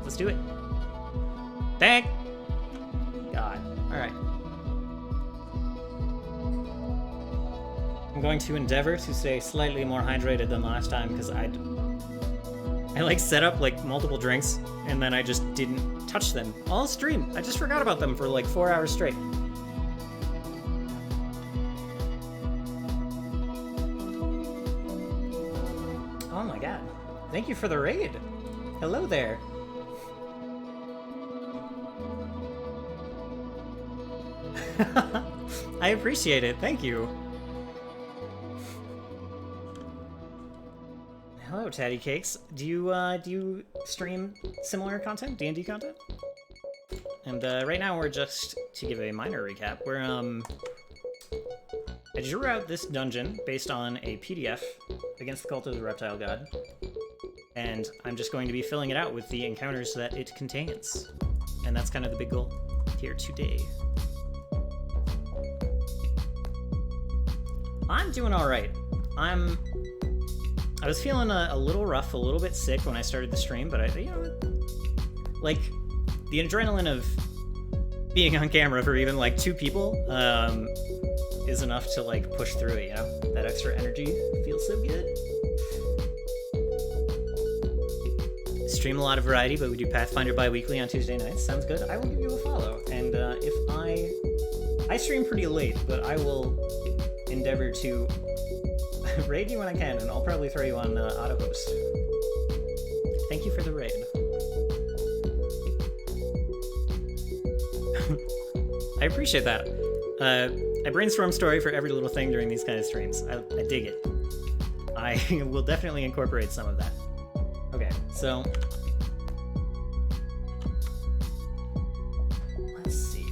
Let's do it. Thank God. All right. I'm going to endeavor to stay slightly more hydrated than last time because I like set up like multiple drinks and then I just didn't touch them all stream. I just forgot about them for like 4 hours straight. Oh my God. Thank you for the raid. Hello there. I appreciate it. Thank you. Hello, Tatty Cakes. Do you stream similar content, D&D content? And right now we're just to give a minor recap. I drew out this dungeon based on a PDF against the Cult of the Reptile God, and I'm just going to be filling it out with the encounters that it contains, and that's kind of the big goal here today. I'm doing all right. I was feeling a little rough, a little bit sick when I started the stream, but like the adrenaline of being on camera for even like 2 people is enough to like push through it, you know? That extra energy feels so good. Stream a lot of variety, but we do Pathfinder bi-weekly on Tuesday nights. Sounds good. I will give you a follow. And if I stream pretty late, but I will endeavor to raid you when I can, and I'll probably throw you on auto host. Thank you for the raid. I appreciate that. I brainstorm story for every little thing during these kind of streams. I dig it. I will definitely incorporate some of that. Okay, so let's see.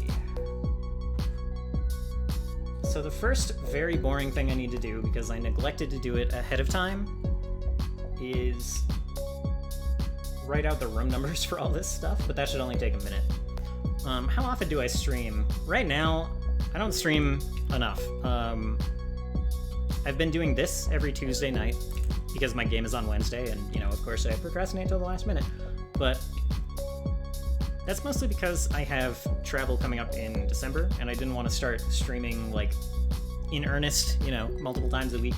So the first very boring thing I need to do, because I neglected to do it ahead of time, is write out the room numbers for all this stuff, but that should only take a minute. How often do I stream? Right now, I don't stream enough. I've been doing this every Tuesday night because my game is on Wednesday, and, you know, of course I procrastinate till the last minute. But that's mostly because I have travel coming up in December, and I didn't want to start streaming, like, in earnest, you know, multiple times a week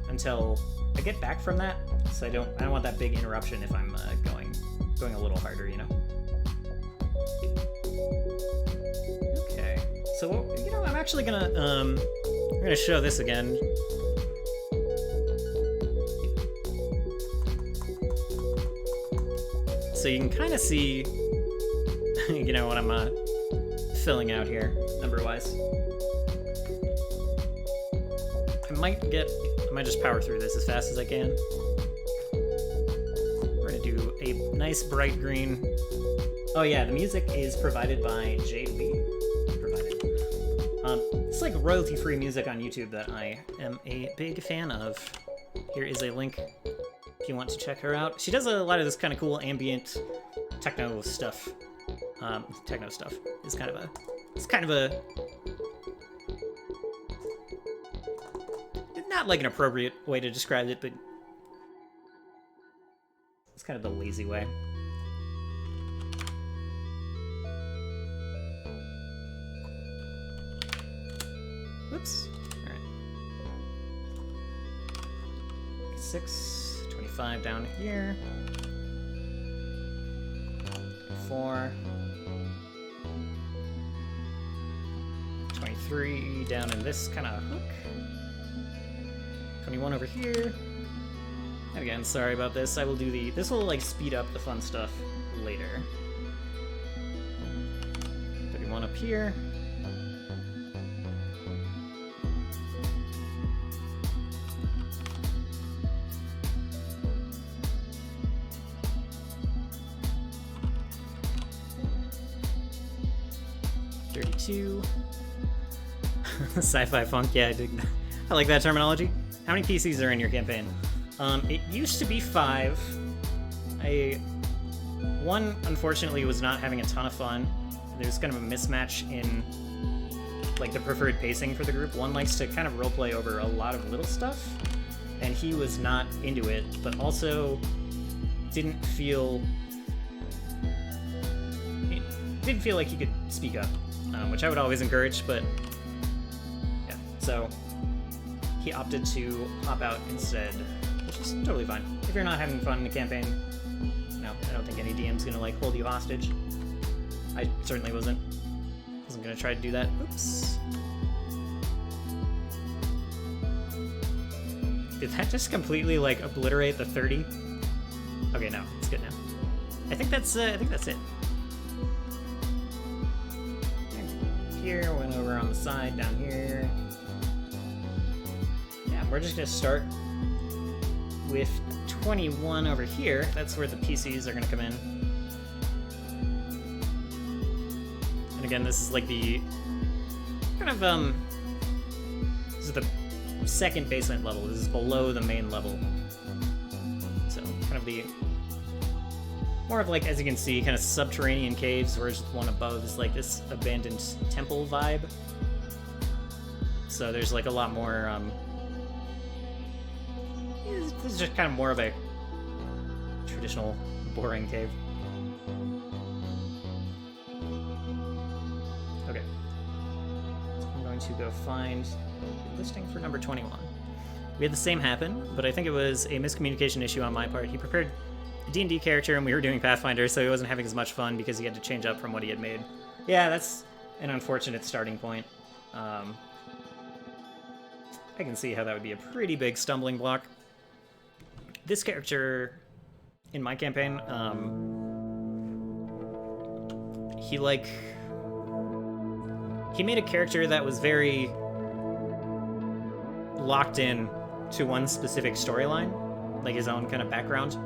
until I get back from that. So I don't want that big interruption if I'm going a little harder, you know. Okay, so you know, I'm actually gonna I'm gonna show this again. So you can kind of see, you know, what I'm filling out here, number-wise. I might just power through this as fast as I can. We're gonna do a nice bright green. Oh yeah, the music is provided by JB. It's like royalty-free music on YouTube that I am a big fan of. Here is a link if you want to check her out. She does a lot of this kind of cool ambient techno stuff. Techno stuff is kind of a not like an appropriate way to describe it, but it's kind of the lazy way. Whoops. Alright. 6, 25 down here. 4. 23 down in this kind of hook. 21 over here. And again, sorry about this. I will do this will like speed up the fun stuff later. 31 up here. Sci-fi funk, yeah, I like that terminology. How many PCs are in your campaign? It used to be 5. One, unfortunately, was not having a ton of fun. There's kind of a mismatch in like the preferred pacing for the group. One likes to kind of roleplay over a lot of little stuff, and he was not into it, but also didn't feel didn't feel like he could speak up, which I would always encourage, but yeah, so he opted to hop out instead, which is totally fine. If you're not having fun in a campaign, no, I don't think any DM's gonna like hold you hostage. I certainly wasn't gonna try to do that. Oops. Did that just completely like obliterate the 30? Okay, no, it's good now. I think that's it. Here, went over on the side down here. Yeah, we're just gonna start with 21 over here. That's where the PCs are gonna come in. And again, this is like the kind of this is the second basement level. This is below the main level. So kind of the more of like, as you can see, kind of subterranean caves, whereas the one above is like this abandoned temple vibe. So there's like a lot more, this is just kind of more of a traditional boring cave. Okay. So I'm going to go find the listing for number 21. We had the same happen, but I think it was a miscommunication issue on my part. He prepared a D&D character and we were doing Pathfinder, so he wasn't having as much fun because he had to change up from what he had made. Yeah, that's an unfortunate starting point. I can see how that would be a pretty big stumbling block. This character in my campaign, he made a character that was very locked in to one specific storyline, like his own kind of background.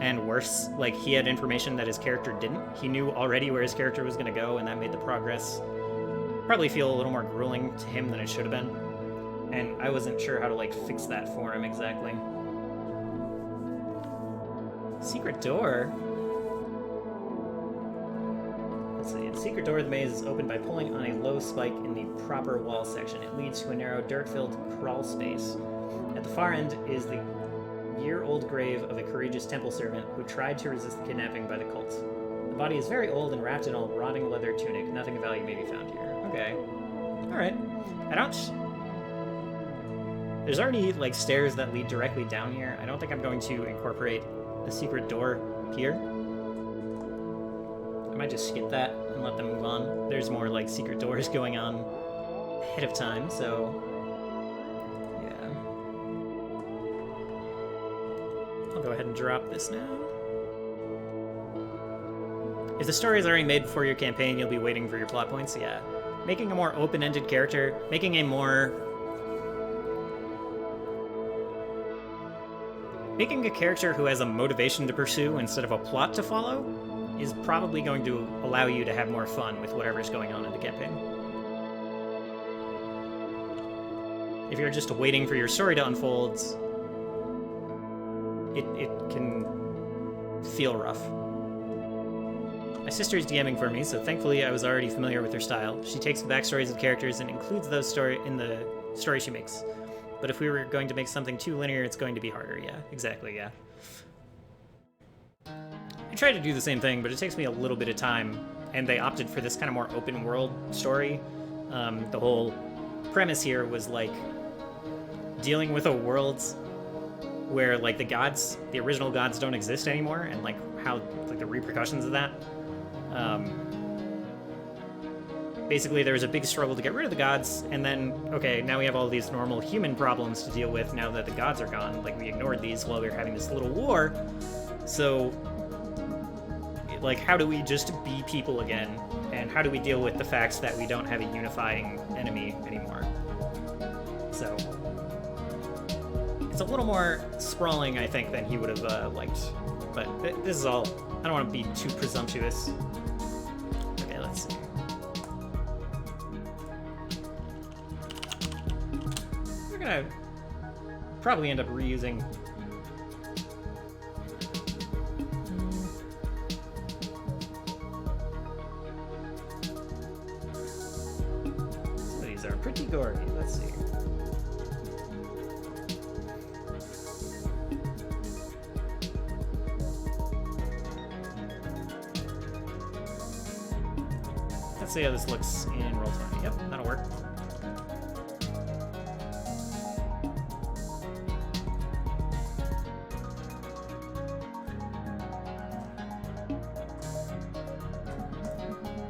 And worse, like, he had information that his character didn't. He knew already where his character was going to go, and that made the progress probably feel a little more grueling to him than it should have been. And I wasn't sure how to, like, fix that for him exactly. Secret door? Let's see. The secret door of the maze is opened by pulling on a low spike in the proper wall section. It leads to a narrow, dirt-filled crawl space. At the far end is the year-old grave of a courageous temple servant who tried to resist the kidnapping by the cult. The body is very old and wrapped in a rotting leather tunic. Nothing of value may be found here. Okay. Alright. There's already, like, stairs that lead directly down here. I don't think I'm going to incorporate the secret door here. I might just skip that and let them move on. There's more, like, secret doors going on ahead of time, so I'll go ahead and drop this now. If the story is already made before your campaign, you'll be waiting for your plot points, yeah. Making a more open-ended character, making a character who has a motivation to pursue instead of a plot to follow is probably going to allow you to have more fun with whatever's going on in the campaign. If you're just waiting for your story to unfold, it can feel rough. My sister is DMing for me, so thankfully I was already familiar with her style. She takes the backstories of characters and includes those in the story she makes. But if we were going to make something too linear, it's going to be harder. Yeah, exactly, yeah. I try to do the same thing, but it takes me a little bit of time, and they opted for this kind of more open world story. The whole premise here was, like, dealing with a world where, like, the original gods don't exist anymore, and, like, how, like, the repercussions of that. Basically, there was a big struggle to get rid of the gods, and then, okay, now we have all these normal human problems to deal with now that the gods are gone. Like, we ignored these while we were having this little war, so, like, how do we just be people again? And how do we deal with the facts that we don't have a unifying enemy anymore? So it's a little more sprawling, I think, than he would have liked. But this is all... I don't want to be too presumptuous. Okay, let's see. We're gonna probably end up reusing... Some of these are pretty gory. Let's see. let's see how this looks in Roll20. Yep, that'll work.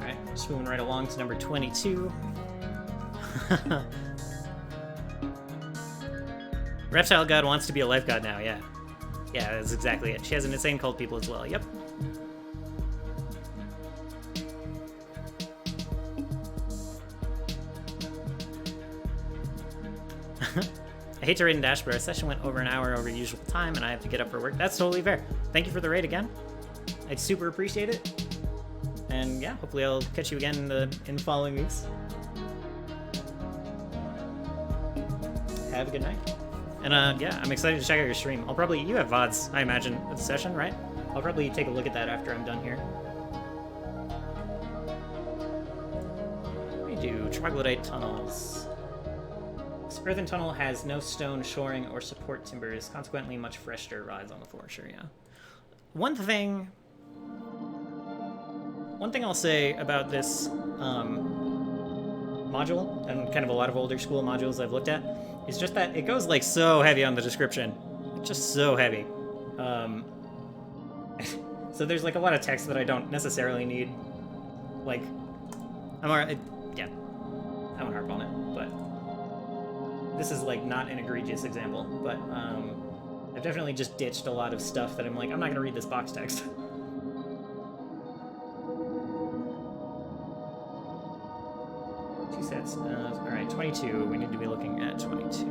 Alright, just moving right along to number 22. Reptile God wants to be a life god now, yeah. Yeah, that's exactly it. She has an insane cult people as well, yep. I hate to raid and dash, but our session went over an hour over usual time, and I have to get up for work. That's totally fair. Thank you for the raid again. I'd super appreciate it. And yeah, hopefully I'll catch you again in the following weeks. Have a good night. And yeah, I'm excited to check out your stream. You have VODs, I imagine, of the session, right? I'll probably take a look at that after I'm done here. We do troglodyte tunnels. This earthen tunnel has no stone shoring or support timbers, consequently much fresh dirt rides on the floor. Sure, yeah. One thing I'll say about this module, and kind of a lot of older school modules I've looked at, is just that it goes like so heavy on the description. Just so heavy. So there's like a lot of text that I don't necessarily need. Like, yeah, I won't harp on it, but this is like not an egregious example, but I've definitely just ditched a lot of stuff that I'm like, I'm not gonna read this box text. Two sets of, alright, 22. We need to be looking at 22.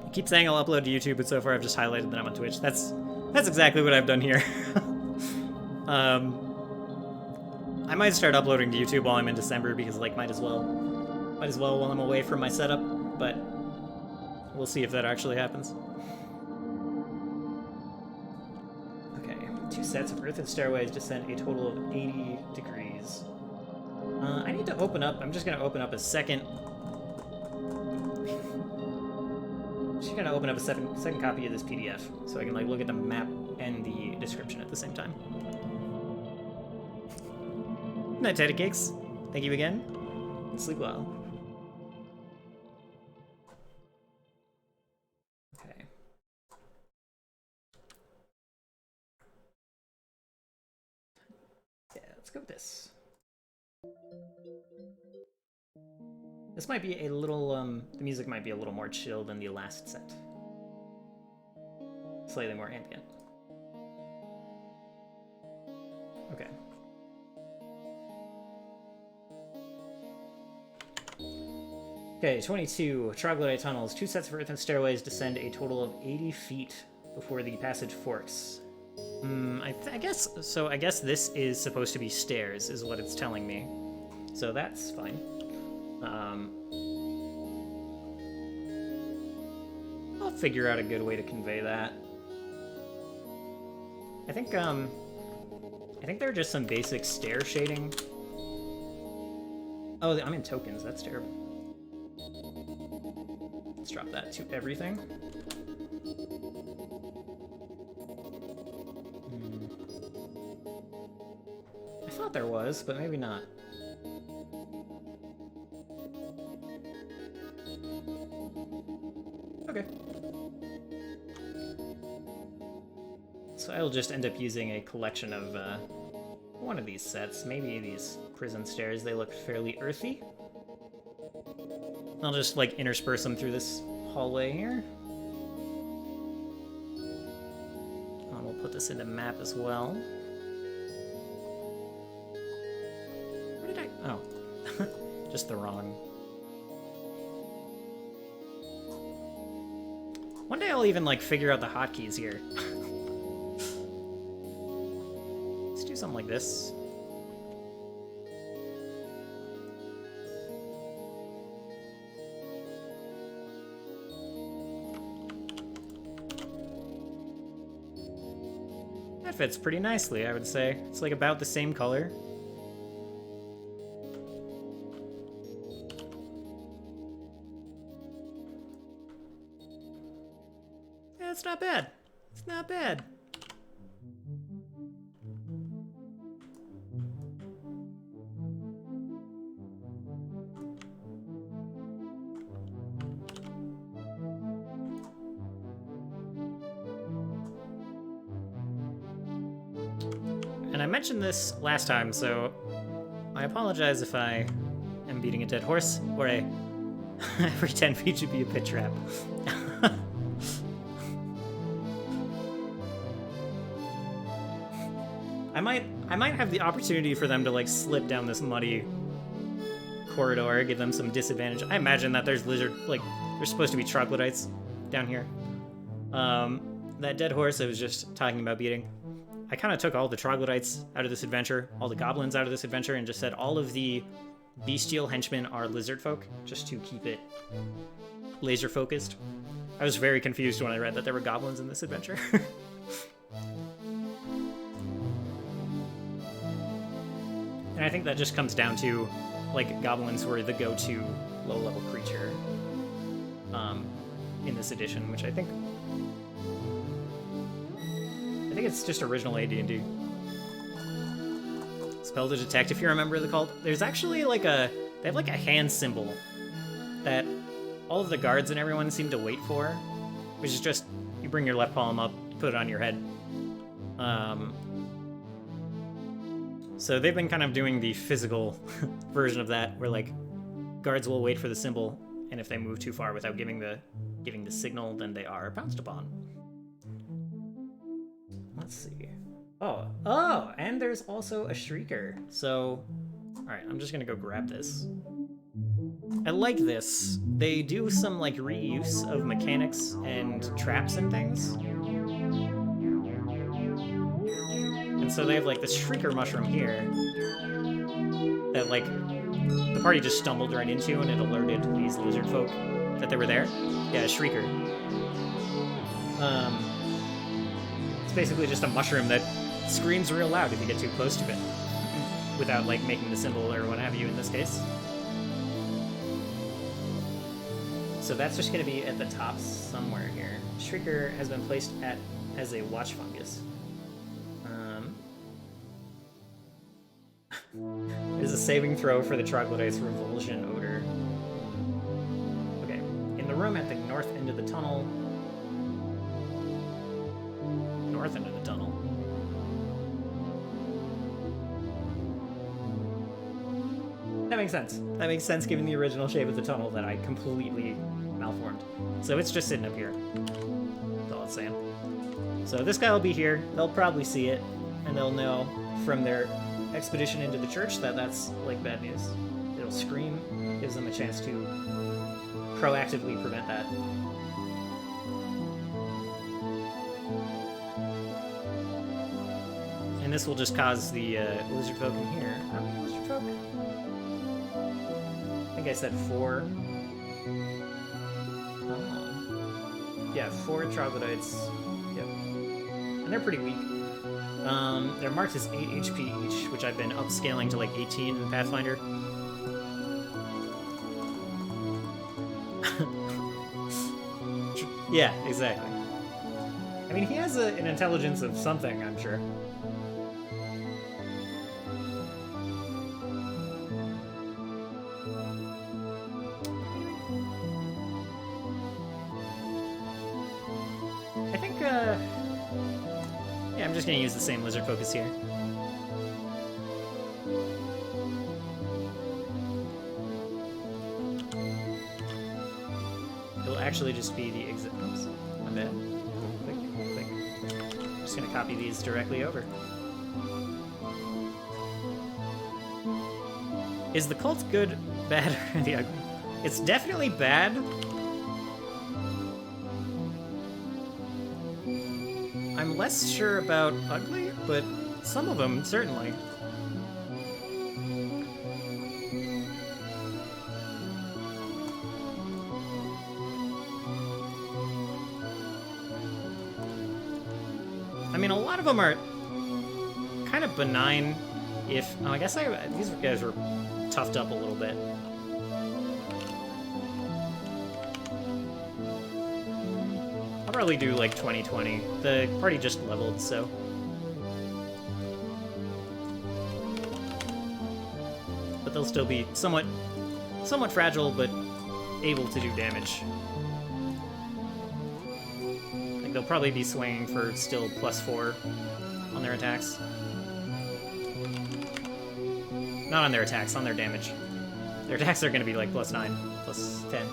I keep saying I'll upload to YouTube, but so far I've just highlighted that I'm on Twitch. That's exactly what I've done here. I might start uploading to YouTube while I'm in December, because like might as well while I'm away from my setup, but we'll see if that actually happens. Okay, 2 sets of earthen stairways descend a total of 80 degrees. I need to open up, I'm just gonna open up a second. Just gonna open up a second copy of this PDF so I can like look at the map and the description at the same time. Good night, Teddy Cakes. Thank you again. And sleep well. Okay. Yeah, let's go with this. This might be a little, the music might be a little more chill than the last set. Slightly more ambient. Okay. Okay, 22. Troglodyte tunnels. 2 sets of earthen stairways descend a total of 80 feet before the passage forks. I guess this is supposed to be stairs, is what it's telling me. So that's fine. I'll figure out a good way to convey that. I think there are just some basic stair shading. Oh, I'm in tokens. That's terrible. Let's drop that to everything. I thought there was, but maybe not. Okay. So I'll just end up using a collection of one of these sets. Maybe these prison stairs. They look fairly earthy. I'll just like intersperse them through this hallway here. And we'll put this in the map as well. Where did I? Oh, just the wrong. One day I'll even like figure out the hotkeys here. Let's do something like this. That fits pretty nicely, I would say. It's like about the same color. Yeah, it's not bad. It's not bad. mentioned this last time, so I apologize if I am beating a dead horse, or I pretend for you to be a pit trap. I might have the opportunity for them to like slip down this muddy corridor, give them some disadvantage. I imagine that there's there's supposed to be troglodytes down here. That dead horse I was just talking about beating, I kind of took all the troglodytes out of this adventure, all the goblins out of this adventure, and just said all of the bestial henchmen are lizard folk, just to keep it laser focused. I was very confused when I read that there were goblins in this adventure. And I think that just comes down to, like, goblins were the go-to low-level creature in this edition, which I think it's just original AD&D. Spell to detect if you're a member of the cult. There's actually like they have like a hand symbol that all of the guards and everyone seem to wait for, which is just, you bring your left palm up, put it on your head. So they've been kind of doing the physical version of that, where like guards will wait for the symbol, and if they move too far without giving the signal, then they are pounced upon. Let's see. Oh, and there's also a Shrieker. So, all right, I'm just gonna go grab this. I like this. They do some like reuse of mechanics and traps and things. And so they have like this Shrieker mushroom here that like the party just stumbled right into, and it alerted these lizard folk that they were there. Yeah, Shrieker. It's basically just a mushroom that screams real loud if you get too close to it, without like making the symbol or what have you in this case. So that's just going to be at the top somewhere here. Shrieker has been placed as a watch fungus. It is a saving throw for the troglodyte's revulsion odor. Okay, in the room at the north end of the tunnel. North end of the tunnel. That makes sense. That makes sense given the original shape of the tunnel that I completely malformed. So it's just sitting up here. That's all it's saying. So this guy will be here. They'll probably see it, and they'll know from their expedition into the church that that's like bad news. It'll scream, gives them a chance to proactively prevent that. And this will just cause the lizard folk in here. How many lizard folk? I think I said 4. Yeah, 4 troglodytes. Yep. And they're pretty weak. They're marked as 8 HP each, which I've been upscaling to like 18 in Pathfinder. Yeah, exactly. I mean, he has an intelligence of something, I'm sure. I think, yeah, I'm just gonna use the same lizard focus here. It'll actually just be the exit. Oops, my bad. Quick. I'm just gonna copy these directly over. Is the cult good, bad, or the ugly? It's definitely bad. I'm less sure about ugly, but some of them, certainly. I mean, a lot of them are kind of benign if... Oh, I guess these guys were toughed up a little bit. I'll probably do like 20-20. The party just leveled, so... But they'll still be somewhat fragile, but able to do damage. I think they'll probably be swinging for still +4 on their attacks. Not on their attacks, on their damage. Their attacks are going to be like +9, +10.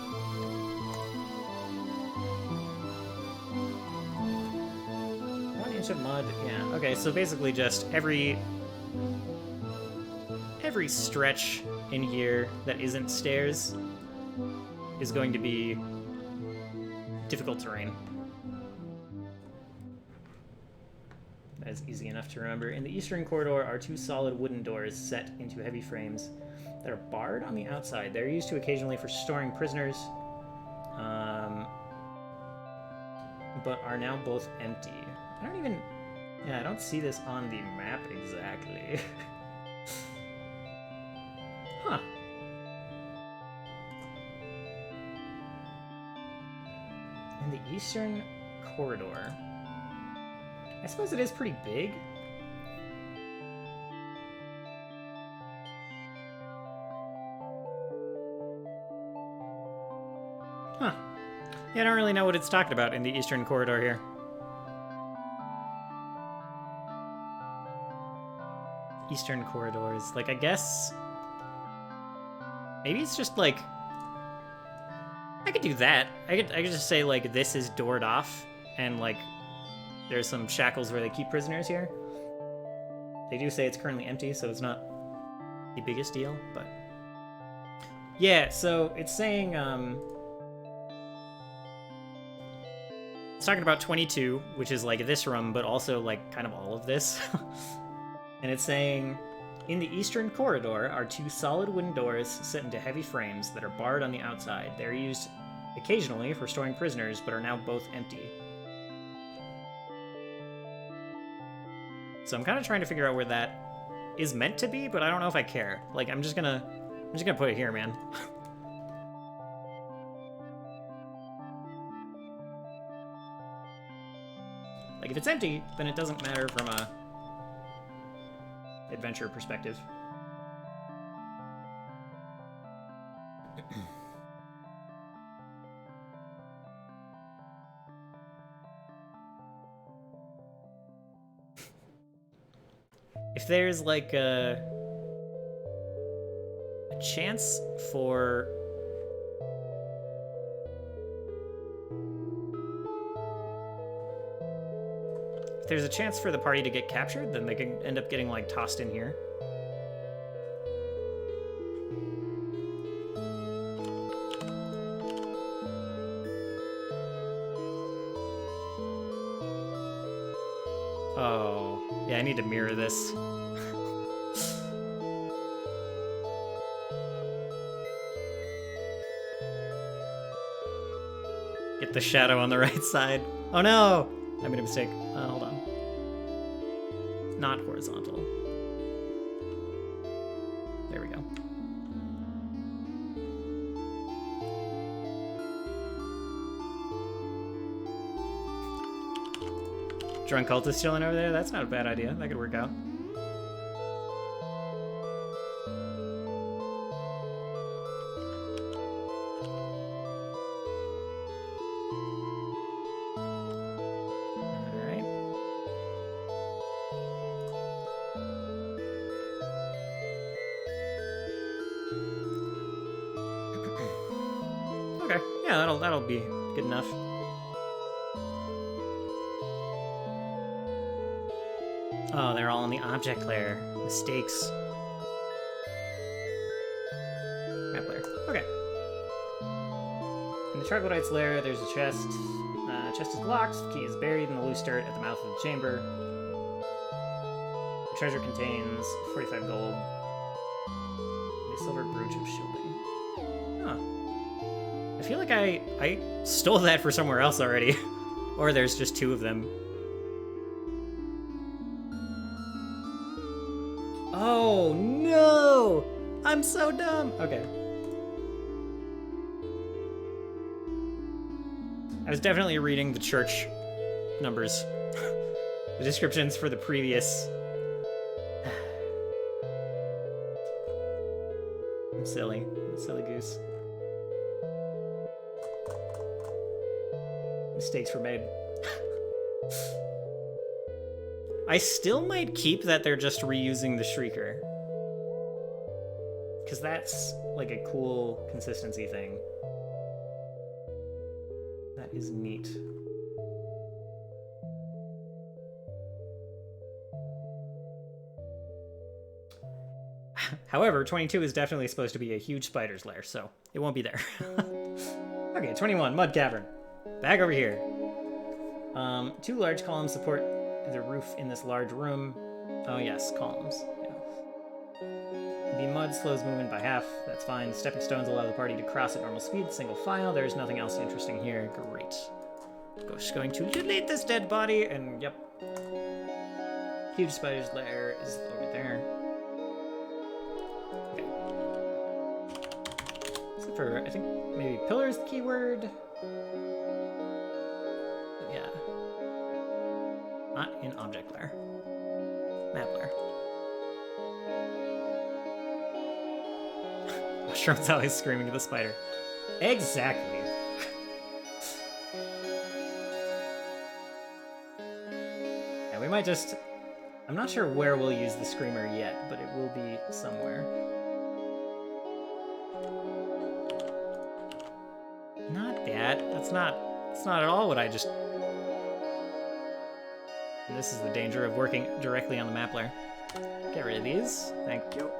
One inch of mud, yeah. Okay, so basically just every stretch in here that isn't stairs is going to be difficult terrain. That is easy enough to remember. In the eastern corridor are 2 solid wooden doors set into heavy frames that are barred on the outside. They're used to occasionally for storing prisoners, but are now both empty. I don't see this on the map exactly. Huh. In the eastern corridor. I suppose it is pretty big. Huh. Yeah, I don't really know what it's talking about in the eastern corridor here. Eastern corridors. Like, I guess... Maybe it's just, like... I could do that. I could just say, like, this is doored off, and, like, there's some shackles where they keep prisoners here. They do say it's currently empty, so it's not the biggest deal, but... Yeah, so it's saying, it's talking about 22, which is, like, this room, but also, like, kind of all of this. And it's saying... In the eastern corridor are 2 solid wooden doors set into heavy frames that are barred on the outside. They're used occasionally for storing prisoners, but are now both empty. So I'm kind of trying to figure out where that is meant to be, but I don't know if I care. Like, I'm just gonna put it here, man. Like, if it's empty, then it doesn't matter from a adventure perspective. If there's like a chance for there's a chance for the party to get captured, then they can end up getting, like, tossed in here. Oh, yeah, I need to mirror this. Get the shadow on the right side. Oh no! I made a mistake. Hold on. Not horizontal. There we go. Drunk cultist chilling over there? That's not a bad idea. That could work out. That'll be good enough. Oh, they're all in the object layer. Mistakes. Map layer. Okay. In the troglodyte's lair, there's a chest. Chest is locked. The key is buried in the loose dirt at the mouth of the chamber. The treasure contains 45 gold and a silver brooch of shielding. Huh. I feel like I stole that for somewhere else already. Or there's just 2 of them. Oh, no! I'm so dumb! Okay. I was definitely reading the church numbers. The descriptions for the previous... I'm silly. I'm a silly goose. Mistakes were made. I still might keep that they're just reusing the Shrieker. because that's like a cool consistency thing. That is neat. However, 22 is definitely supposed to be a huge spider's lair, so it won't be there. Okay, 21, Mud Cavern. Back over here. 2 large columns support the roof in this large room. Oh yes, columns. Yeah. The mud slows movement by half. That's fine. Stepping stones allow the party to cross at normal speed, single file. There's nothing else interesting here. Great. Just going to mutilate this dead body, and yep. Huge spider's lair is over there. For, I think maybe pillar is the keyword. Yeah. Not in object lair. Map lair. Mushroom's always screaming at the spider. Exactly. Yeah, we might just... I'm not sure where we'll use the screamer yet, but it will be somewhere. That's not at all what I just... And this is the danger of working directly on the map layer. Get rid of these. Thank you.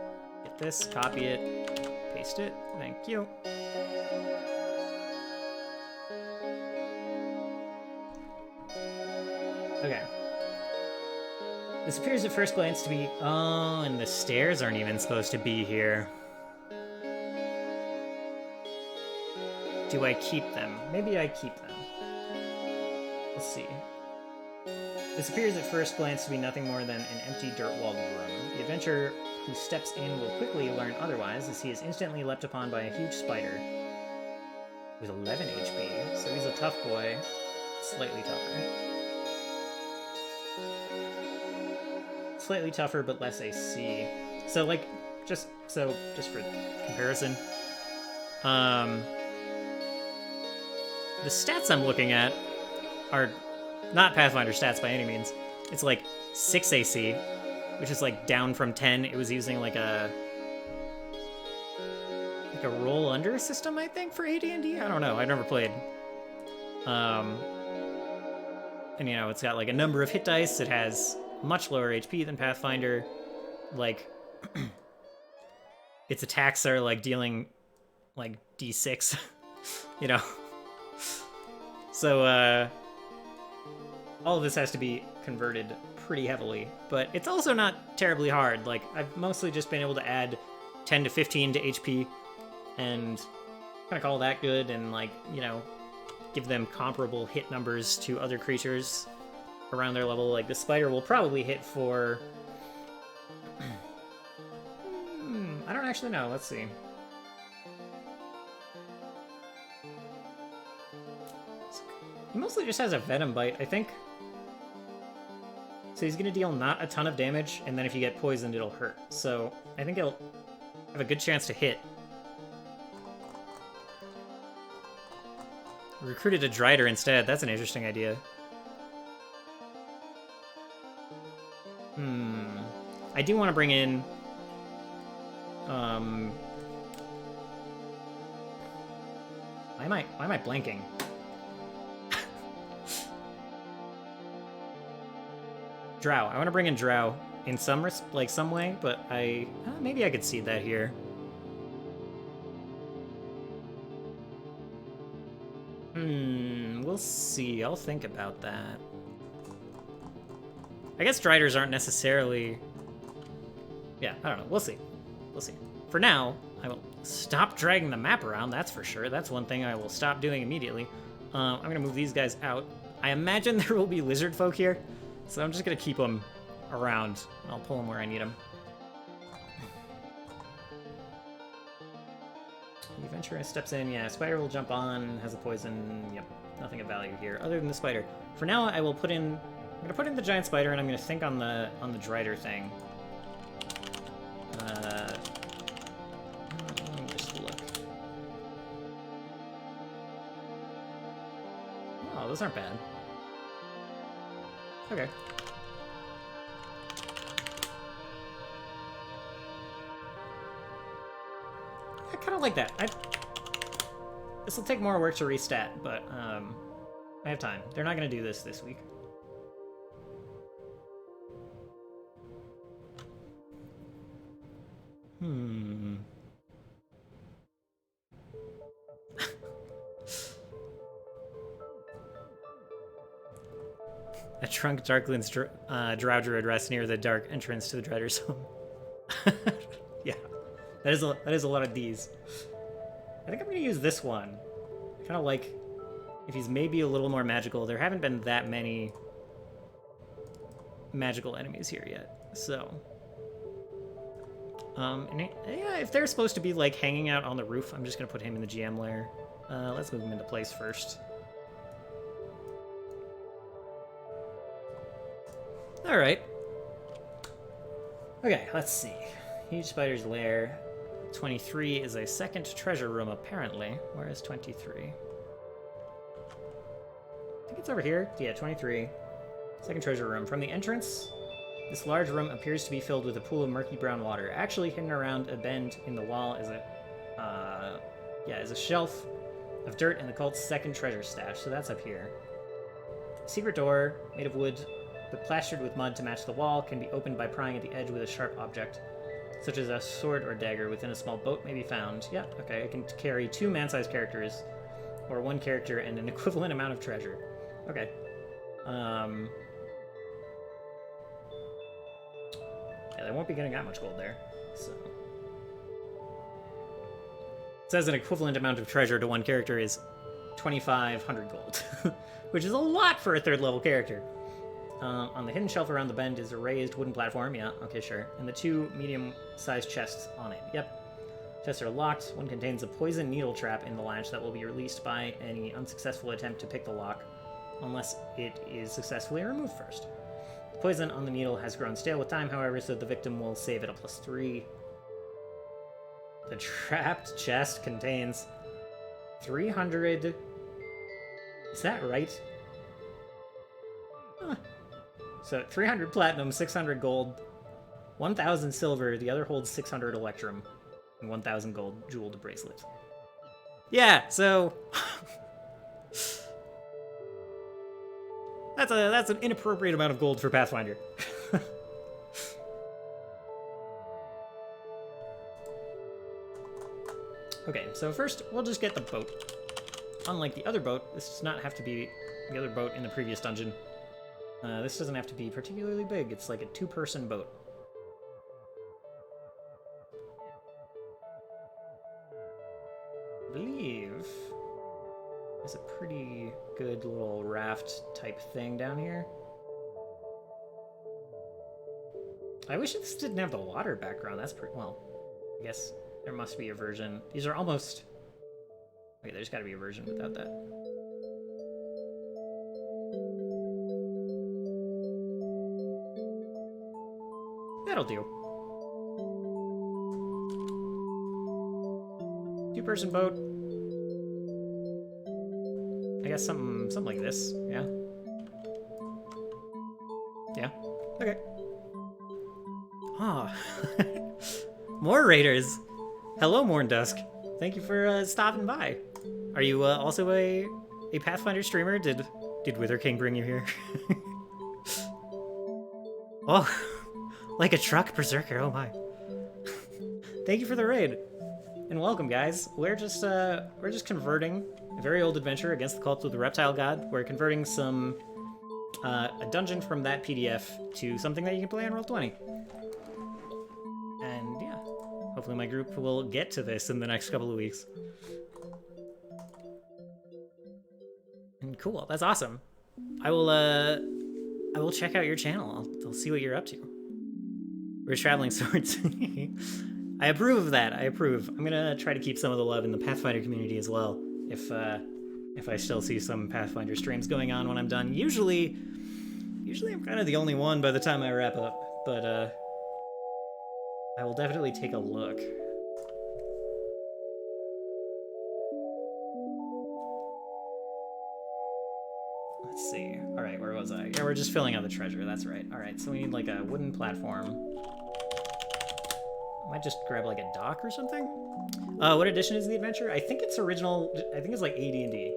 Get this, copy it, paste it. Thank you. Okay. This appears at first glance to be... Oh, and the stairs aren't even supposed to be here. Do I keep them? Maybe I keep them. Let's see. This appears at first glance to be nothing more than an empty dirt-walled room. The adventurer who steps in will quickly learn otherwise, as he is instantly leapt upon by a huge spider with 11 HP. So he's a tough boy, slightly tougher. Slightly tougher, but less AC. So, like, just for comparison, the stats I'm looking at are not Pathfinder stats by any means. It's like 6 AC, which is like down from 10. It was using like a roll under system, I think, for AD&D. I don't know. I've never played. And you know, it's got like a number of hit dice. It has much lower HP than Pathfinder. Like its attacks are like dealing like D6, you know. So, all of this has to be converted pretty heavily, but it's also not terribly hard. Like, I've mostly just been able to add 10 to 15 to HP, and kind of call that good, and, like, you know, give them comparable hit numbers to other creatures around their level. Like, the spider will probably hit for... I don't actually know. Let's see. He mostly just has a venom bite, I think. So he's going to deal not a ton of damage, and then if you get poisoned, it'll hurt. So I think it'll have a good chance to hit. Recruited a Drider instead. That's an interesting idea. I do want to bring in... Why am I blanking? Drow. I want to bring in Drow in some way, but maybe I could see that here. We'll see. I'll think about that. I guess Driders aren't necessarily... Yeah, I don't know. We'll see. We'll see. For now, I will stop dragging the map around, that's for sure. That's one thing I will stop doing immediately. I'm going to move these guys out. I imagine there will be lizard folk here, so I'm just going to keep them around. I'll pull them where I need them. The adventurer steps in. Yeah, spider will jump on, has a poison. Yep, nothing of value here other than the spider. For now, I will put in... I'm going to put in the giant spider, and I'm going to think on the Drider thing. Let me just look. Oh, those aren't bad. Okay. kind of like that. This will take more work to restat, but I have time. They're not going to do this week. A trunk Darkland's Drow Druid rests near the dark entrance to the Dreader's home. Yeah, that is a lot of D's. I think I'm gonna use this one. I kind of like if he's maybe a little more magical. There haven't been that many magical enemies here yet, so. Yeah, if they're supposed to be like hanging out on the roof, I'm just gonna put him in the GM lair. Let's move him into place first. Alright. Okay, let's see. Huge Spider's Lair. 23 is a second treasure room, apparently. Where is 23? I think it's over here. Yeah, 23. Second treasure room. From the entrance, this large room appears to be filled with a pool of murky brown water. Actually hidden around a bend in the wall is a shelf of dirt and the cult's second treasure stash, so that's up here. A secret door, made of wood, but plastered with mud to match the wall, can be opened by prying at the edge with a sharp object, such as a sword or dagger. Within a small boat may be found. Yeah, okay, I can carry 2 man-sized characters, or 1 character and an equivalent amount of treasure. Okay. Yeah, they won't be getting that much gold there, so. It says an equivalent amount of treasure to 1 character is 2,500 gold, which is a lot for a 3rd level character. On the hidden shelf around the bend is a raised wooden platform. Yeah, okay, sure. And the 2 medium-sized chests on it. Yep. Chests are locked. One contains a poison needle trap in the latch that will be released by any unsuccessful attempt to pick the lock, unless it is successfully removed first. The poison on the needle has grown stale with time, however, so the victim will save at a +3. The trapped chest contains 300... Is that right? Huh. So 300 platinum, 600 gold, 1,000 silver. The other holds 600 electrum, and 1,000 gold jeweled bracelet. Yeah, so that's an inappropriate amount of gold for Pathfinder. Okay, so first we'll just get the boat. Unlike the other boat, this does not have to be the other boat in the previous dungeon. This doesn't have to be particularly big. It's like a 2-person boat. I believe there's a pretty good little raft type thing down here. I wish this didn't have the water background. That's pretty... Well, I guess there must be a version. These are almost... Okay, there's gotta be a version without that. That'll do. 2-person boat. I guess something like this. Yeah. Yeah. Okay. Ah. More raiders. Hello, Morndusk. Thank you for stopping by. Are you also a Pathfinder streamer? Did Wither King bring you here? Oh. Like a truck berserker, oh my. Thank you for the raid. And welcome, guys. We're just converting a very old adventure against the cult of the Reptile God. We're converting a dungeon from that PDF to something that you can play on Roll20. And yeah, hopefully my group will get to this in the next couple of weeks. And cool, that's awesome. I will check out your channel. I'll see what you're up to. We're traveling swords. I approve of that. I approve. I'm gonna try to keep some of the love in the Pathfinder community as well. If I still see some Pathfinder streams going on when I'm done. Usually I'm kind of the only one by the time I wrap up. But I will definitely take a look. Let's see. All right, where was I? Yeah, we're just filling out the treasure. That's right. All right, so we need like a wooden platform. might just grab like a dock or something. What edition is the adventure? I think it's original. I think it's like AD&D.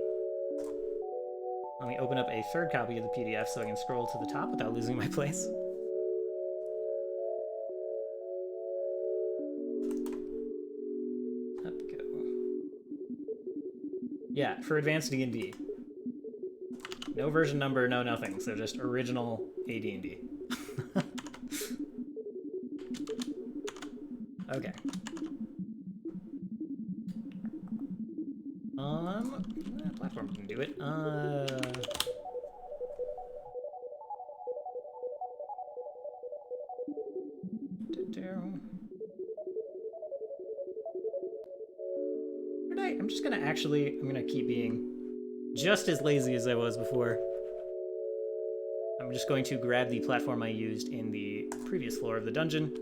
Let me open up a third copy of the PDF so I can scroll to the top without losing my place. Up we go. Yeah, for advanced D&D. No version number, no nothing. So just original AD&D. Okay. Platform can do it. I'm just gonna I'm gonna keep being just as lazy as I was before. I'm just going to grab the platform I used in the previous floor of the dungeon.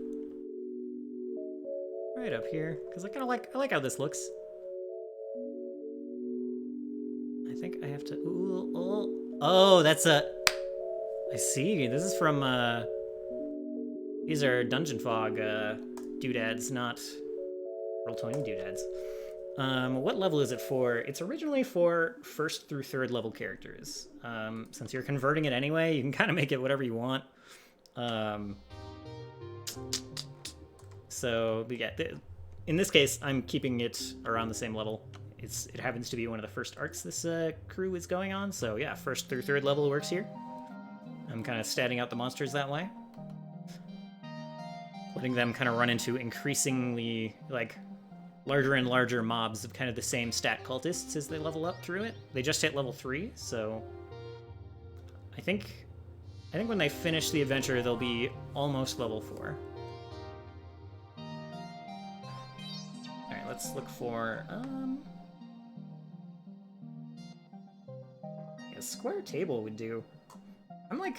Right up here, because I like how this looks. I think I have to, oh, that's I see, this is from, these are Dungeon Fog, doodads, not Roll20 doodads. What level is it for? It's originally for 1st through 3rd level characters. Since you're converting it anyway, you can kind of make it whatever you want. So, but yeah, in this case, I'm keeping it around the same level. It happens to be one of the first arcs this crew is going on, so yeah, 1st through 3rd level works here. I'm kind of statting out the monsters that way. Letting them kind of run into increasingly, like, larger and larger mobs of kind of the same stat cultists as they level up through it. They just hit level 3, so I think when they finish the adventure, they'll be almost level 4. Alright, let's look for, a square table would do. I'm, like,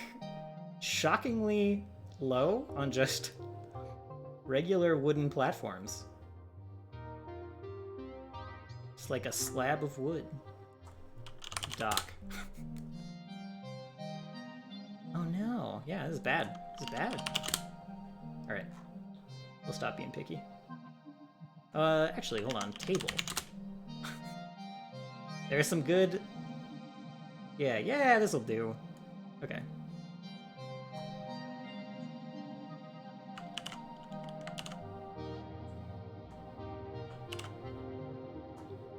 shockingly low on just regular wooden platforms. It's like a slab of wood. Dock. Oh no. Yeah, this is bad. This is bad. Alright. We'll stop being picky. Actually, hold on. Table. There's some good... Yeah, this'll do. Okay.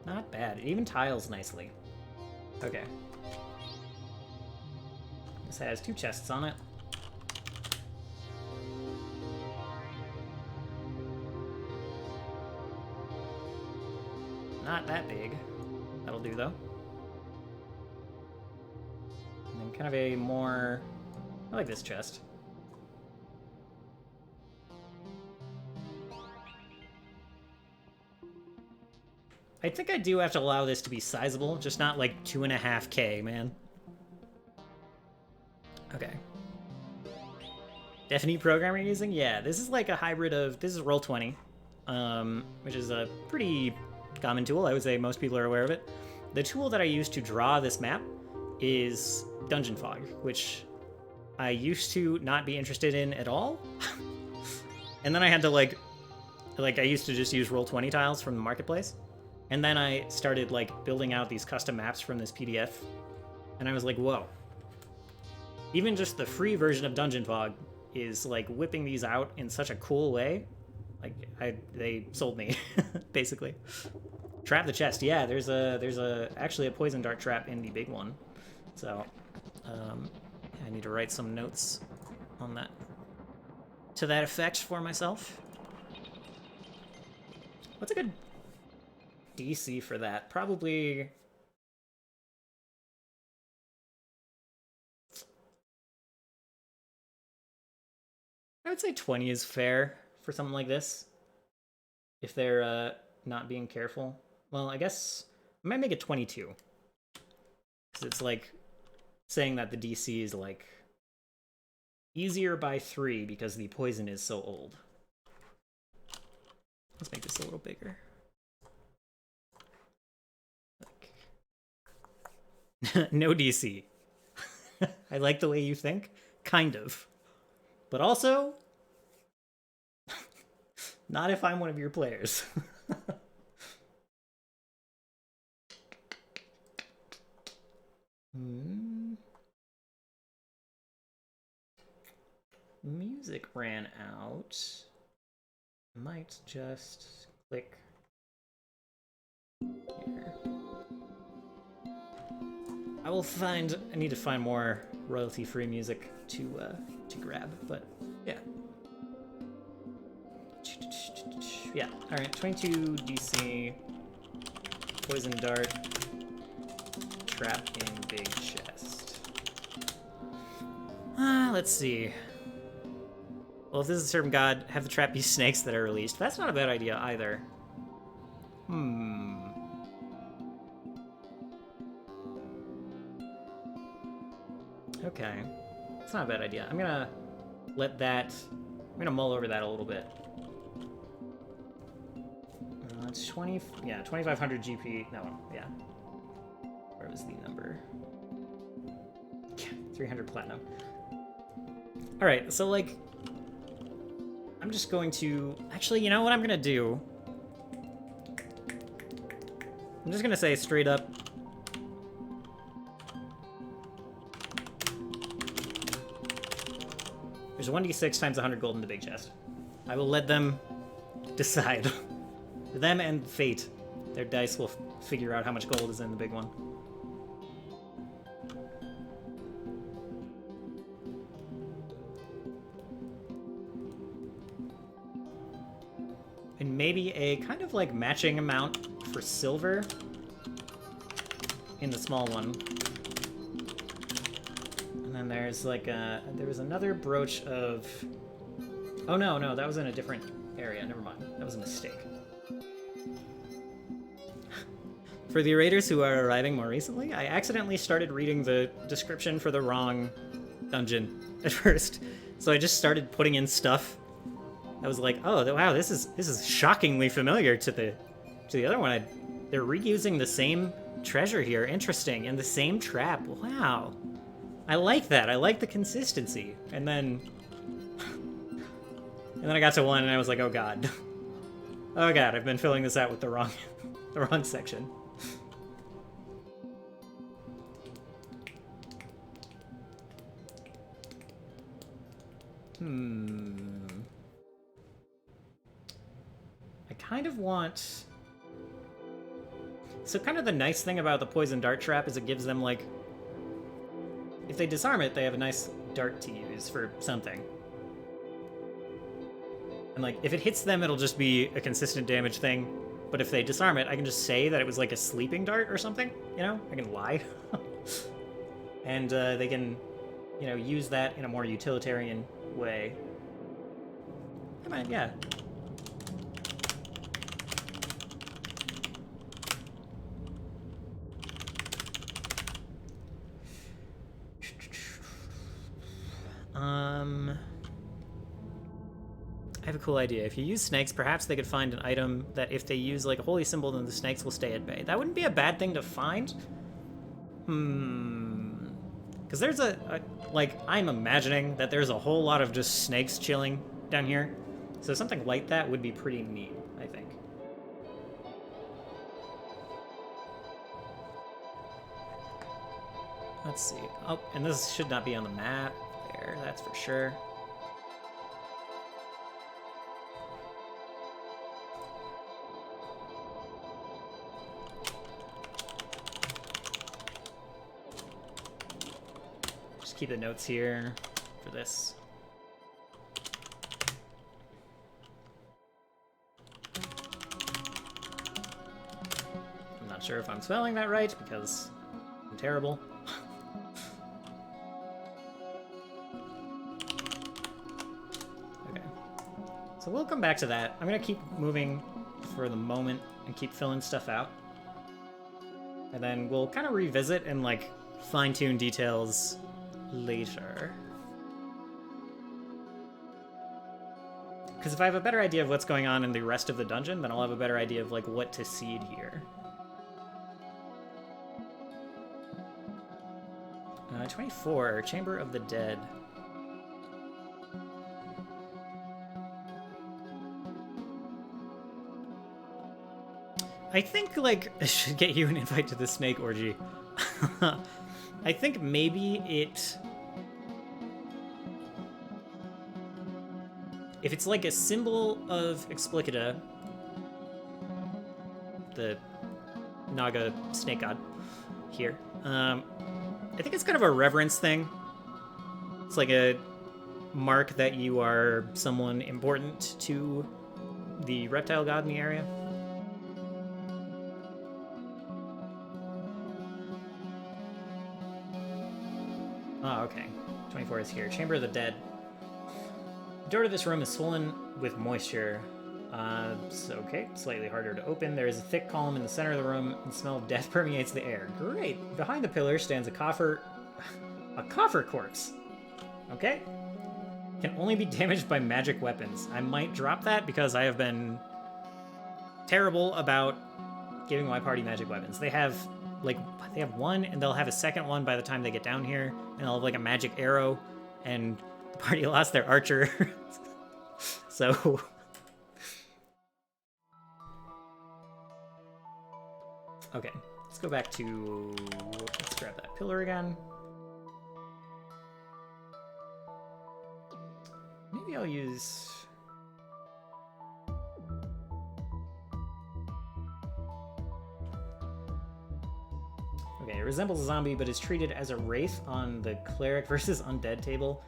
Not bad. It even tiles nicely. Okay. This has 2 chests on it. Not that big. That'll do, though. And then kind of a more... I like this chest. I think I do have to allow this to be sizable, just not like 2.5K, man. Okay. Definite program you're using? Yeah, this is like a hybrid of... This is Roll20, which is a pretty common tool. I would say most people are aware of it. The tool that I use to draw this map is Dungeon Fog, which I used to not be interested in at all. And then I had to like I used to just use Roll20 tiles from the marketplace. And then I started like building out these custom maps from this PDF. And I was like, whoa. Even just the free version of Dungeon Fog is like whipping these out in such a cool way. Like they sold me, basically. Trap the chest. Yeah, there's actually a poison dart trap in the big one. So I need to write some notes on that, to that effect for myself. What's a good DC for that? Probably... I would say 20 is fair for something like this. If they're not being careful. Well, I guess I might make it 22. Because it's like saying that the DC is like easier by 3 because the poison is so old. Let's make this a little bigger. No DC. I like the way you think. Kind of. But also, Not if I'm one of your players. Music ran out. Might just click here. I need to find more royalty-free music to grab, but yeah. Yeah, alright, 22 DC, poison dart, trap in big chest. Let's see. Well, if this is a serpent god, have the trap be snakes that are released. That's not a bad idea either. Okay. It's not a bad idea. I'm gonna mull over that a little bit. It's 2500 GP. No, yeah. Where was the number? 300 platinum. Alright, so like, I'm just going to... Actually, you know what I'm gonna do? I'm just gonna say straight up... There's a 1d6 times 100 gold in the big chest. I will let them decide. Them and fate. Their dice will figure out how much gold is in the big one. And maybe a kind of like matching amount for silver in the small one. And then there's like there was another brooch of... Oh no, that was in a different area. Never mind. That was a mistake. For the raiders who are arriving more recently, I accidentally started reading the description for the wrong dungeon at first. So I just started putting in stuff. I was like, oh wow, this is shockingly familiar to the other one. They're reusing the same treasure here. Interesting. And the same trap. Wow. I like that. I like the consistency. And then I got to one and I was like, oh god. Oh god, I've been filling this out with the wrong section. I kind of want... So kind of the nice thing about the poison dart trap is it gives them, like... If they disarm it, they have a nice dart to use for something. And, like, if it hits them, it'll just be a consistent damage thing. But if they disarm it, I can just say that it was, like, a sleeping dart or something, you know? I can lie. And they can, you know, use that in a more utilitarian way. Come on, yeah. I have a cool idea. If you use snakes, perhaps they could find an item that if they use like a holy symbol, then the snakes will stay at bay. That wouldn't be a bad thing to find. Because there's like, I'm imagining that there's a whole lot of just snakes chilling down here. So something like that would be pretty neat, I think. Let's see. Oh, and this should not be on the map. There, that's for sure. Just keep the notes here for this. I'm not sure if I'm spelling that right because I'm terrible. So we'll come back to that. I'm gonna keep moving for the moment and keep filling stuff out. And then we'll kind of revisit and like fine-tune details later. Because if I have a better idea of what's going on in the rest of the dungeon, then I'll have a better idea of like what to seed here. 24, Chamber of the Dead. I think, like, I should get you an invite to the snake orgy. I think maybe it... If it's like a symbol of Explicita, the Naga snake god here, I think it's kind of a reverence thing. It's like a mark that you are someone important to the reptile god in the area. Oh, okay. 24 is here. Chamber of the Dead. The door to this room is swollen with moisture. So, okay, slightly harder to open. There is a thick column in the center of the room, and the smell of death permeates the air. Great! Behind the pillar stands a coffer corpse. Okay. Can only be damaged by magic weapons. I might drop that because I have been terrible about giving my party magic weapons. They have one, and they'll have a second one by the time they get down here, and they'll have like a magic arrow, and the party lost their archer. So... Okay, let's go back to... Let's grab that pillar again. Maybe I'll use... Okay, it resembles a zombie, but is treated as a wraith on the cleric versus undead table,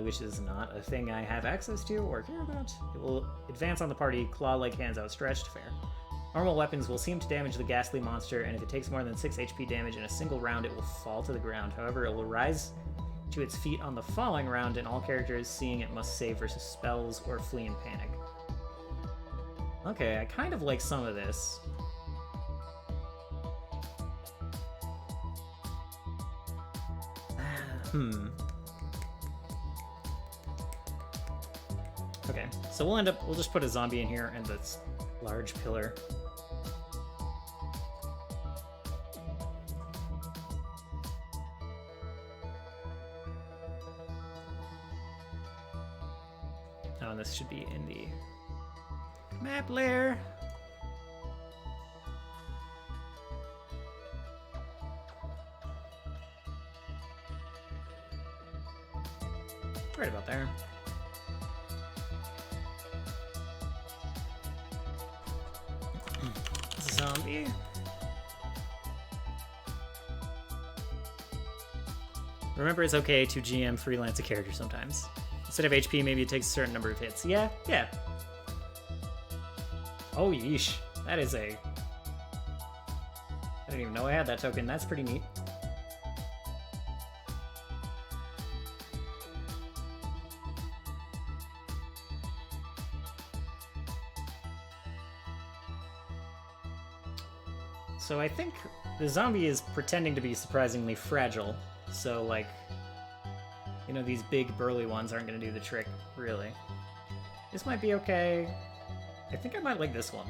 which is not a thing I have access to or care about. It will advance on the party, claw-like hands outstretched. Fair. Normal weapons will seem to damage the ghastly monster, and if it takes more than 6 HP damage in a single round, it will fall to the ground. However, it will rise to its feet on the following round, and all characters seeing it must save versus spells or flee in panic. Okay, I kind of like some of this. Okay, so we'll just put a zombie in here and this large pillar. Oh, and this should be in the map layer. Right about there. Zombie. Remember, it's okay to GM freelance a character sometimes. Instead of HP, maybe it takes a certain number of hits. Yeah. Oh, yeesh. That is a... I didn't even know I had that token. That's pretty neat. So I think the zombie is pretending to be surprisingly fragile. So, like, you know, these big burly ones aren't going to do the trick, really. This might be okay. I think I might like this one.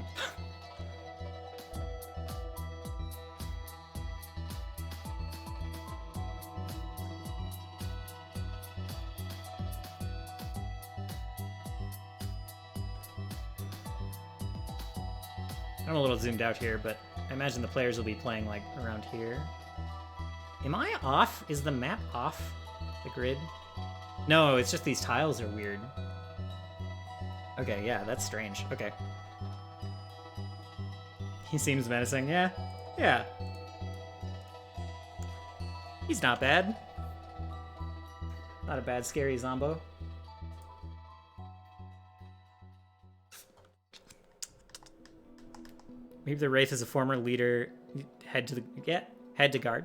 I'm a little zoomed out here, but I imagine the players will be playing, like, around here. Am I off? Is the map off? The grid? No, it's just these tiles are weird. Okay, yeah, that's strange. Okay. He seems menacing. Yeah. He's not bad. Not a bad, scary zombo. Maybe the Wraith is a former leader. Head to guard.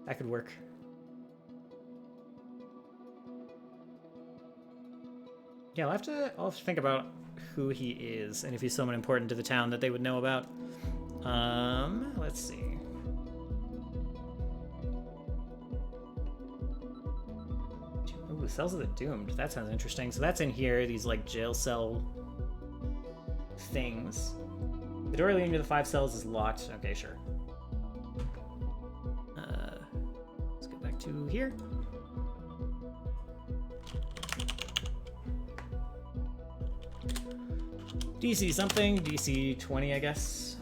That could work. Yeah, I'll have to think about who he is and if he's someone important to the town that they would know about. Let's see. Ooh, Cells of the Doomed. That sounds interesting. So that's in here, these like jail cell things. The door leading to the 5 cells is locked. Okay, sure. Let's go back to here. DC something, DC 20, I guess.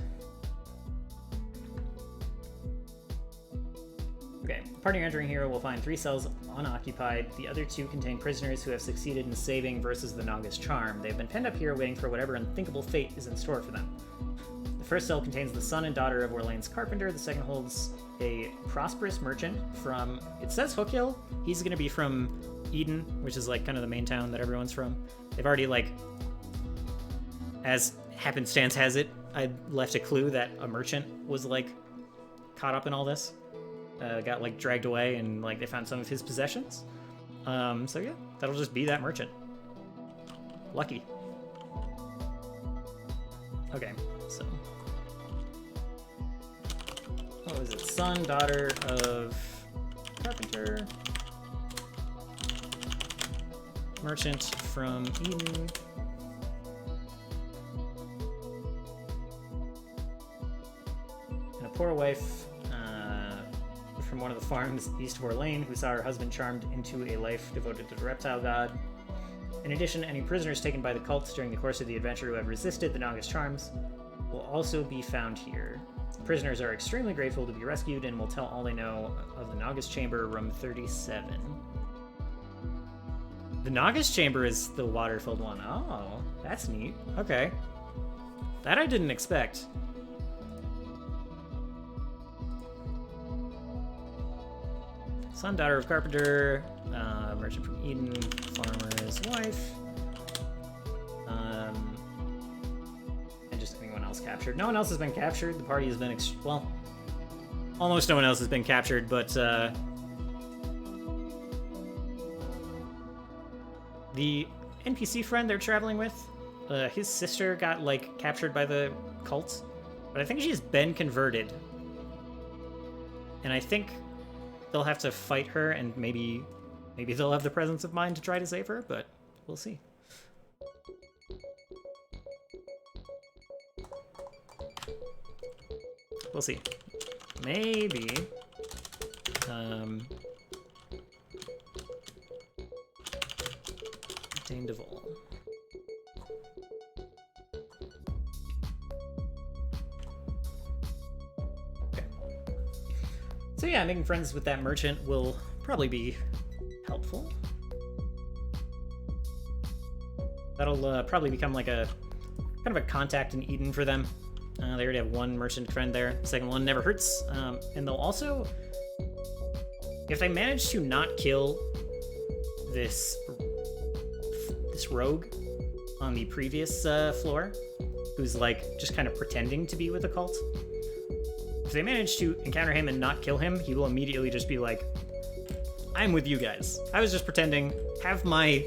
Okay, party entering here will find 3 cells unoccupied. The other 2 contain prisoners who have succeeded in saving versus the Naga's charm. They've been penned up here waiting for whatever unthinkable fate is in store for them. The first cell contains the son and daughter of Orlane's carpenter. The second holds a prosperous merchant from, it says Hook Hill. He's going to be from Eden, which is like kind of the main town that everyone's from. They've already, like, as happenstance has it, I left a clue that a merchant was, like, caught up in all this. Got, like, dragged away and, like, they found some of his possessions. So yeah, that'll just be that merchant. Lucky. Okay, so. What was it? Son, daughter of carpenter. Merchant from Eden. And a poor wife from one of the farms east of Orlane who saw her husband charmed into a life devoted to the Reptile God. In addition, any prisoners taken by the cult during the course of the adventure who have resisted the Naga's charms will also be found here. Prisoners are extremely grateful to be rescued and will tell all they know of the Naga's chamber, room 37. The Naga's chamber is the water-filled one. Oh, that's neat. Okay. That I didn't expect. Son, daughter of carpenter, merchant from Eden, farmer's wife, and just anyone else captured. No one else has been captured. The party has been, well, almost no one else has been captured, but the NPC friend they're traveling with, his sister got, like, captured by the cult, but I think she's been converted, and I think they'll have to fight her, and maybe they'll have the presence of mind to try to save her, but we'll see. We'll see. Maybe. Dane DeVol. So yeah, making friends with that merchant will probably be helpful. That'll probably become like a kind of a contact in Eden for them. They already have one merchant friend there. The second one never hurts. And they'll also, if they manage to not kill this rogue on the previous floor, who's like just kind of pretending to be with the cult, if they manage to encounter him and not kill him, he will immediately just be like, I'm with you guys. I was just pretending, have my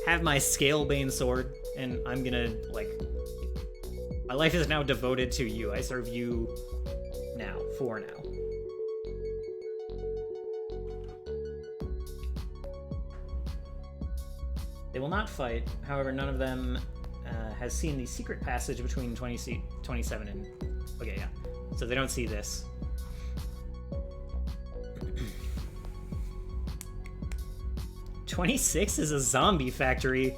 Scalebane sword, and I'm gonna, like, my life is now devoted to you. I serve you now, for now. They will not fight, however, none of them has seen the secret passage between 27 and... Okay, yeah. So they don't see this. "26 is a zombie factory."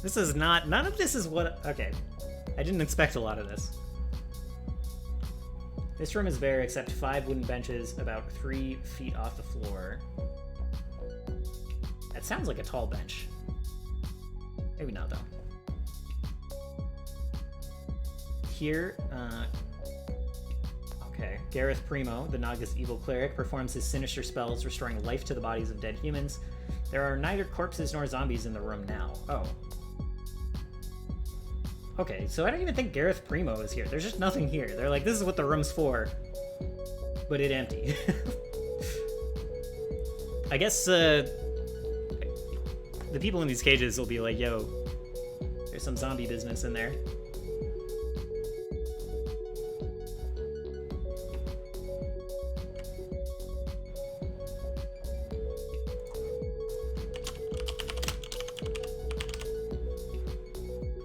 This is not... None of this is what... Okay. I didn't expect a lot of this. This room is bare except 5 wooden benches about 3 feet off the floor. That sounds like a tall bench. Maybe not, though. Here, okay. Gareth Primo, the Naga's evil cleric, performs his sinister spells, restoring life to the bodies of dead humans. There are neither corpses nor zombies in the room now. Oh. Okay, so I don't even think Gareth Primo is here. There's just nothing here. They're like, this is what the room's for, but it empty. I guess, the people in these cages will be like, yo, there's some zombie business in there.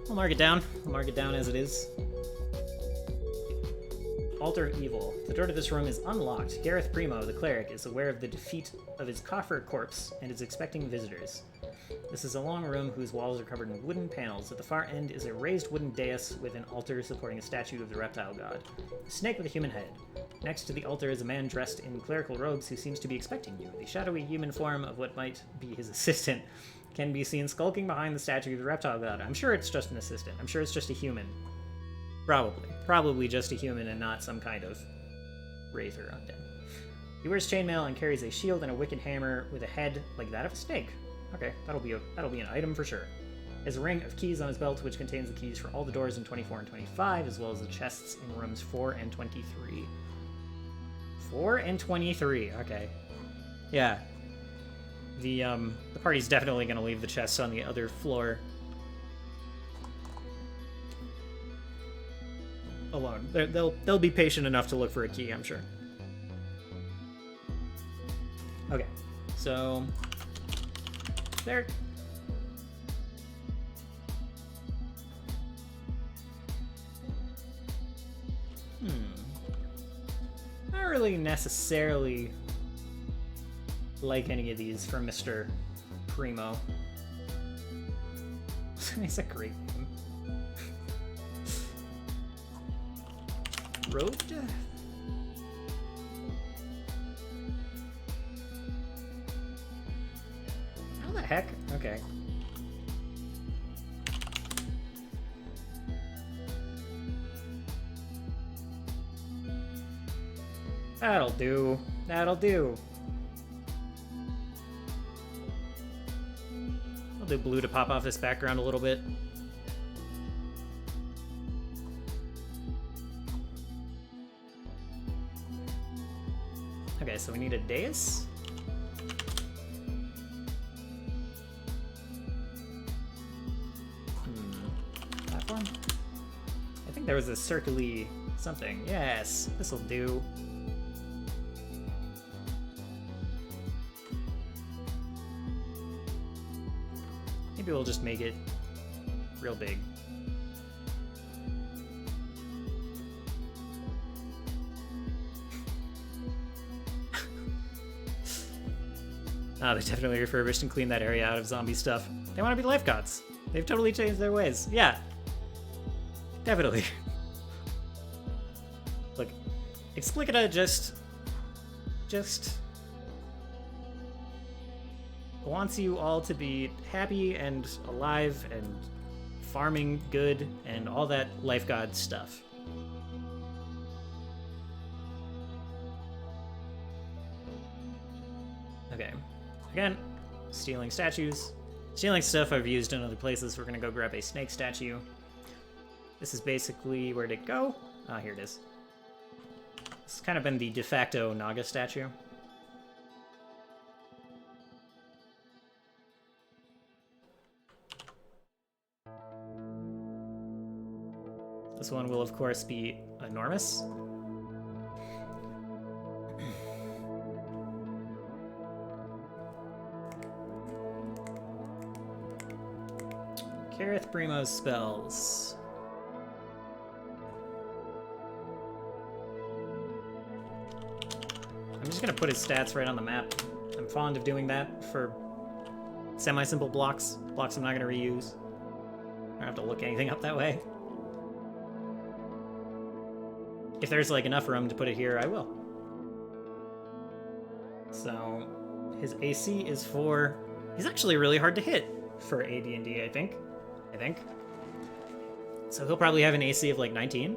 I'll mark it down. I'll mark it down as it is. Altar of Evil. The door to this room is unlocked. Gareth Primo, the cleric, is aware of the defeat of his coffer corpse and is expecting visitors. This is a long room whose walls are covered in wooden panels. At the far end is a raised wooden dais with an altar supporting a statue of the Reptile God, a snake with a human head. Next to the altar is a man dressed in clerical robes who seems to be expecting you. The shadowy human form of what might be his assistant can be seen skulking behind the statue of the Reptile God. I'm sure it's just an assistant. I'm sure it's just a human. Probably. Probably just a human and not some kind of razor undead. He wears chainmail and carries a shield and a wicked hammer with a head like that of a snake. Okay, that'll be an item for sure. He has a ring of keys on his belt, which contains the keys for all the doors in 24 and 25, as well as the chests in rooms 4 and 23. 4 and 23, okay. Yeah. The party's definitely gonna leave the chests on the other floor alone. They'll be patient enough to look for a key, I'm sure. Okay, so there. Not really necessarily like any of these from Mr. Primo. It's a great name. Robed? How the heck? Okay. That'll do. That'll do. I'll do blue to pop off this background a little bit. Okay, so we need a dais. Platform? I think there was a circly something. Yes, this'll do. Maybe we'll just make it real big. They definitely refurbished and cleaned that area out of zombie stuff. They want to be life gods. They've totally changed their ways. Yeah. Definitely. Look, Explicita just wants you all to be happy and alive and farming good and all that life god stuff. Okay. Again, stealing statues. Stealing stuff I've used in other places. We're gonna go grab a snake statue. This is basically, where'd it go? Ah, here it is. It's kind of been the de facto Naga statue. This one will, of course, be enormous. Primo Spells. I'm just gonna put his stats right on the map. I'm fond of doing that for semi-simple blocks. Blocks I'm not gonna reuse. I don't have to look anything up that way. If there's like enough room to put it here, I will. So his AC is 4. He's actually really hard to hit for AD&D, I think. So he'll probably have an AC of like 19.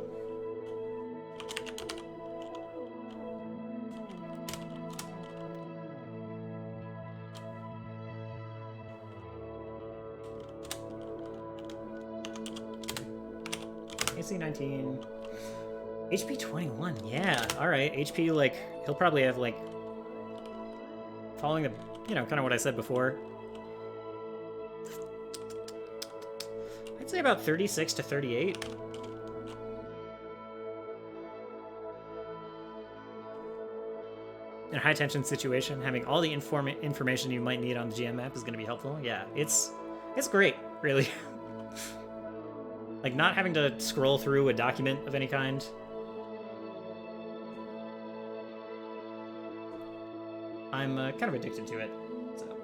AC 19. HP 21, yeah, alright. HP, like, he'll probably have, like, following the, you know, kind of what I said before. I'd say about 36 to 38. In a high-tension situation, having all the information you might need on the GM map is going to be helpful. Yeah, it's great, really. Like, not having to scroll through a document of any kind. I'm kind of addicted to it, so.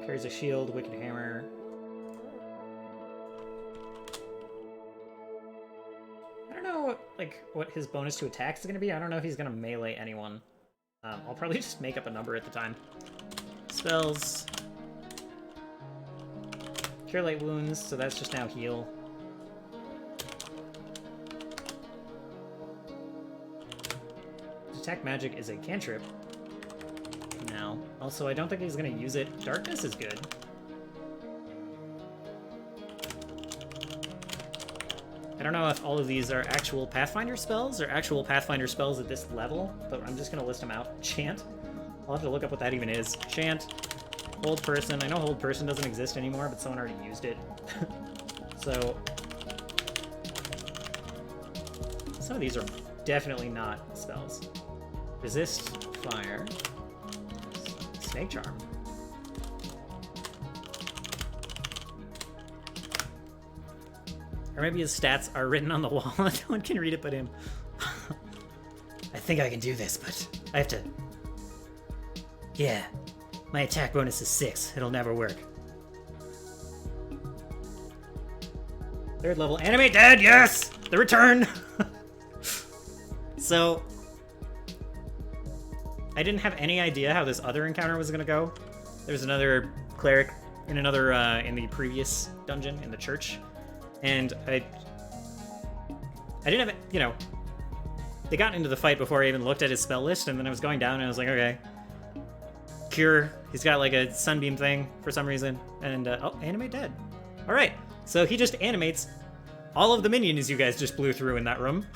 Carries a shield, wicked hammer. I don't know what his bonus to attacks is going to be. I don't know if he's going to melee anyone. I'll probably just make up a number at the time. Spells. Cure light wounds, so that's just now heal. Detect magic is a cantrip. Now, also, I don't think he's going to use it. Darkness is good. I don't know if all of these are actual Pathfinder spells or actual Pathfinder spells at this level, but I'm just going to list them out. Chant. I'll have to look up what that even is. Chant. Hold person. I know hold person doesn't exist anymore, but someone already used it. So, some of these are definitely not spells. Resist fire. Snake charm. Or maybe his stats are written on the wall and no one can read it but him. I think I can do this, but I have to... Yeah. My attack bonus is 6. It'll never work. 3rd level. Animate dead! Yes! The return! So... I didn't have any idea how this other encounter was gonna go. There's another cleric in another, in the previous dungeon in the church. And I didn't have, you know, they got into the fight before I even looked at his spell list, and then I was going down and I was like, okay. Cure, he's got like a sunbeam thing for some reason. And, oh, animate dead. All right, so he just animates all of the minions you guys just blew through in that room.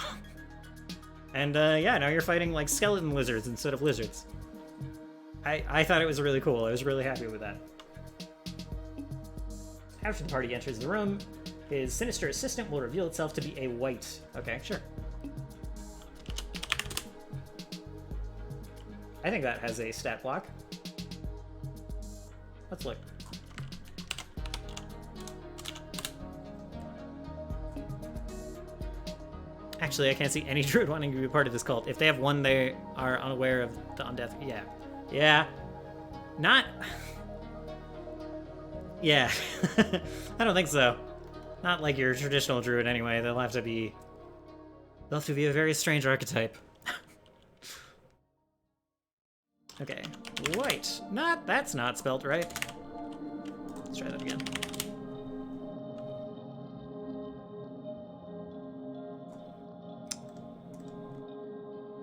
And, yeah, now you're fighting like skeleton lizards instead of lizards. I thought it was really cool. I was really happy with that. After the party enters the room, his sinister assistant will reveal itself to be a white. Okay, sure. I think that has a stat block. Let's look. Actually, I can't see any druid wanting to be a part of this cult. If they have one, they are unaware of the undeath. Yeah. Yeah. Not... Yeah. I don't think so. Not like your traditional druid anyway. They'll have to be a very strange archetype. Okay. White. That's not spelt right. Let's try that again.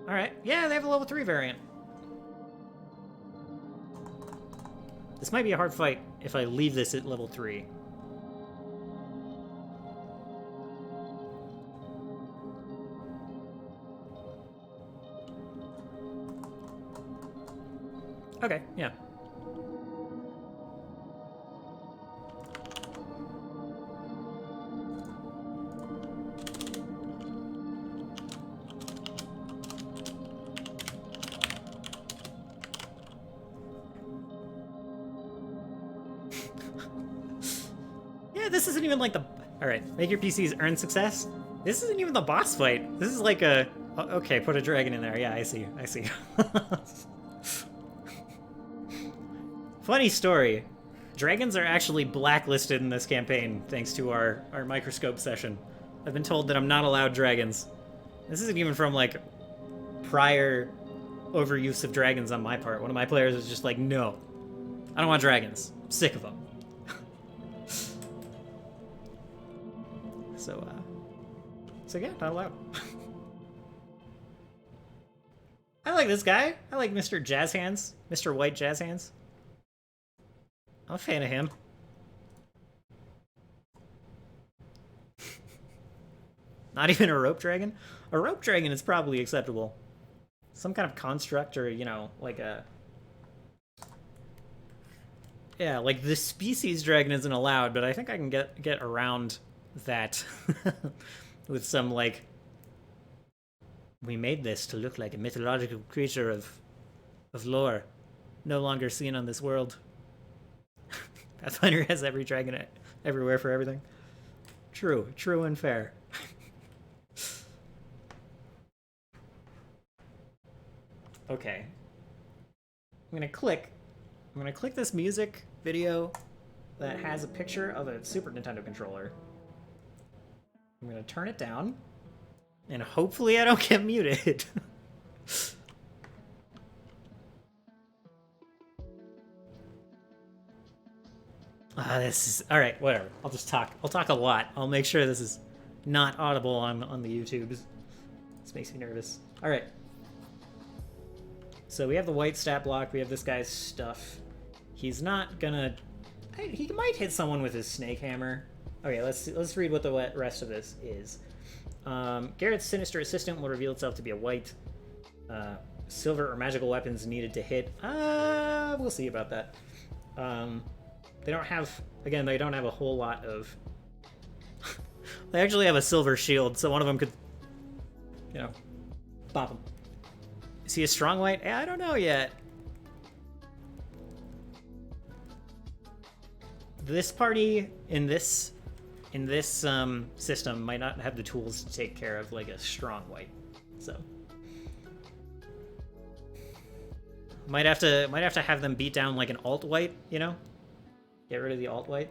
Alright. Yeah, they have a level 3 variant. This might be a hard fight if I leave this at level 3. Okay, yeah. Yeah, this isn't even like the... Alright, make your PCs earn success. This isn't even the boss fight. This is like a... Okay, put a dragon in there. Yeah, I see. I see. Funny story. Dragons are actually blacklisted in this campaign, thanks to our microscope session. I've been told that I'm not allowed dragons. This isn't even from, like, prior overuse of dragons on my part. One of my players was just like, no. I don't want dragons. I'm sick of them. So yeah, not allowed. I like this guy. I like Mr. Jazz Hands. Mr. White Jazz Hands. I'm a fan of him. Not even a rope dragon? A rope dragon is probably acceptable. Some kind of construct or, you know, like a... Yeah, like the species dragon isn't allowed, but I think I can get around that with some, like... We made this to look like a mythological creature of lore, no longer seen on this world. Pathfinder has every dragon everywhere for everything. True and fair. Okay. I'm gonna click this music video that has a picture of a Super Nintendo controller. I'm gonna turn it down, and hopefully I don't get muted. This is all right. Whatever. I'll just talk. I'll talk a lot. I'll make sure this is not audible on the YouTubes. This makes me nervous. All right. So we have the white stat block. We have this guy's stuff. He's not gonna. He might hit someone with his snake hammer. Okay, let's read what the rest of this is. Garrett's sinister assistant will reveal itself to be a white. Silver or magical weapons needed to hit. We'll see about that. They don't have, again, they don't have a whole lot of... They actually have a silver shield, so one of them could, you know, bop him. Is he a strong white? I don't know yet. This party in this system might not have the tools to take care of like a strong white, so might have to have them beat down like an alt white, you know, get rid of the alt white.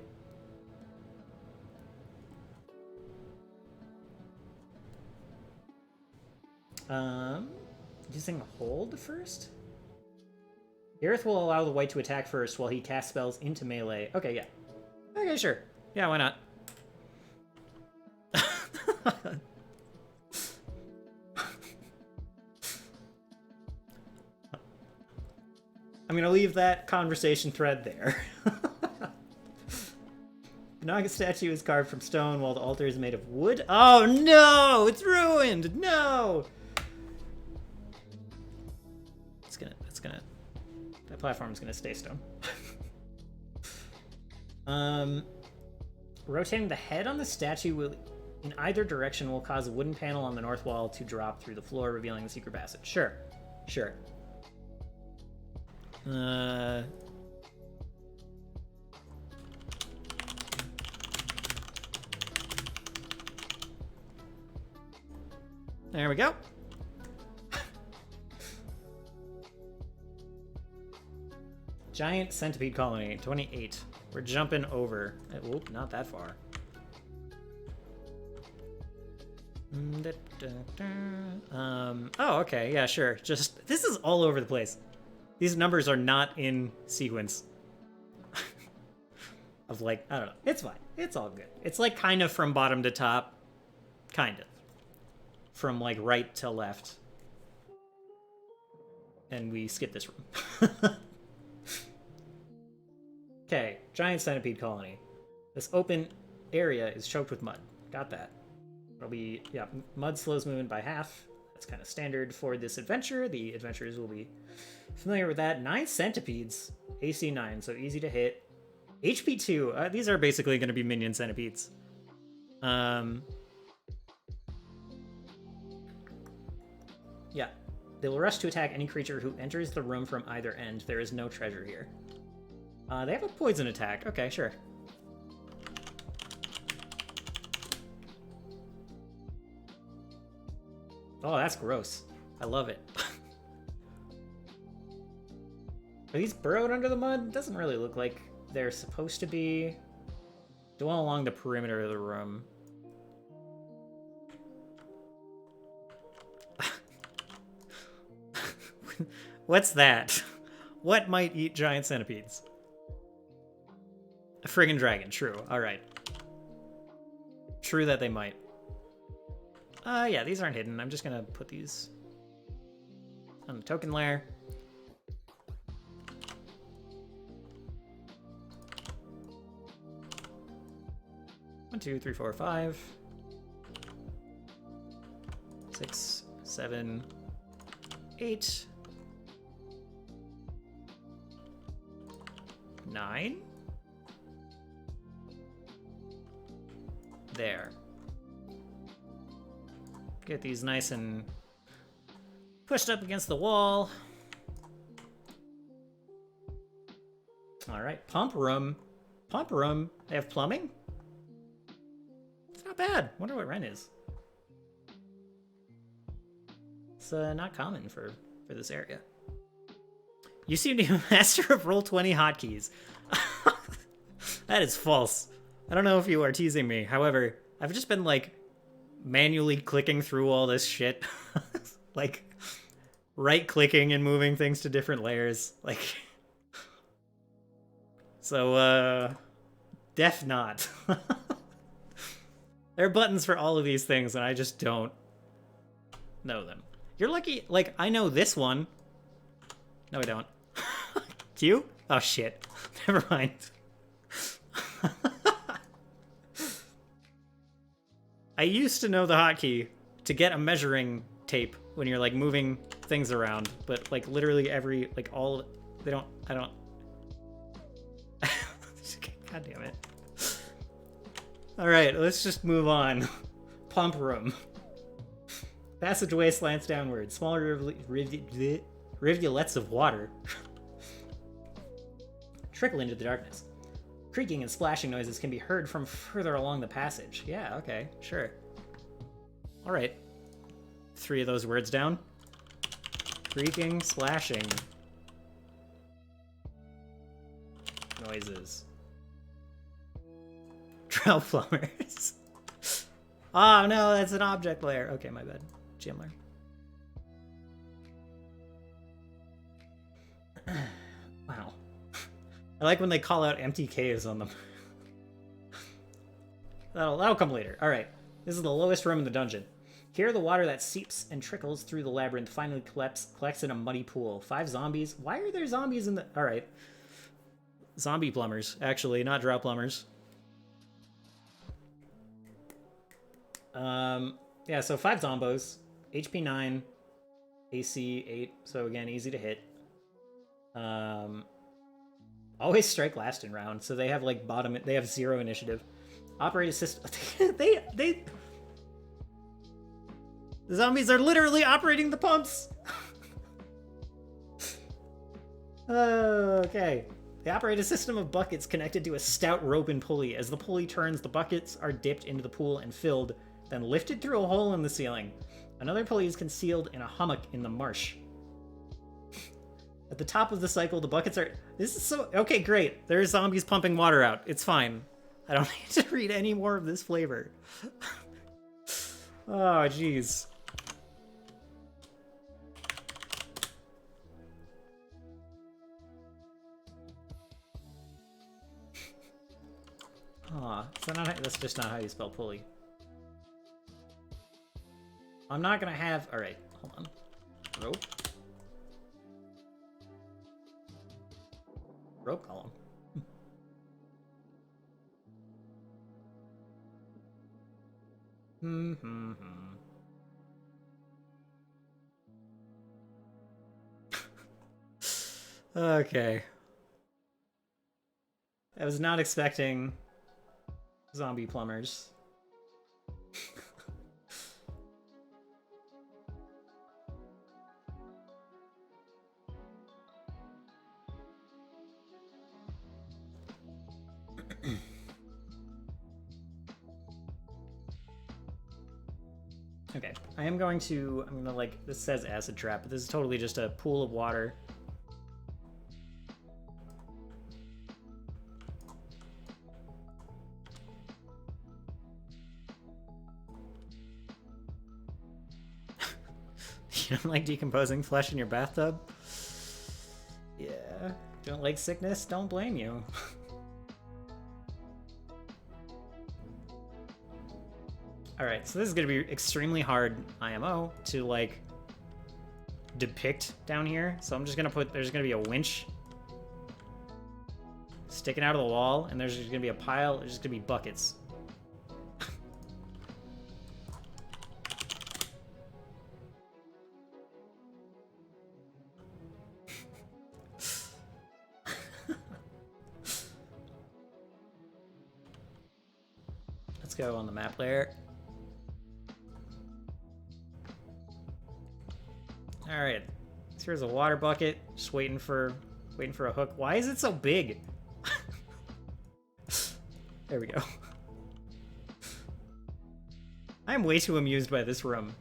Using hold first. Gareth will allow the white to attack first while he casts spells into melee. Okay, yeah. Okay, sure. Yeah, why not? I'm gonna leave that conversation thread there. The Naga statue is carved from stone while the altar is made of wood. Oh no! It's ruined! No! That platform is gonna stay stone. Rotating the head on the statue will, in either direction, will cause a wooden panel on the north wall to drop through the floor, revealing the secret passage. Sure. Sure. There we go. Giant centipede colony, 28. We're jumping over. Oop, not that far. Oh, okay, yeah, sure. Just, this is all over the place. These numbers are not in sequence. Of like, I don't know. It's fine. It's all good. It's like kind of from bottom to top. Kind of. From like right to left. And we skip this room. Okay, giant centipede colony. This open area is choked with mud. Got that. It'll be, yeah, mud slows movement by half. That's kind of standard for this adventure. The adventurers will be familiar with that. 9 centipedes. AC 9, so easy to hit. HP 2. These are basically going to be minion centipedes. Yeah. They will rush to attack any creature who enters the room from either end. There is no treasure here. They have a poison attack. Okay, sure. Oh, that's gross. I love it. Are these burrowed under the mud? It doesn't really look like they're supposed to be. Dwell along the perimeter of the room. What's that? What might eat giant centipedes? A friggin' dragon, true. Alright. True that they might. Yeah, these aren't hidden. I'm just gonna put these on the token layer. One, two, three, four, 5. 6, 7, 8. 9. There. Get these nice and pushed up against the wall. All right, pump room. Pump room. They have plumbing? It's not bad. Wonder what rent is. It's not common for this area. You seem to be a master of Roll20 hotkeys. That is false. I don't know if you are teasing me. However, I've just been, like, manually clicking through all this shit. Like, right-clicking and moving things to different layers. Like... So, def not. There are buttons for all of these things, and I just don't know them. You're lucky, like, I know this one. No, I don't. Q? Oh, shit. Never mind. I used to know the hotkey to get a measuring tape when you're, like, moving things around, but, like, literally every, like, all, I don't... God damn it. Alright, let's just move on. Pump room. Passageway slants downward. Smaller rivulets of water trickle into the darkness. Creaking and splashing noises can be heard from further along the passage. Yeah, okay, sure. Alright. 3 of those words down. Creaking, splashing. Noises. Drow plumbers. Oh no, that's an object layer. Okay, my bad. Gym layer. Wow. I like when they call out empty caves on them. That'll come later. Alright. This is the lowest room in the dungeon. Here, the water that seeps and trickles through the labyrinth finally collects in a muddy pool. 5 zombies. Why are there zombies in the... Alright. Zombie plumbers, actually, not drow plumbers. Yeah, so 5 zombos, HP 9, AC 8, so again, easy to hit. Always strike last in round, so they have, like, they have 0 initiative. Operate system, the zombies are literally operating the pumps! Okay. They operate a system of buckets connected to a stout rope and pulley. As the pulley turns, the buckets are dipped into the pool and filled, then lifted through a hole in the ceiling. Another pulley is concealed in a hummock in the marsh. At the top of the cycle, the buckets are... This is so... Okay, great. There are zombies pumping water out. It's fine. I don't need to read any more of this flavor. Oh, jeez. Aw, that's just not how you spell pulley. I'm not gonna have... Alright, hold on. Rope. Rope column. Okay. I was not expecting zombie plumbers. Okay, I'm gonna like, this says acid trap, but this is totally just a pool of water. You don't like decomposing flesh in your bathtub? Yeah. Don't like sickness? Don't blame you. Alright, so this is going to be extremely hard IMO to, like, depict down here. So I'm just going to put, there's going to be a winch sticking out of the wall, and there's just going to be a pile, there's just going to be buckets. Let's go on the map layer. Alright, so here's a water bucket, just waiting for a hook. Why is it so big? There we go. I'm way too amused by this room.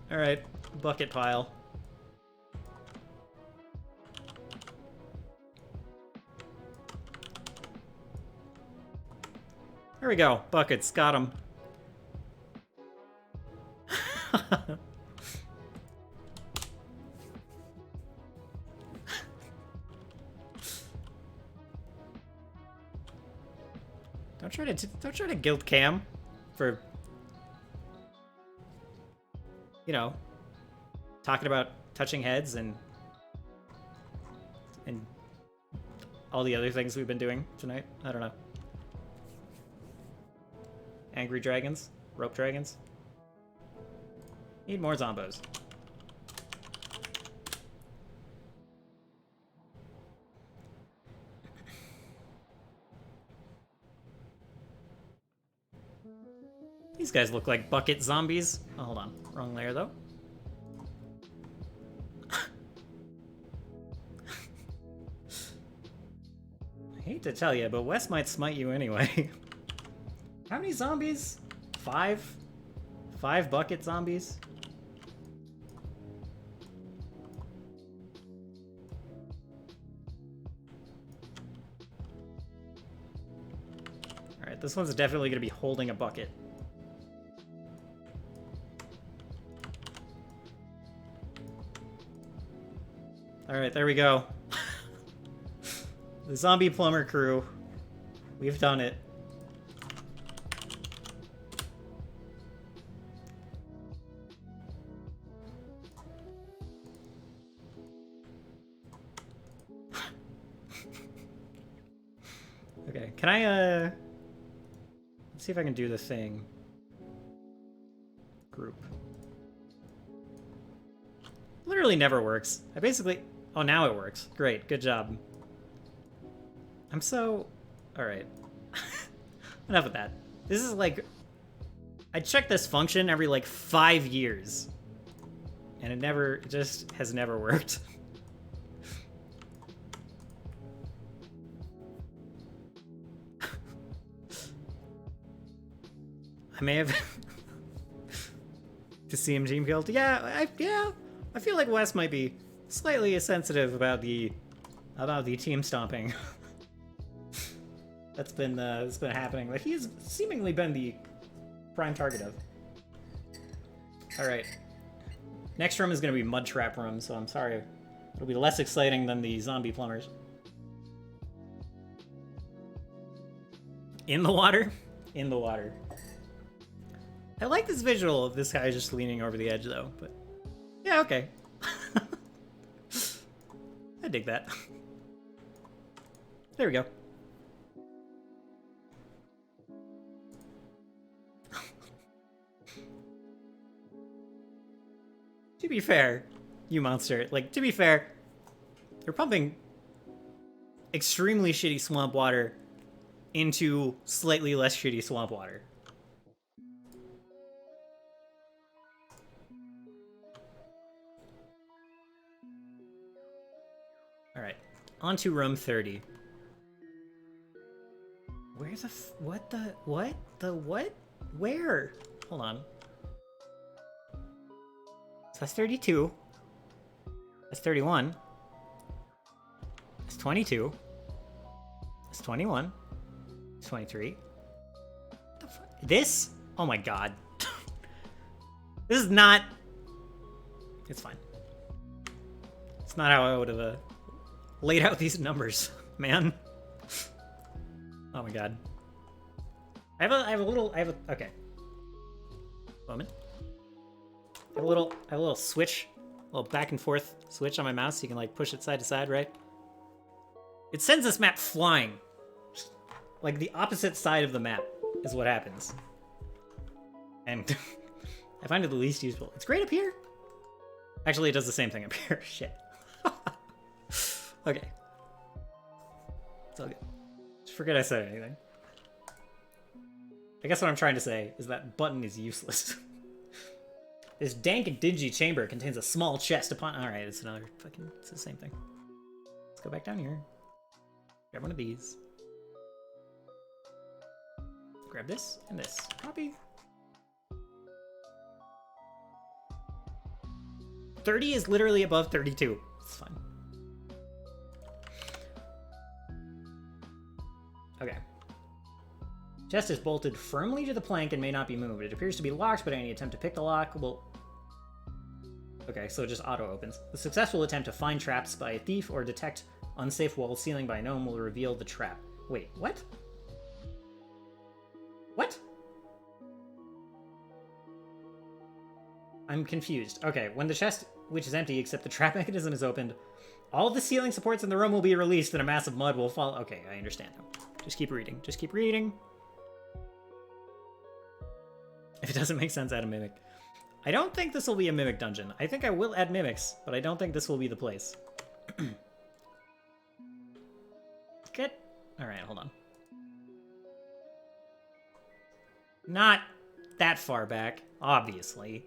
Alright, bucket pile. There we go. Buckets. Got him. Don't try to guilt Cam for, you know, talking about touching heads and all the other things we've been doing tonight. I don't know. Angry dragons, rope dragons. Need more zombos. These guys look like bucket zombies. Oh, hold on. Wrong layer, though. I hate to tell you, but Wes might smite you anyway. How many zombies? 5? 5 bucket zombies? Alright, this one's definitely going to be holding a bucket. Alright, there we go. The zombie plumber crew. We've done it. Okay, can I, let's see if I can do the thing. Group. Literally never works. I basically... Oh, now it works. Great, good job. I'm so... Alright. Enough of that. This is like... I check this function every, like, 5 years. And it just has never worked. I may have... to see him team killed. Yeah, I feel like Wes might be slightly sensitive about the team stomping. that's been happening. Like, he's seemingly been the prime target of. All right, next room is gonna be mud trap room, so I'm sorry, it'll be less exciting than the zombie plumbers. In the water, in the water. I like this visual of this guy just leaning over the edge, though, but yeah, okay. I dig that. There we go. To be fair, you monster, like, to be fair, you're pumping extremely shitty swamp water into slightly less shitty swamp water. Alright, on to room 30. Where's the what? Where? Hold on. So that's 32. That's 31. That's 22. That's 21. That's 23. What the fuck? This? Oh my god. This is not... It's fine. It's not how I would have laid out these numbers, man. Oh my god. I have a okay. Moment. I have a little switch, a little back and forth switch on my mouse, so you can like push it side to side, right? It sends this map flying. Like the opposite side of the map is what happens. And I find it the least useful. It's great up here. Actually, it does the same thing up here. Shit. Okay. It's all good. Just forget I said anything. I guess what I'm trying to say is that button is useless. This dank and dingy chamber contains a small chest upon... Alright, it's another fucking... It's the same thing. Let's go back down here. Grab one of these. Grab this and this. Copy. 30 is literally above 32. It's fine. Okay. Chest is bolted firmly to the plank and may not be moved. It appears to be locked, but any attempt to pick the lock will... Okay, so it just auto-opens. The successful attempt to find traps by a thief or detect unsafe wall ceiling by a gnome will reveal the trap. Wait, what? What? I'm confused. Okay, when the chest, which is empty except the trap mechanism is opened, all the ceiling supports in the room will be released and a mass of mud will fall. Okay, I understand now. Just keep reading. Just keep reading. If it doesn't make sense, add a mimic. I don't think this will be a mimic dungeon. I think I will add mimics, but I don't think this will be the place. Good. Alright, hold on. Not that far back, obviously.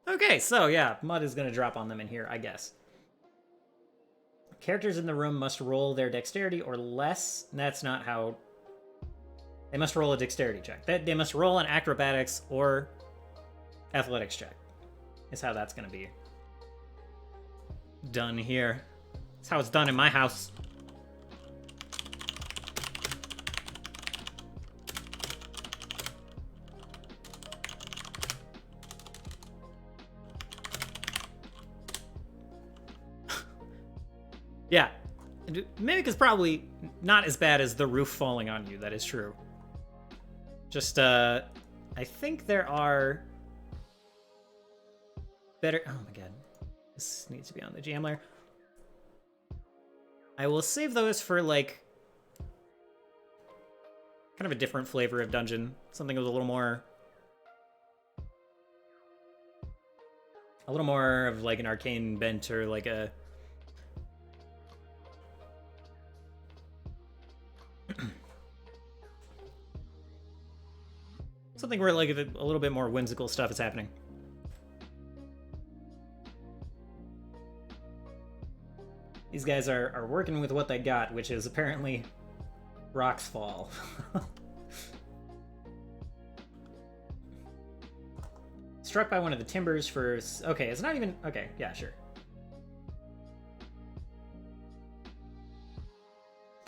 Okay, so yeah, mud is gonna drop on them in here, I guess. Characters in the room must roll their dexterity or less. That's not how... They must roll a dexterity check. They must roll an acrobatics or athletics check. Is how that's gonna be done here. That's how it's done in my house. Yeah. Mimic is probably not as bad as the roof falling on you, that is true. Just, I think there are better... Oh my god. This needs to be on the GM layer. I will save those for, like, kind of a different flavor of dungeon. Something with a little more... A little more of, like, an arcane bent or, like, a... Something where, like, a little bit more whimsical stuff is happening. These guys are working with what they got, which is apparently rocks fall. Struck by one of the timbers for... Okay, it's not even... Okay, yeah, sure.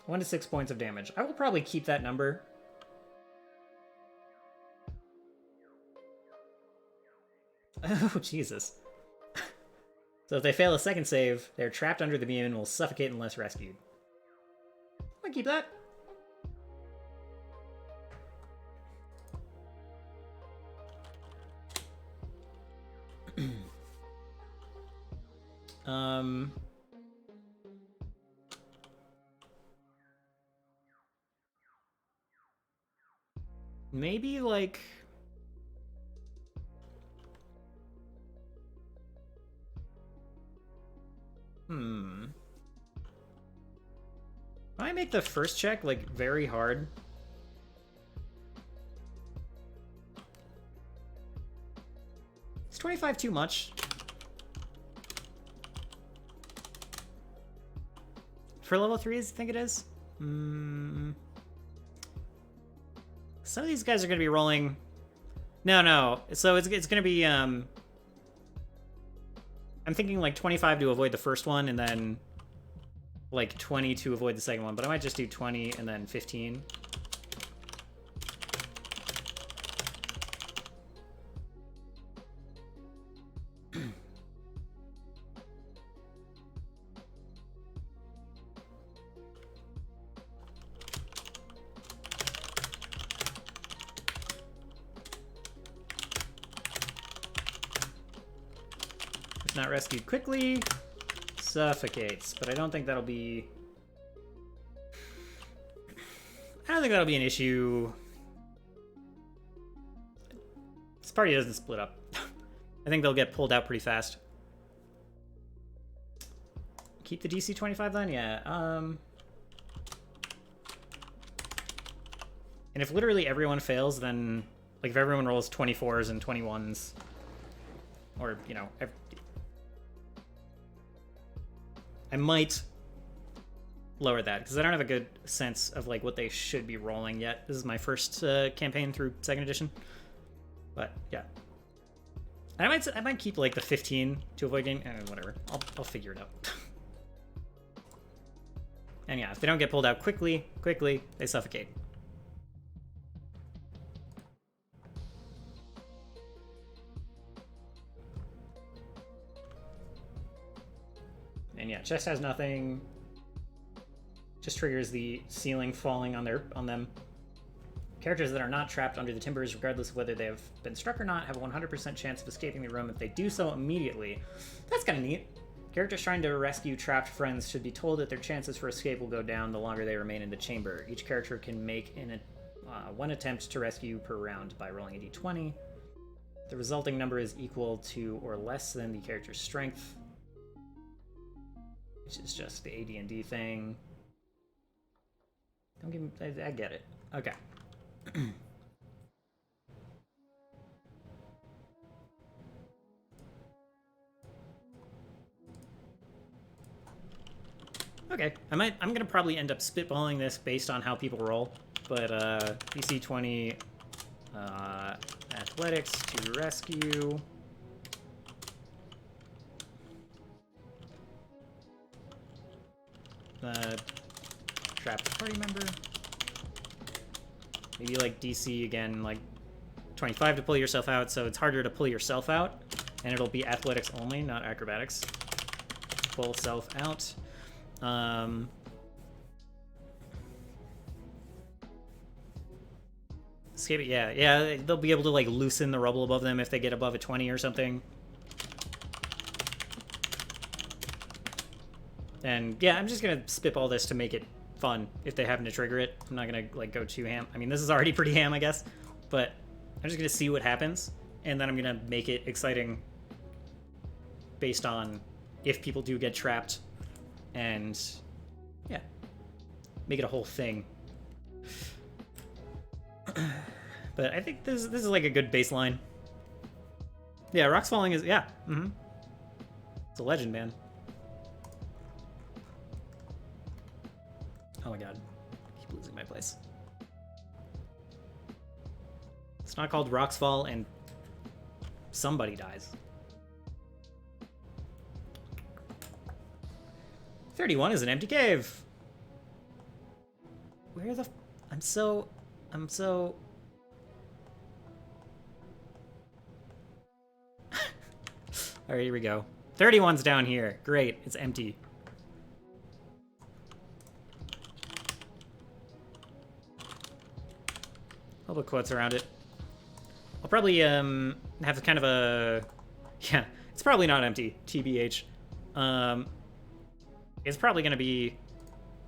1 to 6 points of damage. I will probably keep that number. Oh, Jesus. So if they fail a second save, they're trapped under the beam and will suffocate unless rescued. I'm gonna keep that. Maybe, like... I make the first check, like, very hard. Is 25 too much? For level 3s, I think it is? Some of these guys are going to be rolling... No. So it's going to be... I'm thinking like 25 to avoid the first one, and then like 20 to avoid the second one. But I might just do 20 and then 15. Not rescued quickly, suffocates, but I don't think that'll be... I don't think that'll be an issue. This party doesn't split up. I think they'll get pulled out pretty fast. Keep the DC 25 then? Yeah, And if literally everyone fails, then... Like, if everyone rolls 24s and 21s, or, you know... I might lower that because I don't have a good sense of like what they should be rolling yet. This is my first campaign through 2nd edition, but yeah. And I might keep like the 15 to avoid getting whatever. I'll figure it out. And yeah, if they don't get pulled out quickly, they suffocate. And yeah, chest has nothing. Just triggers the ceiling falling on them. Characters that are not trapped under the timbers, regardless of whether they have been struck or not, have a 100% chance of escaping the room if they do so immediately. That's kind of neat. Characters trying to rescue trapped friends should be told that their chances for escape will go down the longer they remain in the chamber. Each character can make one attempt to rescue per round by rolling a d20. The resulting number is equal to or less than the character's strength, which is just the AD&D thing. Don't give me... I get it. Okay. Okay, I'm gonna probably end up spitballing this based on how people roll, but DC 20 athletics to rescue. Trapped party member. Maybe like DC again, like 25 to pull yourself out, so it's harder to pull yourself out, and it'll be athletics only, not acrobatics. Pull self out. Escape it, yeah, they'll be able to like loosen the rubble above them if they get above a 20 or something. And yeah, I'm just gonna spitball this to make it fun if they happen to trigger it. I'm not gonna like go too ham. I mean, this is already pretty ham, I guess, but I'm just gonna see what happens, and then I'm gonna make it exciting based on if people do get trapped, and yeah, make it a whole thing. But I think this is like a good baseline. Yeah, rocks falling is it's a legend, man. Oh my god. I keep losing my place. It's not called Rocks Fall and somebody dies. 31 is an empty cave. Where the... I'm so... Alright, here we go. 31's down here. Great, it's empty. I'll put quotes around it. I'll probably have kind of a... Yeah, it's probably not empty, TBH. It's probably going to be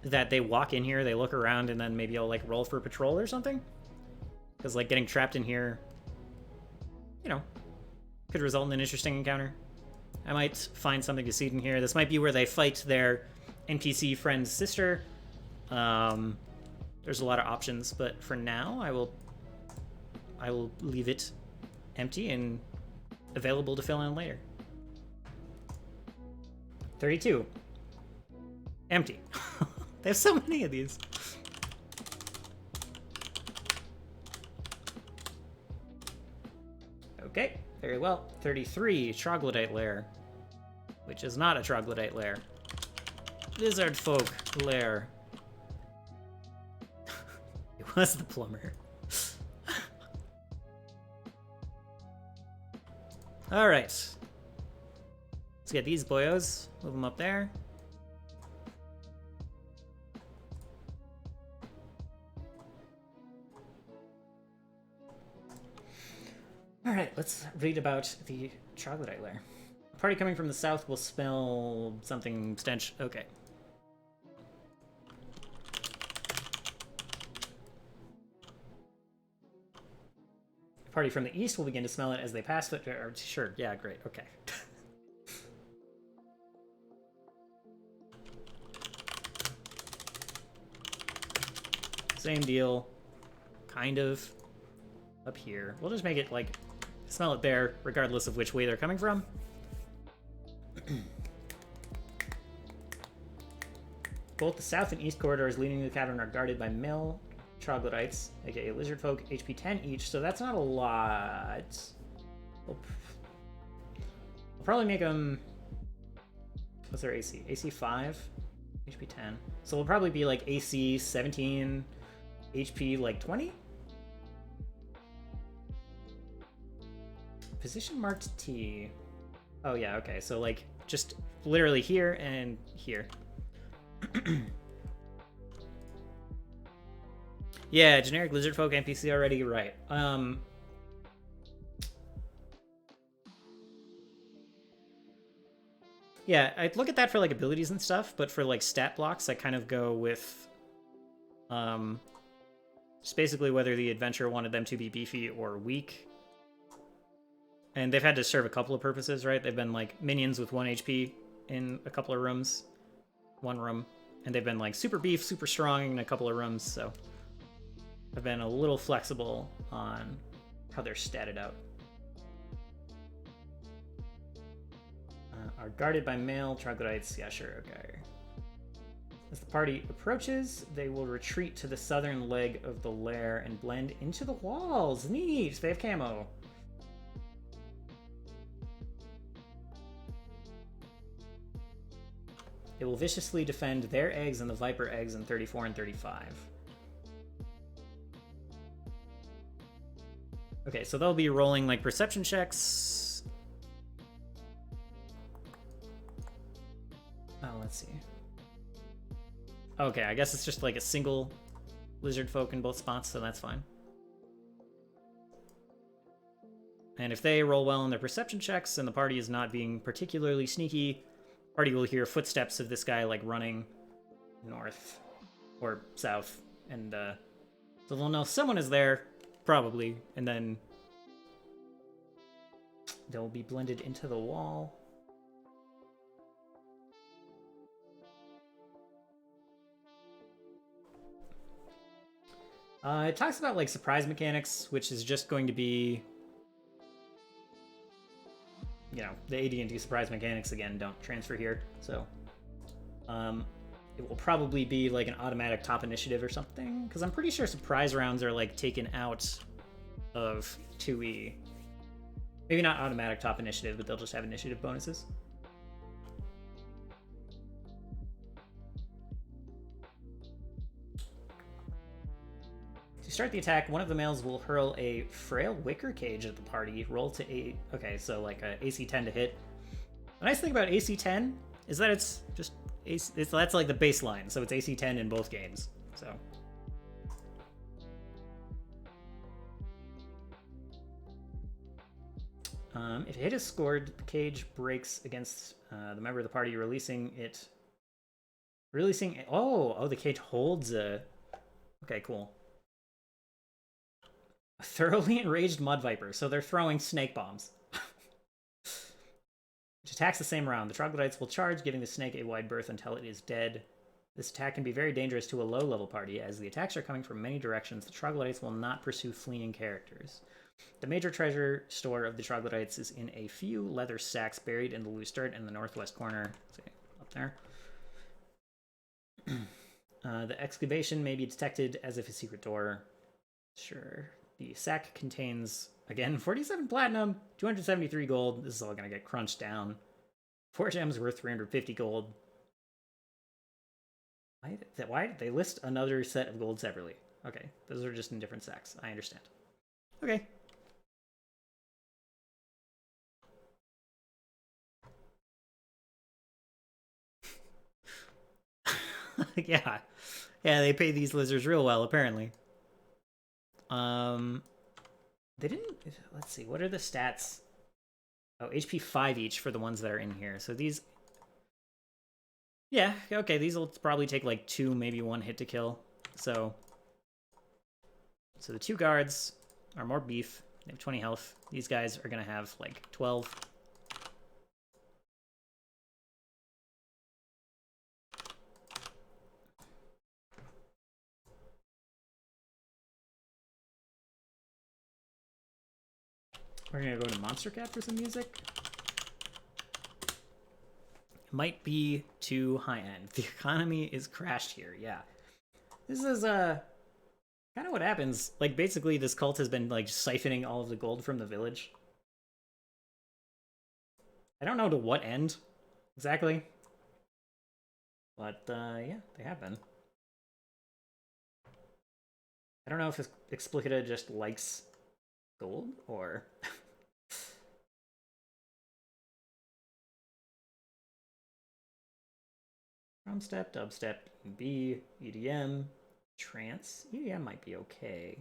that they walk in here, they look around, and then maybe I'll like roll for patrol or something. Because like getting trapped in here, you know, could result in an interesting encounter. I might find something to see in here. This might be where they fight their NPC friend's sister. There's a lot of options, but for now, I will leave it empty and available to fill in later. 32. Empty. They have so many of these. Okay, very well. 33, Troglodyte Lair. Which is not a Troglodyte Lair. Lizard Folk Lair. It was the plumber. Alright. Let's get these boyos. Move them up there. Alright, let's read about the Troglodyte Lair. A party coming from the south will smell something stench. Okay. A party from the east will begin to smell it as they pass it. Sure, yeah, great, okay. Same deal. Kind of. Up here. We'll just make it, like, smell it there, regardless of which way they're coming from. both the south and east corridors leading to the cavern are guarded by male troglodytes, aka lizard folk, HP 10 each, so that's not a lot. I'll probably make them... What's their AC? AC 5, HP 10. So it'll probably be like AC 17, HP like 20? Position marked T. Oh yeah, okay, so like just literally here and here. Yeah, generic lizard folk NPC already, right. Yeah, I'd look at that for like abilities and stuff, but for like stat blocks, I kind of go with just basically whether the adventurer wanted them to be beefy or weak. And they've had to serve a couple of purposes, right? They've been like minions with 1 HP in a couple of rooms, one room, and they've been like super beef, super strong in a couple of rooms, so I've been a little flexible on how they're statted out. Are guarded by male troglodytes. Yeah, sure, okay. As the party approaches, they will retreat to the southern leg of the lair and blend into the walls. Neat! They have camo. They will viciously defend their eggs and the viper eggs in 34 and 35. Okay, so they'll be rolling like perception checks. Oh, let's see. Okay, I guess it's just like a single lizard folk in both spots, so that's fine. And if they roll well in their perception checks and the party is not being particularly sneaky, party will hear footsteps of this guy like running north or south, and so they'll know someone is there, probably, and then they'll be blended into the wall. It talks about like surprise mechanics, which is just going to be, you know, the AD&D surprise mechanics again don't transfer here, so it will probably be like an automatic top initiative or something, because I'm pretty sure surprise rounds are like taken out of 2E. Maybe not automatic top initiative, but they'll just have initiative bonuses. To start the attack, one of the males will hurl a frail wicker cage at the party. Roll to 8. Okay, so like a AC 10 to hit. The nice thing about AC 10 is that it's just that's like the baseline, so it's AC 10 in both games. So if a hit is scored, the cage breaks against the member of the party, releasing it. Oh, the cage holds a. Okay, cool. A thoroughly enraged mud viper, so they're throwing snake bombs. Which attacks the same round. The troglodytes will charge, giving the snake a wide berth until it is dead. This attack can be very dangerous to a low-level party, as the attacks are coming from many directions. The troglodytes will not pursue fleeing characters. The major treasure store of the troglodytes is in a few leather sacks buried in the loose dirt in the northwest corner. See, up there. The excavation may be detected as if a secret door. Sure. The sack contains, again, 47 platinum, 273 gold. This is all going to get crunched down. 4 gems worth 350 gold. Why did they list another set of gold separately? Okay, those are just in different sacks. I understand. Okay. Yeah. Yeah, they pay these lizards real well, apparently. They didn't... Let's see, what are the stats? Oh, HP 5 each for the ones that are in here. So these... Yeah, okay, these will probably take like 2, maybe 1 hit to kill. So the 2 guards are more beef. They have 20 health. These guys are going to have like 12. We're gonna go to Monster Cat for some music. might be too high-end. The economy is crashed here, yeah. This is, kind of what happens. Like, basically, this cult has been, like, siphoning all of the gold from the village. I don't know to what end, exactly. But, yeah, they have been. I don't know if Explicita just likes gold, or... Drum step, dubstep, B, EDM, trance. EDM might be okay.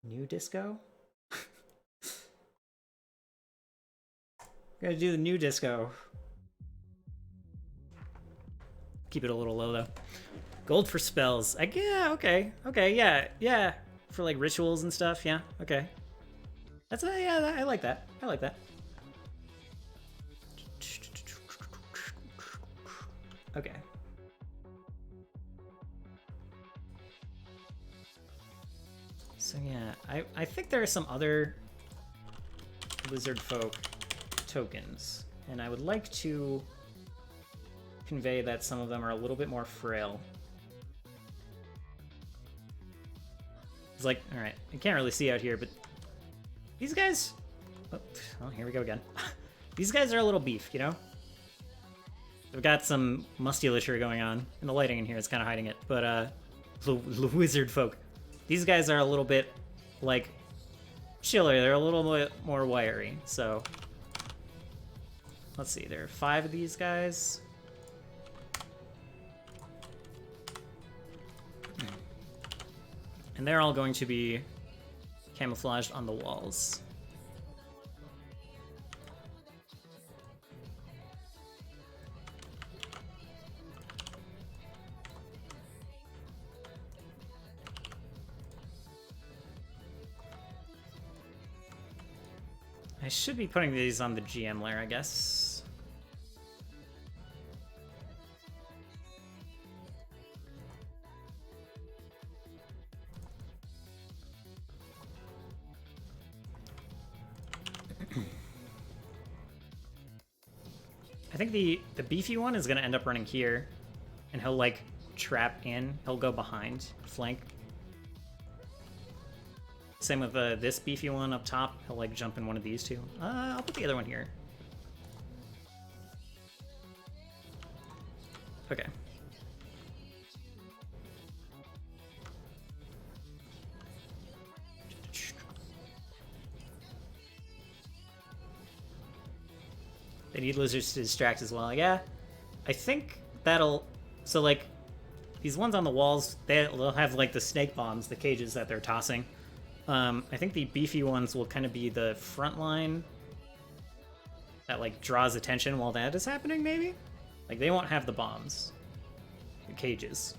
New disco? Gotta do the new disco. Keep it a little low though. Gold for spells. Yeah, okay. Okay, yeah. For like rituals and stuff, yeah, okay. That's yeah, I like that. I like that. Okay. So yeah, I think there are some other lizard folk tokens, and I would like to convey that some of them are a little bit more frail. It's like, alright, I can't really see out here, but these guys... Oh, here we go again. These guys are a little beef, you know? They've got some musculature going on, and the lighting in here is kind of hiding it, but the wizard folk. These guys are a little bit, like, chiller. They're a little bit more wiry, so... Let's see, there are 5 of these guys. And they're all going to be camouflaged on the walls. I should be putting these on the GM layer, I guess. I think the beefy one is going to end up running here, and he'll, like, trap in. He'll go behind, flank. Same with this beefy one up top. He'll, like, jump in one of these two. I'll put the other one here. Okay. They need lizards to distract as well. Yeah, I think that'll... So, like, these ones on the walls, they'll have, like, the snake bombs, the cages that they're tossing. I think the beefy ones will kind of be the front line that, like, draws attention while that is happening, maybe? Like, they won't have the bombs. The cages.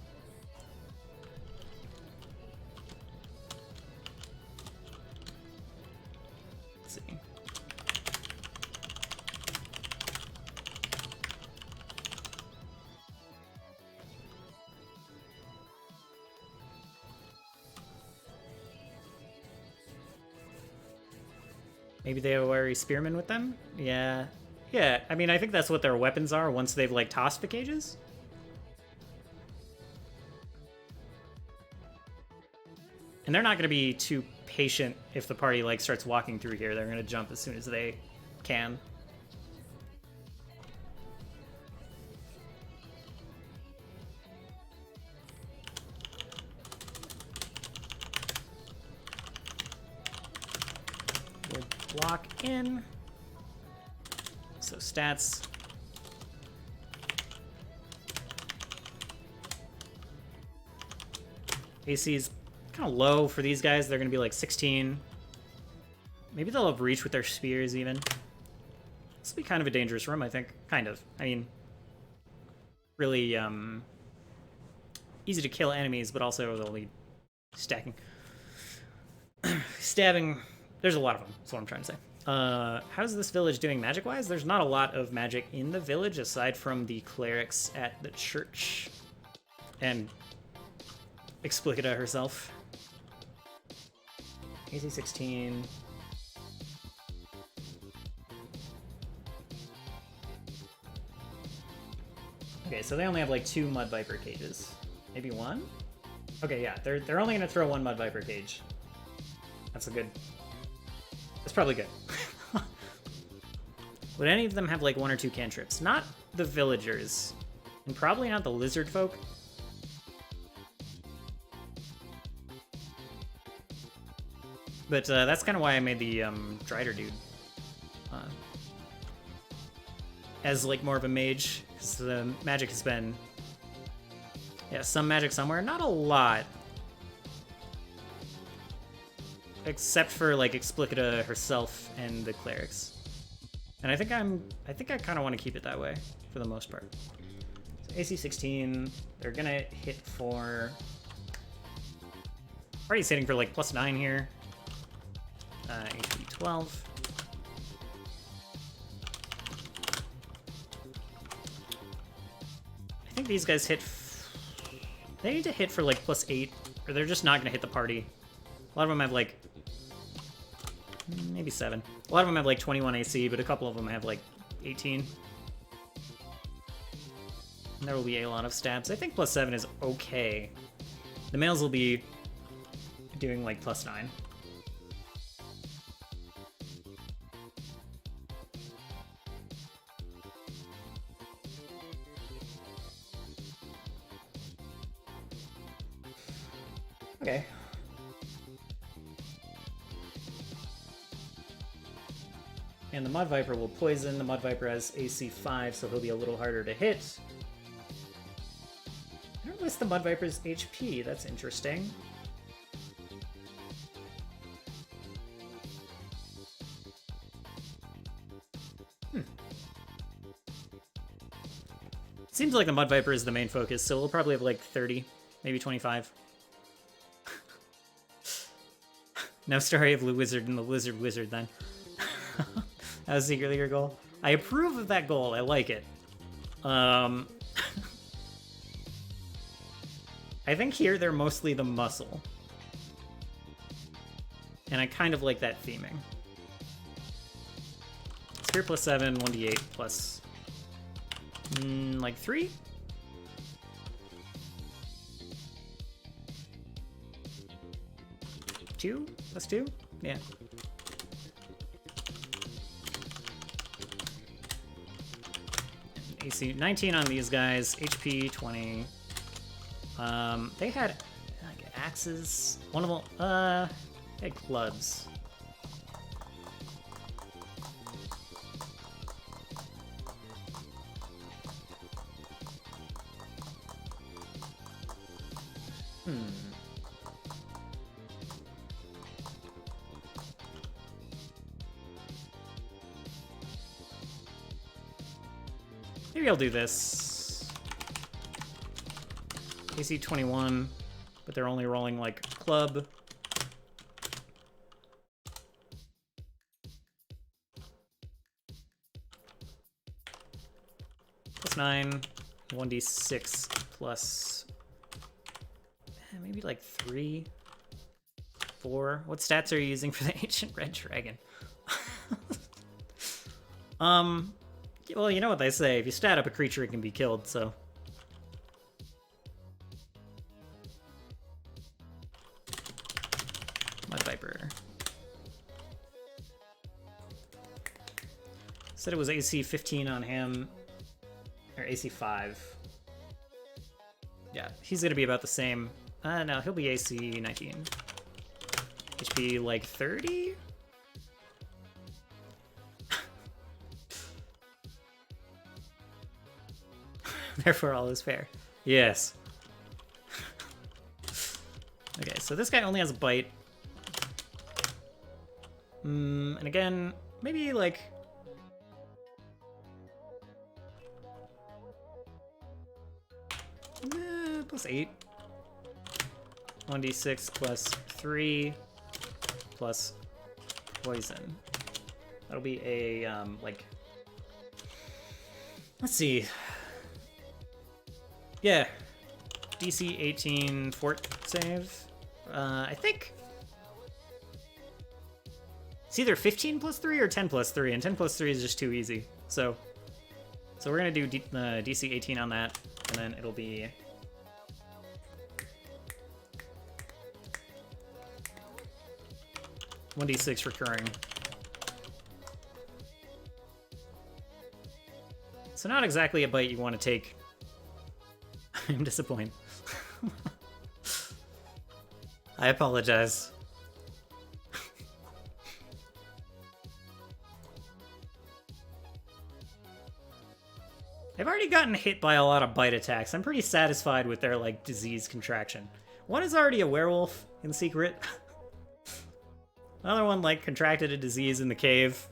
Let's see. Maybe they have a wary spearman with them? Yeah. Yeah, I mean, I think that's what their weapons are once they've, like, tossed the cages. And they're not going to be too patient if the party, like, starts walking through here. They're going to jump as soon as they can. Block in. So stats. AC is kind of low for these guys. They're going to be like 16. Maybe they'll have reach with their spears even. This will be kind of a dangerous room, I think. Kind of. I mean, really easy to kill enemies, but also they'll be stacking. Stabbing. There's a lot of them, that's what I'm trying to say. How's this village doing magic-wise? There's not a lot of magic in the village, aside from the clerics at the church. And Explicita herself. AC 16. Okay, so they only have like 2 Mud Viper cages. Maybe 1? Okay, yeah, they're only gonna throw 1 Mud Viper cage. That's that's probably good. Would any of them have like 1 or 2 cantrips? Not the villagers. And probably not the lizard folk. But that's kind of why I made the Drider dude. As like more of a mage. Because the magic has been... Yeah, some magic somewhere. Not a lot. Except for like Explicita herself and the clerics. And I think I kind of want to keep it that way for the most part. So AC 16, they're gonna hit for... Already hitting for like +9 here. HP 12. I think these guys hit... They need to hit for like +8, or they're just not gonna hit the party. A lot of them have like... Maybe 7. A lot of them have like 21 AC, but a couple of them have like 18. And there will be a lot of stabs. I think +7 is okay. The males will be doing like +9. Okay. And the Mud Viper will poison. The Mud Viper has AC 5, so he'll be a little harder to hit. I don't list the Mud Viper's HP. That's interesting. Seems like the Mud Viper is the main focus, so we'll probably have like 30, maybe 25. No story of the wizard and the lizard wizard then. That was secretly your goal. I approve of that goal. I like it. I think here they're mostly the muscle. And I kind of like that theming. Spear +7, 1d8 plus... like 3? Two? +2? Yeah. AC 19 on these guys, HP 20. They had like axes. One of them, they had clubs. Maybe I'll do this. AC 21, but they're only rolling like club. +9, 1d6 plus maybe like 3, 4. What stats are you using for the Ancient Red Dragon? Well, you know what they say. If you stat up a creature, it can be killed, so... Mud Viper. Said it was AC 15 on him. Or AC 5. Yeah, he's gonna be about the same. No, he'll be AC 19. HP like 30? Therefore, all is fair. Yes. Okay, so this guy only has a bite. And again, maybe like... +8. 1d6 plus 3 plus poison. That'll be a, like... Let's see. Yeah, DC 18 fort save. I think it's either 15 plus 3 or 10 plus 3, and 10 plus 3 is just too easy. So So we're gonna do DC 18 on that, and then it'll be 1d6 recurring. So not exactly a bite you want to take. I'm disappointed. I apologize. I've already gotten hit by a lot of bite attacks. I'm pretty satisfied with their, like, disease contraction. One is already a werewolf in secret. Another one, like, contracted a disease in the cave.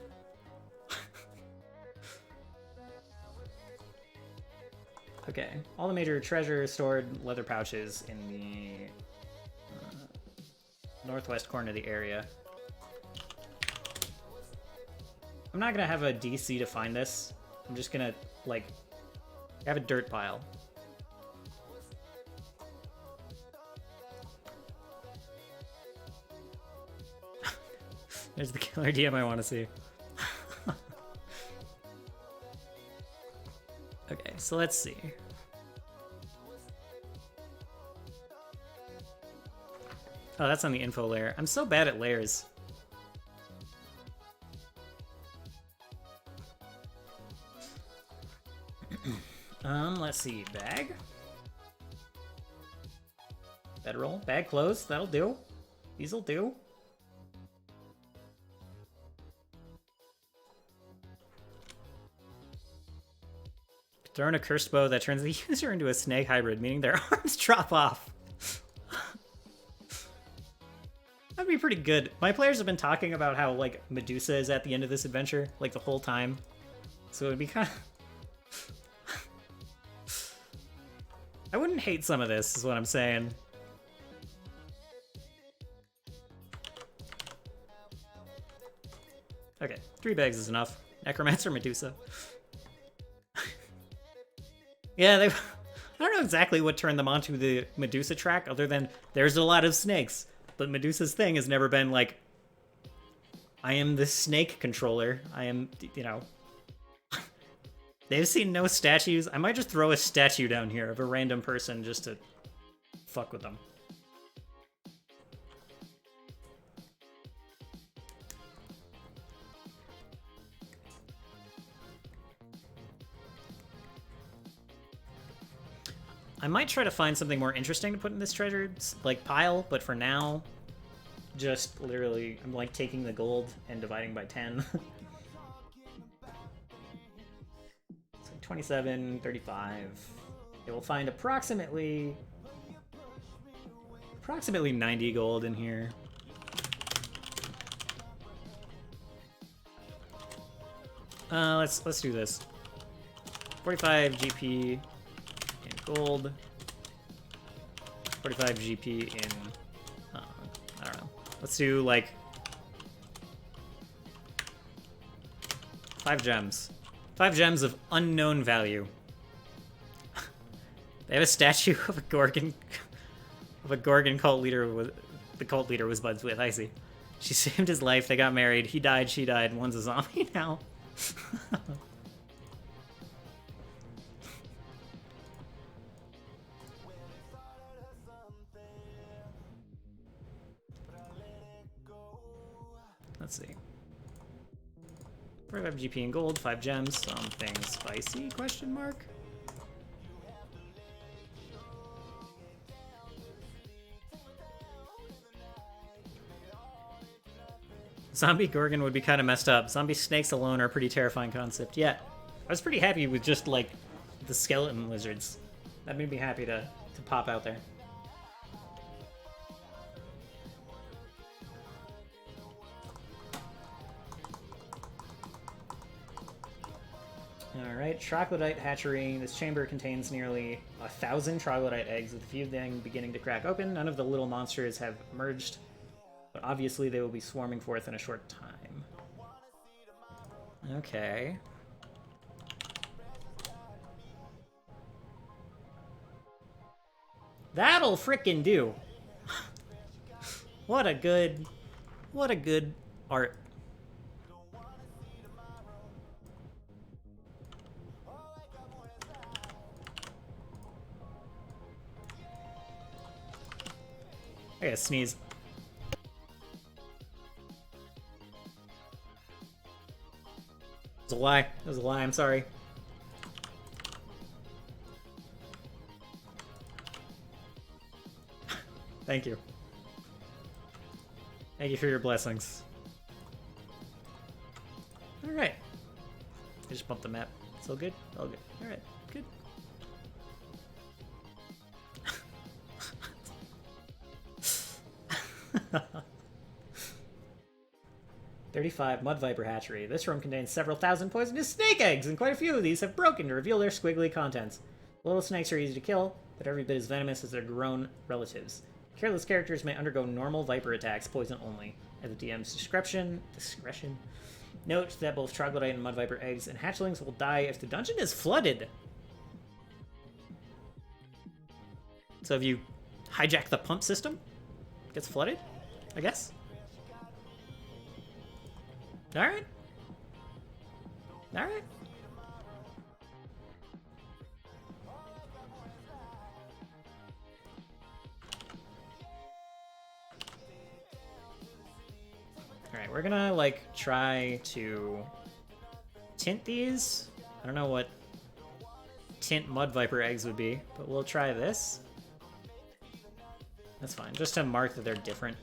Okay, all the major treasure stored leather pouches in the northwest corner of the area. I'm not gonna have a DC to find this. I'm just gonna, like, have a dirt pile. There's the killer DM I want to see. Okay, so let's see. Oh, that's on the info layer. I'm so bad at layers. Let's see. Bag? Bedroll. Bag clothes. That'll do. These'll do. Throwing a cursed bow that turns the user into a snake hybrid, meaning their arms drop off. That'd be pretty good. My players have been talking about how, like, Medusa is at the end of this adventure, like, the whole time. So it would be kind of... I wouldn't hate some of this, is what I'm saying. Okay, 3 bags is enough. Necromancer Medusa. Yeah, I don't know exactly what turned them onto the Medusa track, other than there's a lot of snakes. But Medusa's thing has never been like, I am the snake controller. I am, you know. They've seen no statues. I might just throw a statue down here of a random person just to fuck with them. I might try to find something more interesting to put in this treasure, like, pile, but for now, just literally, I'm, like, taking the gold and dividing by 10. So 27, 35. It will find approximately 90 gold in here. Let's do this. 45 GP in gold. 45 GP in I don't know. Let's do like 5 gems. 5 gems of unknown value. They have a statue of a Gorgon cult leader with the cult leader was buds with. I see. She saved his life. They got married. He died. She died. One's a zombie now. Let's see. 45 GP in gold, 5 gems, something spicy, question mark? Zombie Gorgon would be kind of messed up. Zombie snakes alone are a pretty terrifying concept. Yeah, I was pretty happy with just, like, the skeleton lizards. That made me happy to pop out there. Alright, troglodyte hatchery. This chamber contains nearly 1,000 troglodyte eggs, with a few of them beginning to crack open. None of the little monsters have emerged, but obviously they will be swarming forth in a short time. Okay. That'll frickin' do! What a good art. I gotta sneeze. It was a lie. It was a lie, I'm sorry. Thank you. Thank you for your blessings. Alright. I just bumped the map. It's all good? All good. Alright, good. 35 Mud Viper Hatchery. This room contains several thousand poisonous snake eggs, and quite a few of these have broken to reveal their squiggly contents. Little snakes are easy to kill, but every bit as venomous as their grown relatives. Careless characters may undergo normal viper attacks, poison only. At the DM's discretion. Note that both troglodyte and mud viper eggs and hatchlings will die if the dungeon is flooded. So if you hijack the pump system, it gets flooded, I guess. Alright. Alright. Alright, we're gonna, like, try to tint these. I don't know what tint mud viper eggs would be, but we'll try this. That's fine, just to mark that they're different.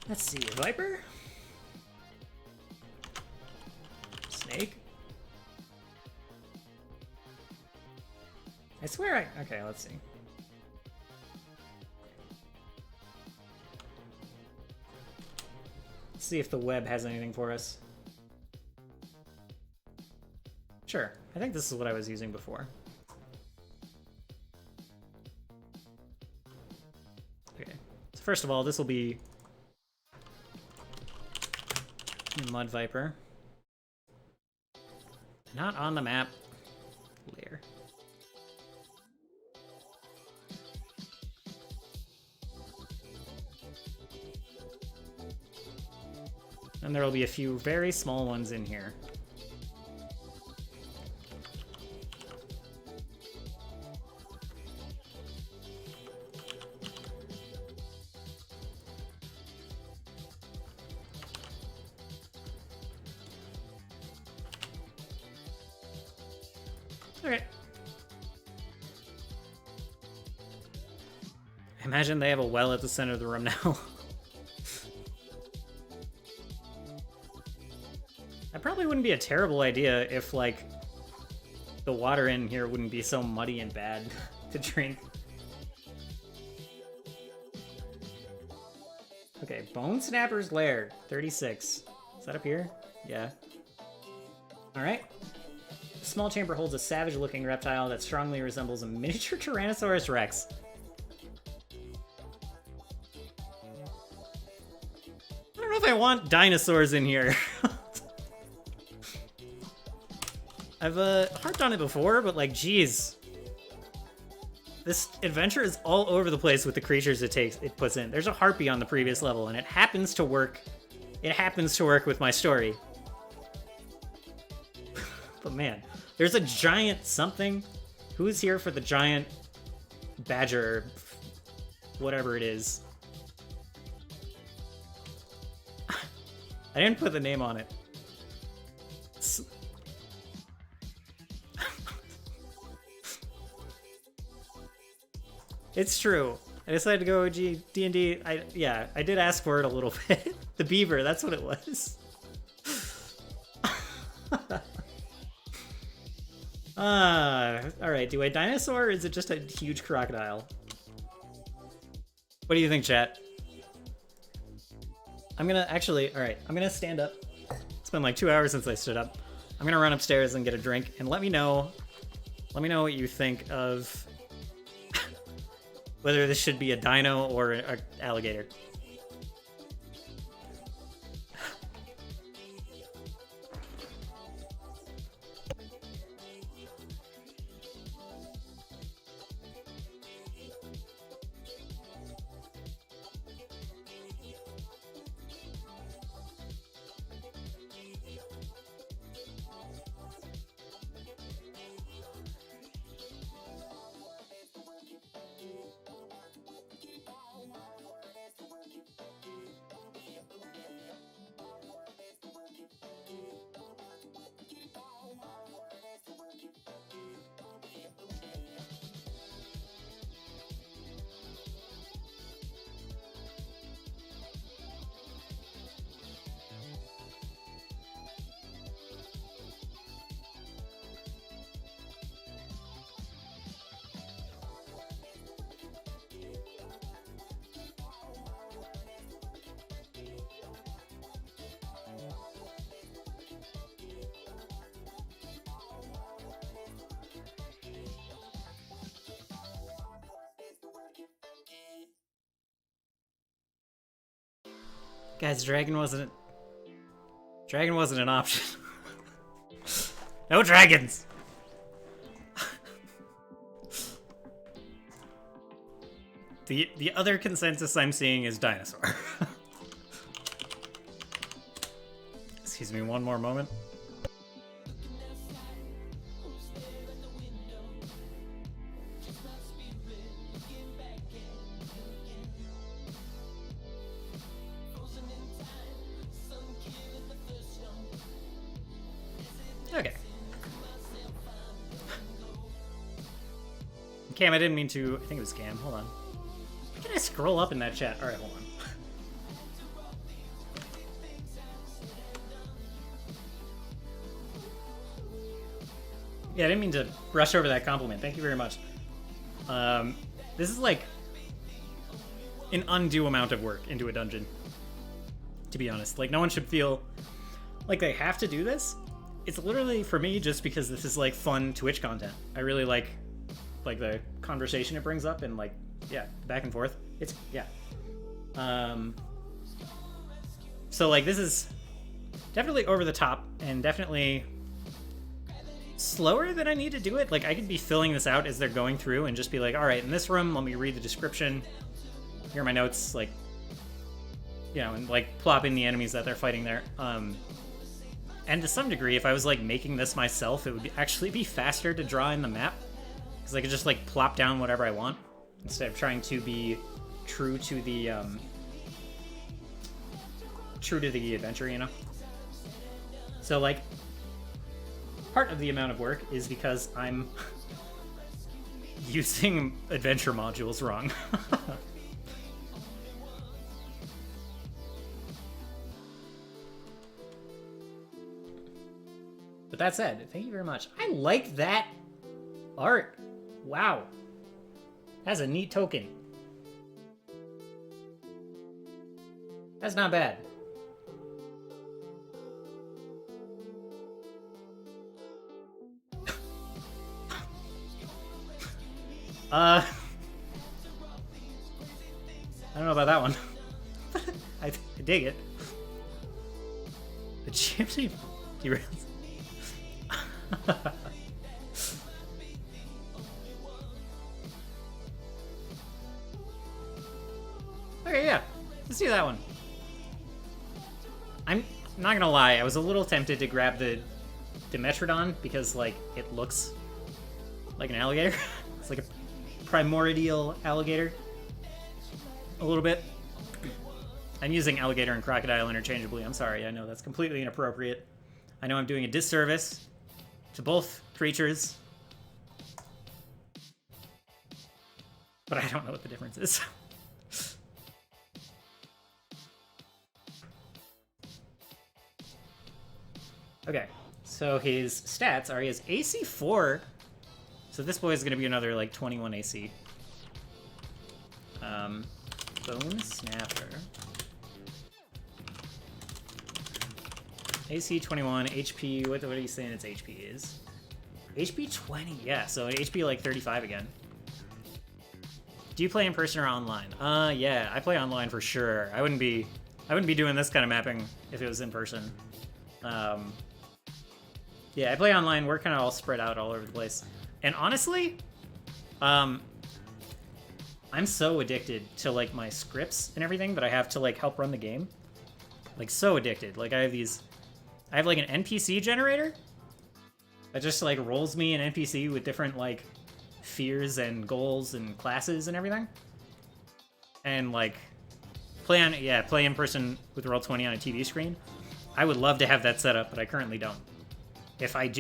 Let's see, viper? Snake? I swear I... Okay, let's see. Let's see if the web has anything for us. Sure, I think this is what I was using before. Okay, so first of all, this will be Mud Viper. Not on the map. Lair. And there will be a few very small ones in here. Okay. I imagine they have a well at the center of the room now. That probably wouldn't be a terrible idea if, like, the water in here wouldn't be so muddy and bad to drink. Okay, Bone Snapper's Lair, 36. Is that up here? Yeah. Alright. The small chamber holds a savage-looking reptile that strongly resembles a miniature Tyrannosaurus Rex. I don't know if I want dinosaurs in here. I've harped on it before, but like, geez. This adventure is all over the place with the creatures it puts in. There's a harpy on the previous level, and it happens to work. It happens to work with my story. But man, there's a giant something. Who's here for the giant badger, whatever it is? I didn't put the name on it. It's true. I decided to go OG D&D. Yeah, I did ask for it a little bit. The beaver, that's what it was. Alright, do I dinosaur or is it just a huge crocodile? What do you think, chat? I'm gonna actually, alright, I'm gonna stand up. It's been like 2 hours since I stood up. I'm gonna run upstairs and get a drink, and let me know what you think of whether this should be a dino or an alligator. Guys, dragon wasn't an option. No dragons. The other consensus I'm seeing is dinosaur. Excuse me one more moment. Okay. Cam, I didn't mean to. I think it was Cam. Hold on. Why can I scroll up in that chat? Alright, hold on. Yeah, I didn't mean to brush over that compliment. Thank you very much. This is like an undue amount of work into a dungeon, to be honest. Like, no one should feel like they have to do this. It's literally, for me, just because this is like fun Twitch content. I really like the conversation it brings up and like, yeah, back and forth. It's, yeah. So like, this is definitely over the top and definitely slower than I need to do it. Like, I could be filling this out as they're going through and just be like, all right, in this room, let me read the description. Here are my notes, like, you know, and like plop in the enemies that they're fighting there. And to some degree, if I was like making this myself, it would actually be faster to draw in the map, because I could just like plop down whatever I want instead of trying to be true to the adventure, you know. So like, part of the amount of work is because I'm using adventure modules wrong. But that said, thank you very much. I like that art. Wow. That's a neat token. That's not bad. I don't know about that one. I dig it. The chimney derails. Okay, yeah. Let's do that one. I'm not gonna lie, I was a little tempted to grab the Dimetrodon because, like, it looks like an alligator. It's like a primordial alligator. A little bit. I'm using alligator and crocodile interchangeably. I'm sorry, I know that's completely inappropriate. I know I'm doing a disservice to both creatures, but I don't know what the difference is. Okay, so his stats are he has AC 4, so this boy is going to be another like 21 AC. Bone Snapper. AC 21, HP, what are you saying its HP is? HP 20, yeah, so HP like 35 again. Do you play in person or online? Yeah, I play online for sure. I wouldn't be doing this kind of mapping if it was in person. Yeah, I play online. We're kind of all spread out all over the place. And honestly, I'm so addicted to like my scripts and everything that I have to like help run the game. Like, so addicted. Like, I have like an NPC generator that just like rolls me an NPC with different like fears and goals and classes and everything. And like play in person with Roll20 on a TV screen. I would love to have that set up, but I currently don't. If I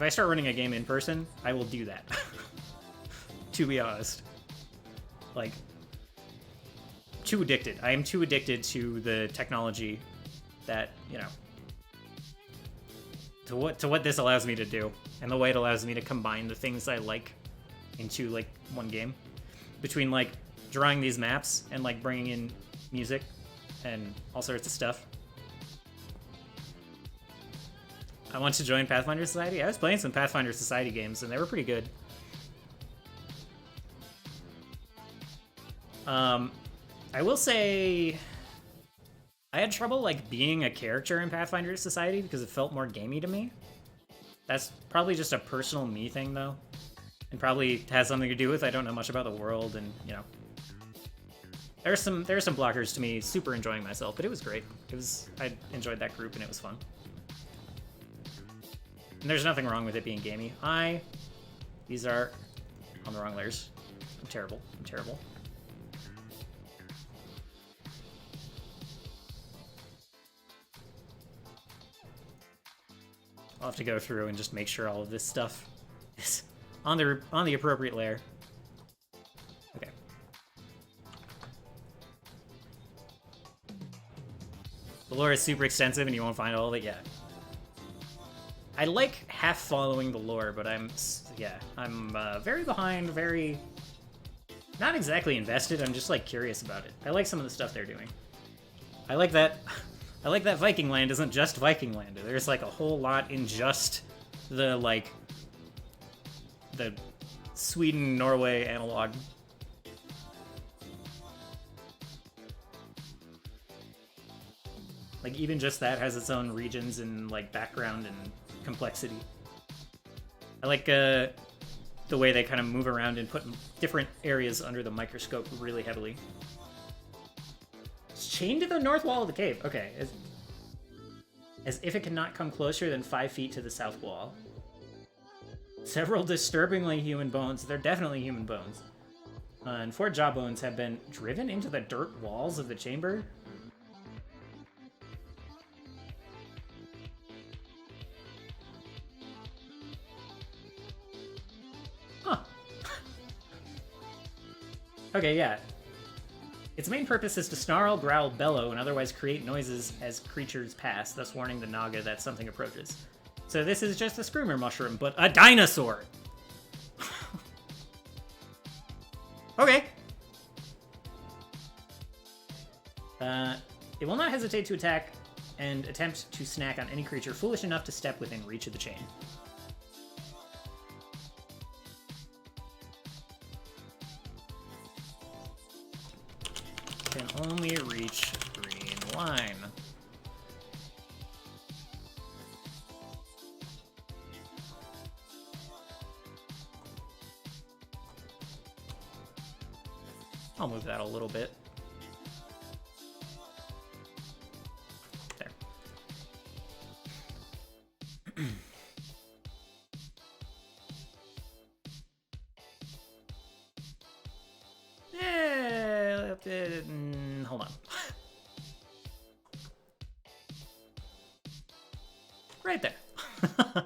start running a game in person, I will do that. To be honest. Like, too addicted. I am too addicted to the technology that, you know, to what this allows me to do, and the way it allows me to combine the things I like into like one game, between like drawing these maps and like bringing in music and all sorts of stuff. I want to join Pathfinder Society. I was playing some Pathfinder Society games and they were pretty good. I will say I had trouble like being a character in Pathfinder Society because it felt more gamey to me. That's probably just a personal me thing though. And probably has something to do with I don't know much about the world, and you know. There are some blockers to me super enjoying myself, but it was great. I enjoyed that group and it was fun. And there's nothing wrong with it being gamey. These are on the wrong layers. I'm terrible. I'm terrible. I'll have to go through and just make sure all of this stuff is on the appropriate layer. Okay. The lore is super extensive and you won't find all of it yet. I like half following the lore, but I'm very behind, very not exactly invested. I'm just like curious about it. I like some of the stuff they're doing. I like that Viking land isn't just Viking land. There's like a whole lot in just the Sweden-Norway analog. Like even just that has its own regions and like background and complexity. I like the way they kind of move around and put different areas under the microscope really heavily. It's chained to the north wall of the cave. Okay. As if it cannot come closer than 5 feet to the south wall. Several disturbingly human bones. They're definitely human bones. And 4 jawbones have been driven into the dirt walls of the chamber. Okay, yeah. Its main purpose is to snarl, growl, bellow, and otherwise create noises as creatures pass, thus warning the Naga that something approaches. So this is just a screamer mushroom, but a dinosaur! Okay. It will not hesitate to attack and attempt to snack on any creature foolish enough to step within reach of the chain. Can only reach green line. I'll move that a little bit. There. Hold on. Right there. I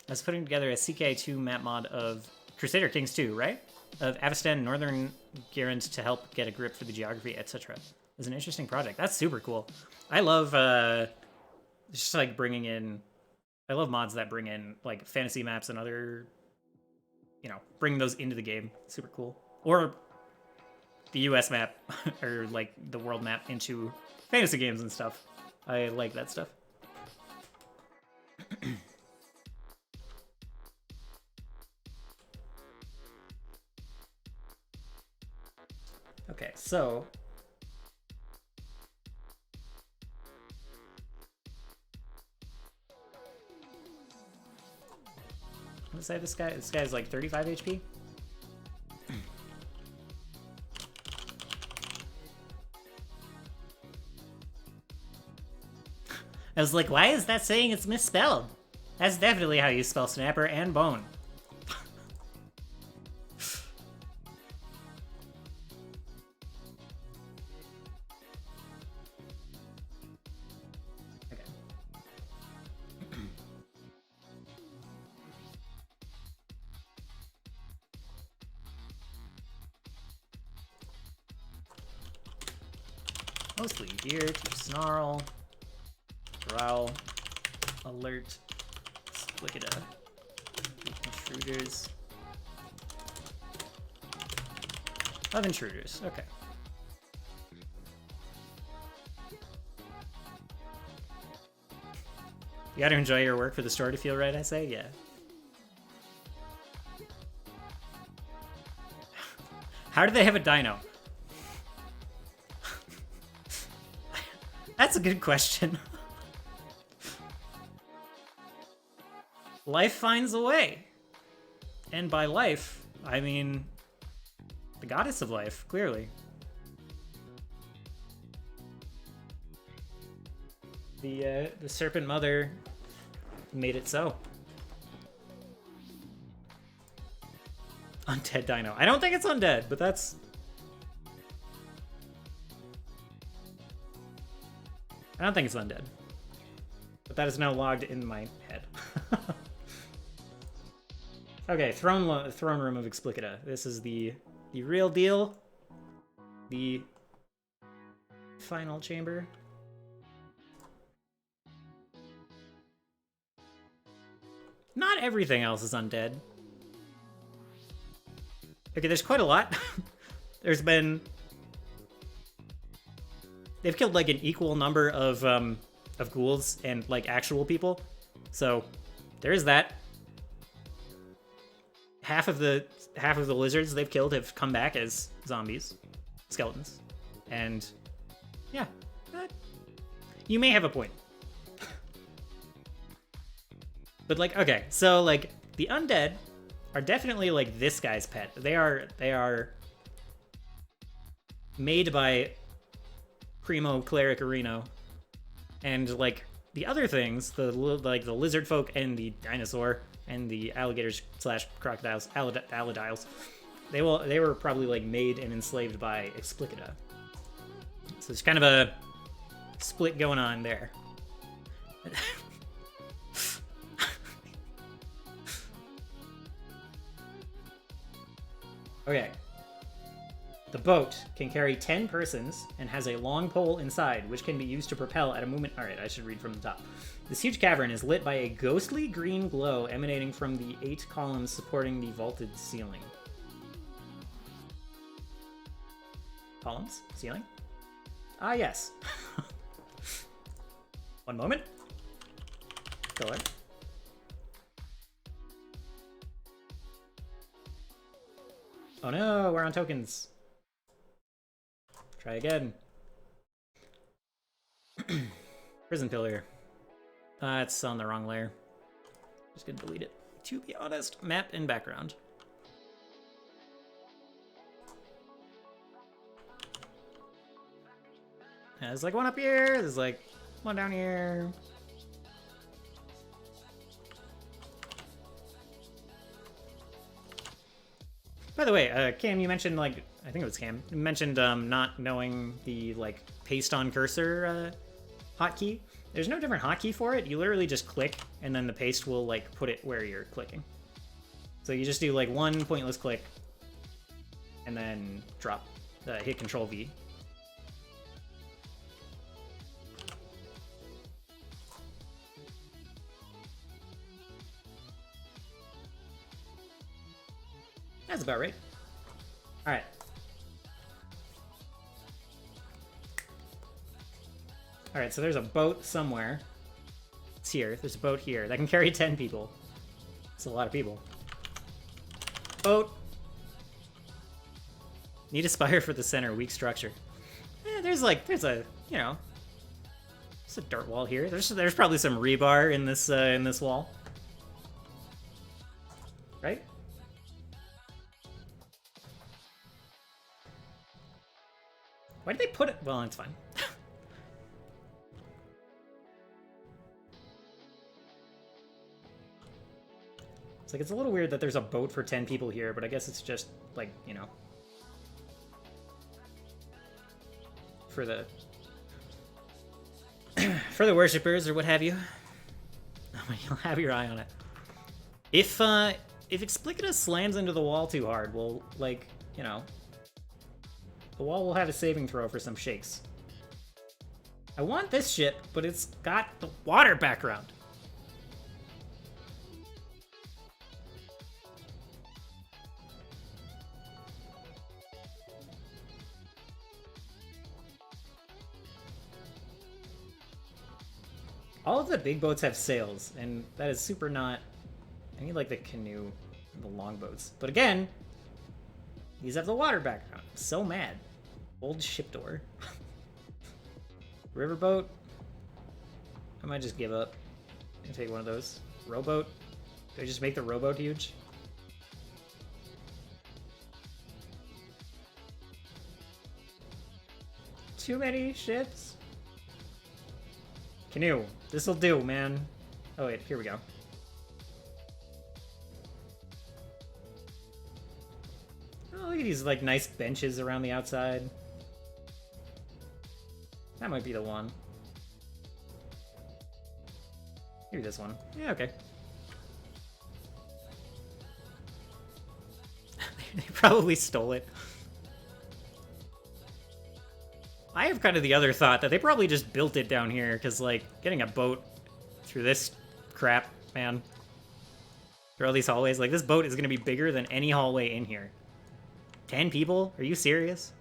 was putting together a CKI2 map mod of Crusader Kings 2, right? Of Avestan, Northern Garand to help get a grip for the geography, etc. It was an interesting project. That's super cool. I love just like bringing in. I love mods that bring in like fantasy maps and other, you know, bring those into the game. Super cool. Or the US map or like the world map into fantasy games and stuff. I like that stuff. Okay, so let's say this guy's like 35 HP. I was like, why is that saying it's misspelled? That's definitely how you spell snapper and bone. Okay. Mostly here to snarl. Growl, alert, look at intruders. Of intruders, okay. You gotta enjoy your work for the story to feel right, I say? Yeah. How do they have a dino? That's a good question. Life finds a way. And by life, I mean the goddess of life, clearly. The Serpent Mother made it so. Undead Dino. I don't think it's undead, but that's... I don't think it's undead. But that is now logged in my head. Okay, throne room of Explicita. This is the real deal. The final chamber. Not everything else is undead. Okay, there's quite a lot. There's been... They've killed like an equal number of ghouls and like actual people. So there is that. Half of the lizards they've killed have come back as zombies, skeletons. And yeah, you may have a point. But like, okay, so like the undead are definitely like this guy's pet. They are made by Primo Cleric Areno, and like the other things, the lizard folk and the dinosaur and the alligators / crocodiles, allidiles, they were probably like made and enslaved by Explicita. So there's kind of a split going on there. Okay. The boat can carry 10 persons and has a long pole inside, which can be used to propel at a movement... Alright, I should read from the top. This huge cavern is lit by a ghostly green glow emanating from the 8 columns supporting the vaulted ceiling. Columns? Ceiling? Ah, yes. One moment. Go ahead. Oh no, we're on tokens. Try again. Prison pillar. It's on the wrong layer. Just gonna delete it. To be honest, map and background. There's like one up here. There's like one down here. By the way, Cam, you mentioned, like, I think it was Cam, you mentioned not knowing the, like, paste on cursor hotkey. There's no different hotkey for it. You literally just click, and then the paste will, like, put it where you're clicking. So you just do, like, one pointless click, and then drop, hit Control-V. That's about right. Alright. Alright, so there's a boat somewhere. It's here. There's a boat here. That can carry 10 people. That's a lot of people. Boat. Need a spire for the center. Weak structure. There's a, you know... There's a dirt wall here. There's probably some rebar in this wall. Right? Why did they put it? Well, it's fine. It's like, it's a little weird that there's a boat for 10 people here, but I guess it's just, like, you know, for the for the worshippers or what have you. You'll have your eye on it. If Explicita slams into the wall too hard, well, like, you know, the wall will have a saving throw for some shakes. I want this ship, but it's got the water background. All of the big boats have sails, and that is super not... I need, like, the canoe and the longboats. But again, these have the water background. I'm so mad. Old ship door. Riverboat? I might just give up and take one of those. Rowboat? Do I just make the rowboat huge? Too many ships? Canoe. This'll do, man. Oh wait, here we go. Oh, look at these like nice benches around the outside. That might be the one. Maybe this one. Yeah, okay. They probably stole it. I have kind of the other thought that they probably just built it down here, because, like, getting a boat through this crap, man. Through all these hallways. Like, this boat is going to be bigger than any hallway in here. 10 people? Are you serious?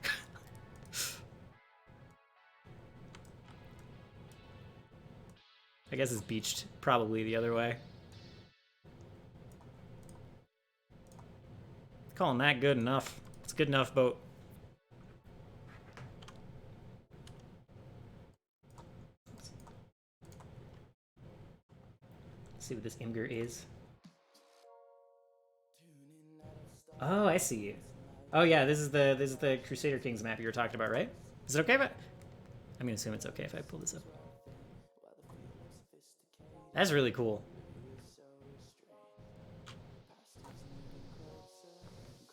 I guess it's beached probably the other way. Calling that good enough. It's a good enough boat. Let's see what this Imgur is. Oh, I see. Oh yeah, this is the Crusader Kings map you were talking about, right? Is it okay if I'm gonna assume it's okay if I pull this up. That's really cool.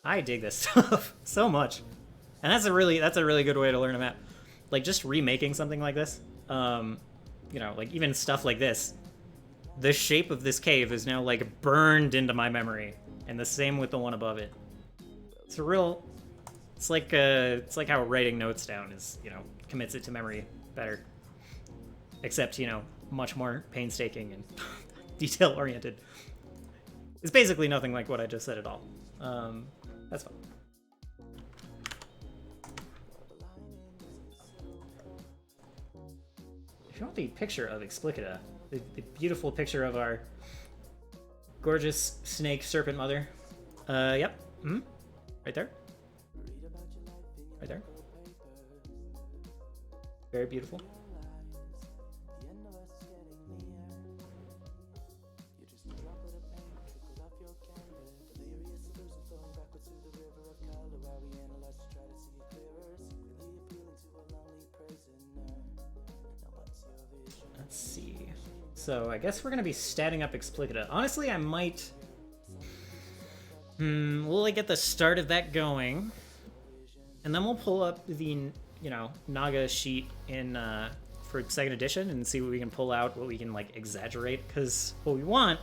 I dig this stuff so much. And that's a really good way to learn a map. Like, just remaking something like this. You know, like, even stuff like this. The shape of this cave is now, like, burned into my memory. And the same with the one above it. It's a real... It's like how writing notes down is, you know, commits it to memory better. Except, you know, much more painstaking and detail-oriented. It's basically nothing like what I just said at all. That's fun. If you want the picture of Explicita, the beautiful picture of our gorgeous snake serpent mother. Yep. Mm-hmm. Right there. Right there. Very beautiful. Let's see. So I guess we're gonna be statting up Explicita. Honestly, I might... we'll get the start of that going. And then we'll pull up the, you know, Naga sheet in, for 2nd edition and see what we can pull out, what we can, like, exaggerate. Because what we want...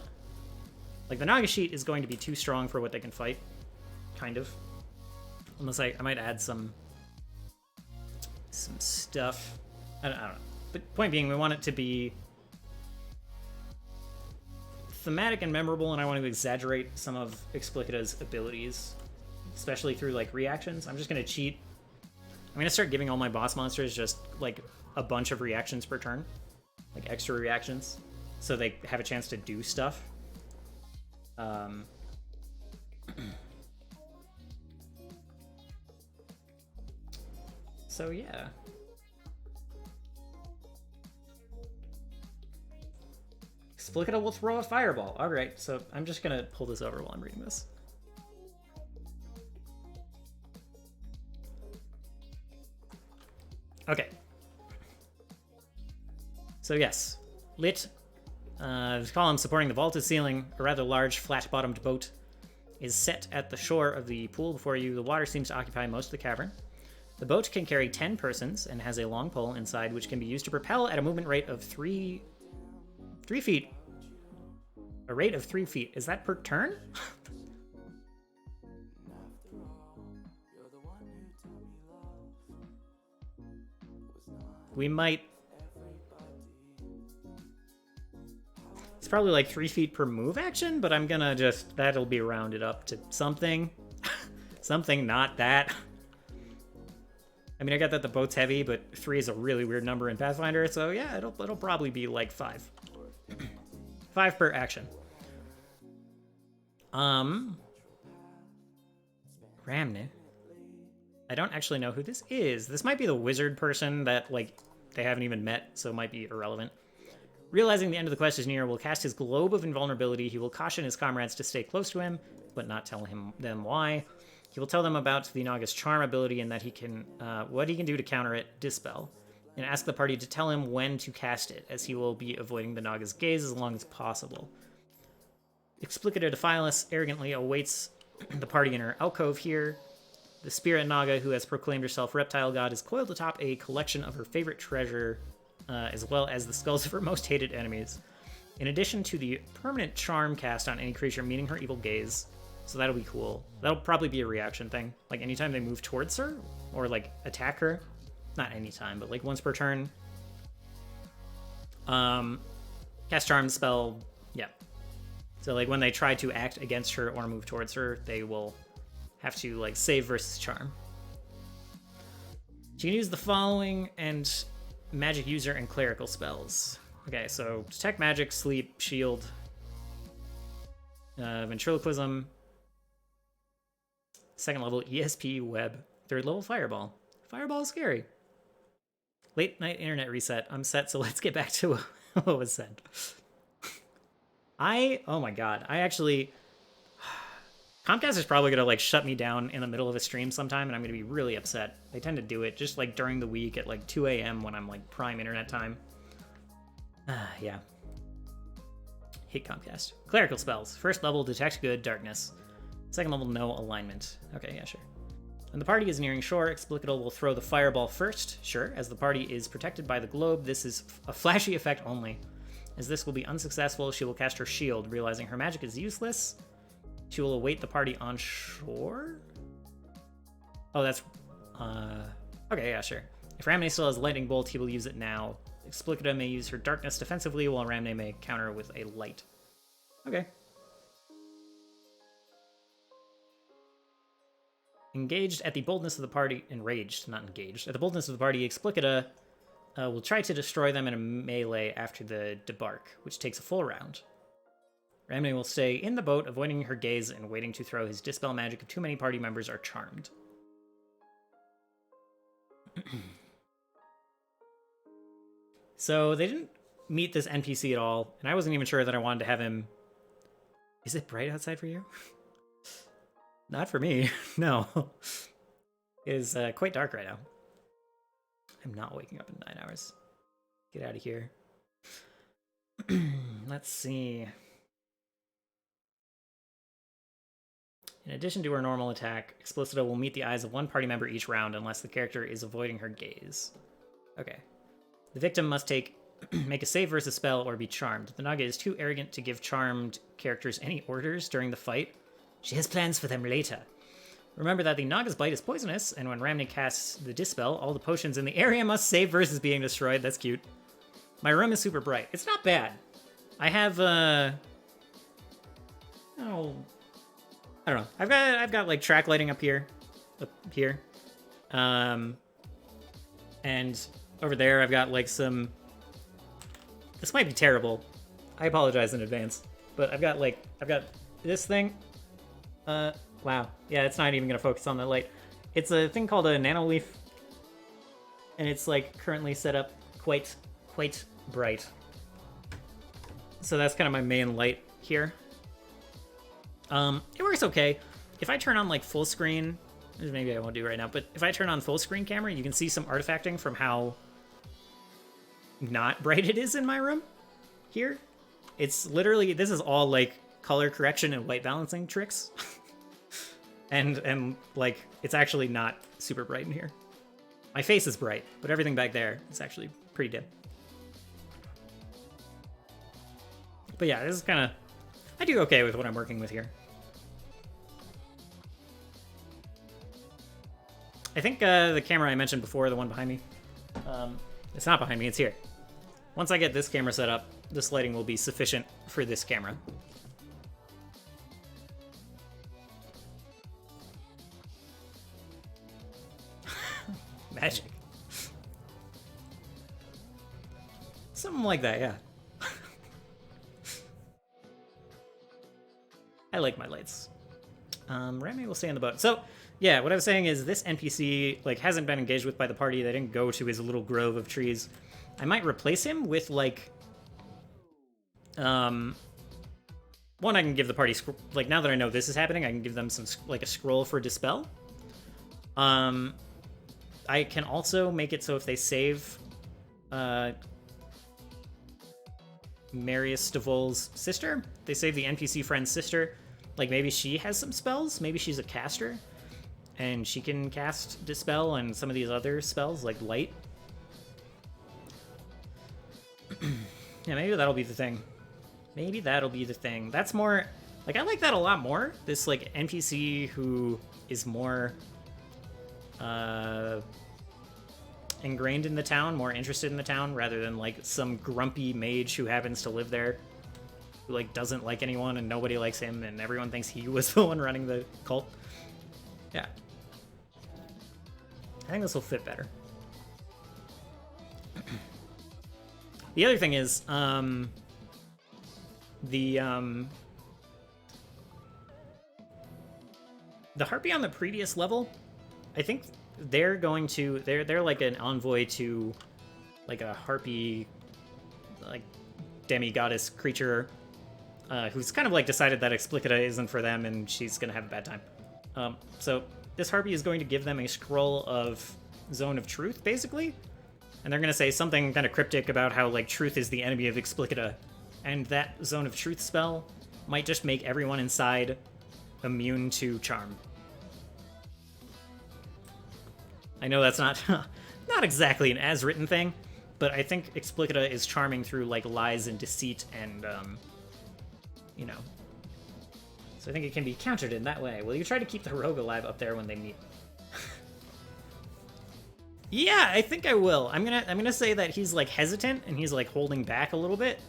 Like, the Naga sheet is going to be too strong for what they can fight. Kind of. Unless I might add some stuff. I don't know. But point being, we want it to be thematic and memorable, and I want to exaggerate some of Explicita's abilities, especially through, like, reactions. I'm just going to cheat. I'm going to start giving all my boss monsters just, like, a bunch of reactions per turn. Like, extra reactions. So they have a chance to do stuff. So, yeah. Explicita will throw a fireball. Alright, so I'm just gonna pull this over while I'm reading this. Okay. So yes, lit. The column supporting the vaulted ceiling, a rather large, flat-bottomed boat, is set at the shore of the pool before you. The water seems to occupy most of the cavern. The boat can carry 10 persons and has a long pole inside, which can be used to propel at a movement rate of 3 feet. A rate of 3 feet. Is that per turn? We might... It's probably like 3 feet per move action, but I'm gonna just... That'll be rounded up to something. Something not that. I mean, I got that the boat's heavy, but 3 is a really weird number in Pathfinder, so yeah, it'll probably be like 5. 5 per action. Ramne. I don't actually know who this is. This might be the wizard person that, like, they haven't even met, so it might be irrelevant. Realizing the end of the quest is near, will cast his Globe of Invulnerability. He will caution his comrades to stay close to him, but not tell them why. He will tell them about the Naga's charm ability and that he can, what he can do to counter it, Dispel, and ask the party to tell him when to cast it, as he will be avoiding the Naga's gaze as long as possible. Explicita Defilis arrogantly awaits the party in her alcove here. The spirit Naga, who has proclaimed herself Reptile God, is coiled atop a collection of her favorite treasure, as well as the skulls of her most hated enemies. In addition to the permanent charm cast on any creature meeting her evil gaze. So that'll be cool. That'll probably be a reaction thing. Like anytime they move towards her, or like attack her. Not anytime, but like once per turn. Cast charm spell, yeah. So like when they try to act against her or move towards her, they will have to like save versus charm. She can use the following and magic user and clerical spells. Okay, so detect magic, sleep, shield, ventriloquism, second level ESP, web, third level fireball. Fireball is scary. Late night internet reset. I'm set, so let's get back to what was said. Oh my god, I actually... Comcast is probably gonna like shut me down in the middle of a stream sometime, and I'm gonna be really upset. They tend to do it just like during the week at like 2 a.m. when I'm like prime internet time. Yeah. Hate Comcast. Clerical spells. First level, detect good, darkness. Second level, no alignment. Okay, yeah, sure. When the party is nearing shore, Explicita will throw the fireball first. Sure, as the party is protected by the globe, this is a flashy effect only. As this will be unsuccessful, she will cast her shield, realizing her magic is useless. She will await the party on shore? Oh, that's... Okay, yeah, sure. If Ramne still has Lightning Bolt, he will use it now. Explicita may use her darkness defensively, while Ramne may counter with a light. Okay. Engaged at the boldness of the party... Enraged, not engaged. At the boldness of the party, Explicita will try to destroy them in a melee after the debark, which takes a full round. Ramne will stay in the boat, avoiding her gaze and waiting to throw his Dispel magic if too many party members are charmed. So they didn't meet this NPC at all, and I wasn't even sure that I wanted to have him... Is it bright outside for you? Not for me, no. It is quite dark right now. I'm not waking up in 9 hours. Get out of here. Let's see... In addition to her normal attack, Explicita will meet the eyes of one party member each round unless the character is avoiding her gaze. Okay. The victim must make a save versus spell or be charmed. The Naga is too arrogant to give charmed characters any orders during the fight. She has plans for them later. Remember that the Naga's bite is poisonous, and when Ramne casts the Dispel, all the potions in the area must save versus being destroyed. That's cute. My room is super bright. It's not bad. I have, oh... I don't know. I've got like track lighting up here, and over there I've got like some. This might be terrible. I apologize in advance, but I've got this thing. Wow. Yeah, it's not even gonna focus on the light. It's a thing called a nano leaf, and it's like currently set up quite bright. So that's kind of my main light here. It works okay. If I turn on like full screen, maybe I won't do it right now, but if I turn on full screen camera, you can see some artifacting from how not bright it is in my room here. It's literally, this is all like color correction and white balancing tricks. and like, it's actually not super bright in here. My face is bright, but everything back there is actually pretty dim. But yeah, this is kind of, I do okay with what I'm working with here. I think the camera I mentioned before, the one behind me, it's not behind me, it's here. Once I get this camera set up, this lighting will be sufficient for this camera. Magic. Something like that, yeah. I like my lights. Ramne will stay on the boat. So, Yeah, what I was saying is this NPC like hasn't been engaged with by the party. They didn't go to his little grove of trees. I might replace him with like one, I can give the party like now that I know this is happening, I can give them some like a scroll for dispel. I can also make it so if they save Marius Devol's sister, they save the NPC friend's sister, like maybe she has some spells, maybe she's a caster, and she can cast Dispel and some of these other spells, like Light. Yeah, maybe that'll be the thing. Maybe that'll be the thing. That's more... Like, I like that a lot more. This, like, NPC who is more... ingrained in the town, more interested in the town, rather than, like, some grumpy mage who happens to live there, who, like, doesn't like anyone and nobody likes him and everyone thinks he was the one running the cult. Yeah. I think this will fit better. The other thing is, the Harpy on the previous level, I think they're going to... They're like an envoy to, like, a Harpy, like, demi-goddess creature, who's kind of, like, decided that Explicita isn't for them and she's gonna have a bad time. So this Harpy is going to give them a scroll of Zone of Truth, basically. And they're going to say something kind of cryptic about how, like, truth is the enemy of Explicita. And that Zone of Truth spell might just make everyone inside immune to charm. I know that's not not exactly an as-written thing, but I think Explicita is charming through, like, lies and deceit and, you know. So I think it can be countered in that way. Will you try to keep the rogue alive up there when they meet? Yeah, I think I will. I'm gonna say that he's, like, hesitant and he's, like, holding back a little bit.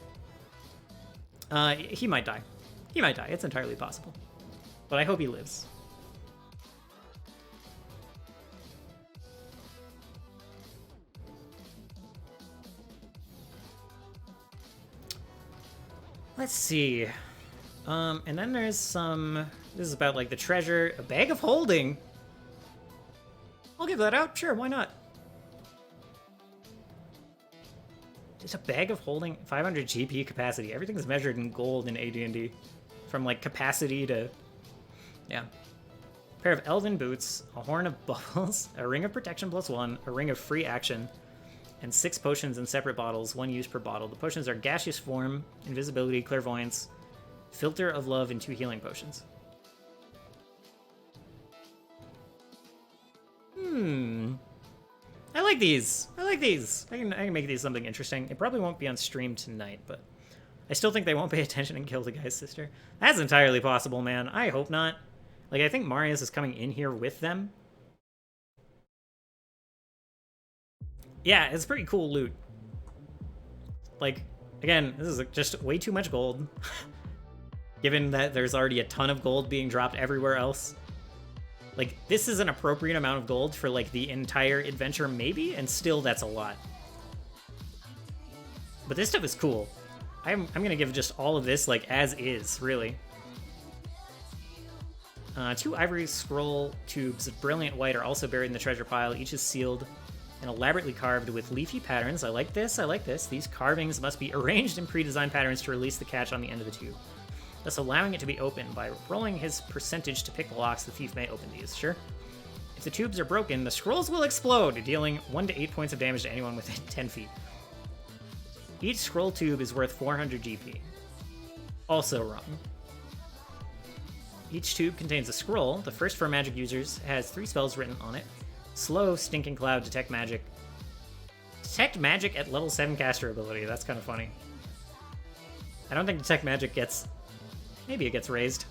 He might die. He might die. It's entirely possible. But I hope he lives. Let's see. And then there's some... This is about, like, the treasure. A bag of holding? I'll give that out. Sure, why not? Just a bag of holding 500 GP capacity. Everything's measured in gold in AD&D. From, like, capacity to... Yeah. A pair of elven boots, a horn of bubbles, a ring of protection +1, a ring of free action, and 6 potions in separate bottles, 1 use per bottle. The potions are gaseous form, invisibility, clairvoyance, filter of love, and 2 healing potions. I like these. I like these. I can make these something interesting. It probably won't be on stream tonight, but I still think they won't pay attention and kill the guy's sister. That's entirely possible, man. I hope not. Like, I think Marius is coming in here with them. Yeah, it's pretty cool loot. Like, again, this is just way too much gold. Given that there's already a ton of gold being dropped everywhere else. Like, this is an appropriate amount of gold for, like, the entire adventure, maybe? And still, that's a lot. But this stuff is cool. I'm gonna give just all of this, like, as is, really. 2 ivory scroll tubes of brilliant white are also buried in the treasure pile. Each is sealed and elaborately carved with leafy patterns. I like this, I like this. These carvings must be arranged in pre-designed patterns to release the catch on the end of the tube, thus allowing it to be opened. By rolling his percentage to pick the locks, the thief may open these. Sure. If the tubes are broken, the scrolls will explode, dealing 1 to 8 points of damage to anyone within 10 feet. Each scroll tube is worth 400 GP. Also wrong. Each tube contains a scroll. The first for magic users has 3 spells written on it. Slow, Stinking Cloud, Detect Magic. Detect Magic at level 7 caster ability. That's kind of funny. I don't think Detect Magic gets... Maybe it gets raised.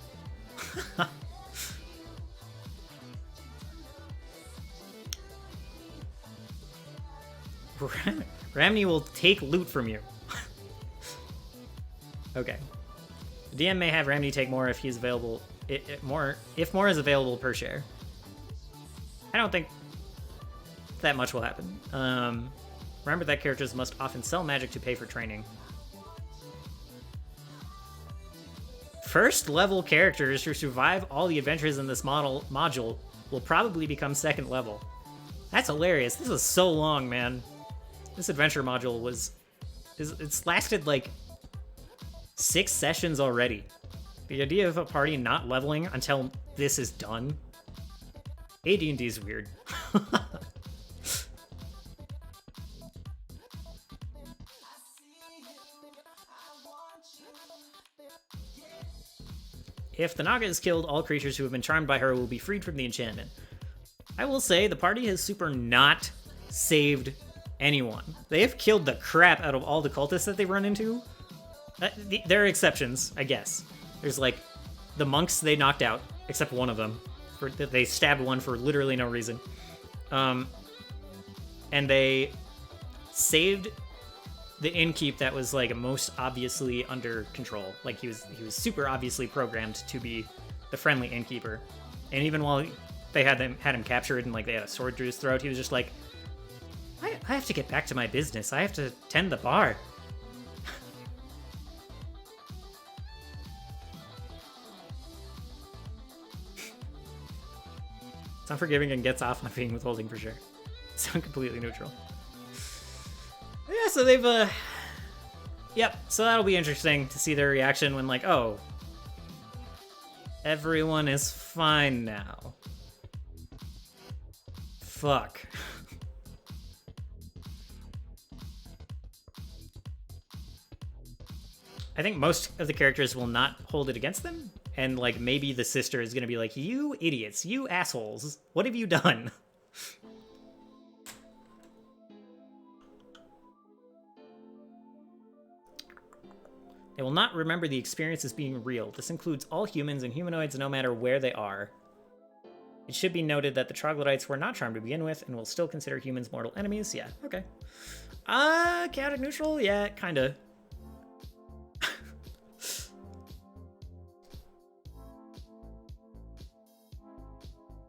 Ramney will take loot from you. Okay. The DM may have Ramney take more if he's available. If more is available per share. I don't think that much will happen. Remember that characters must often sell magic to pay for training. First level characters who survive all the adventures in this module will probably become 2nd level. That's hilarious. This was so long, man. This adventure module it's lasted like 6 sessions already. The idea of a party not leveling until this is done. AD&D is weird. If the Naga is killed, all creatures who have been charmed by her will be freed from the enchantment. I will say, the party has super not saved anyone. They have killed the crap out of all the cultists that they run into. There are exceptions, I guess. There's like the monks they knocked out, except one of them. They stabbed one for literally no reason. And they saved the innkeep that was like most obviously under control. Like he was super obviously programmed to be the friendly innkeeper. And even while they had him captured and like they had a sword through his throat, he was just like, I have to get back to my business. I have to tend the bar. It's unforgiving and gets off on being withholding for sure. So I'm completely neutral. Yeah, so they've, yep, so that'll be interesting to see their reaction when, like, oh, everyone is fine now. Fuck. I think most of the characters will not hold it against them, and, like, maybe the sister is gonna be like, you idiots, you assholes, what have you done? They will not remember the experience as being real. This includes all humans and humanoids no matter where they are. It should be noted that the troglodytes were not charmed to begin with and will still consider humans mortal enemies. Yeah, okay. Chaotic neutral? Yeah, kinda.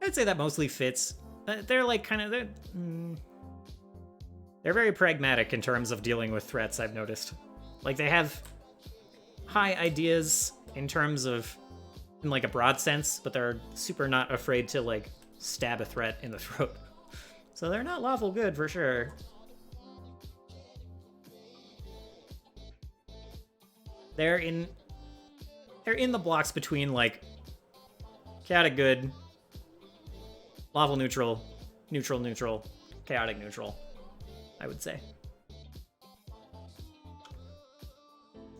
I'd say that mostly fits. They're like kind of... They're very pragmatic in terms of dealing with threats, I've noticed. Like, they have high ideas in terms of, in like a broad sense, but they're super not afraid to like stab a threat in the throat. So they're not lawful good for sure. They're in the blocks between like chaotic good, lawful neutral, neutral neutral, chaotic neutral, I would say.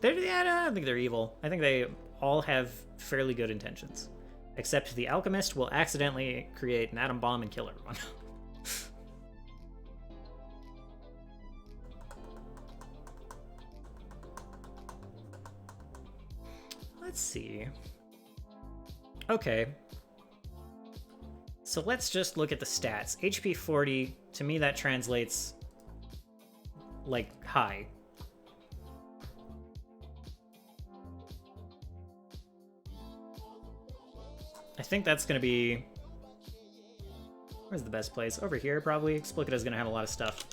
I don't think they're evil. I think they all have fairly good intentions. Except the alchemist will accidentally create an atom bomb and kill everyone. Let's see. Okay. So let's just look at the stats. HP 40, to me that translates like high. I think that's going to be... Where's the best place? Over here, probably. Explicita's going to have a lot of stuff.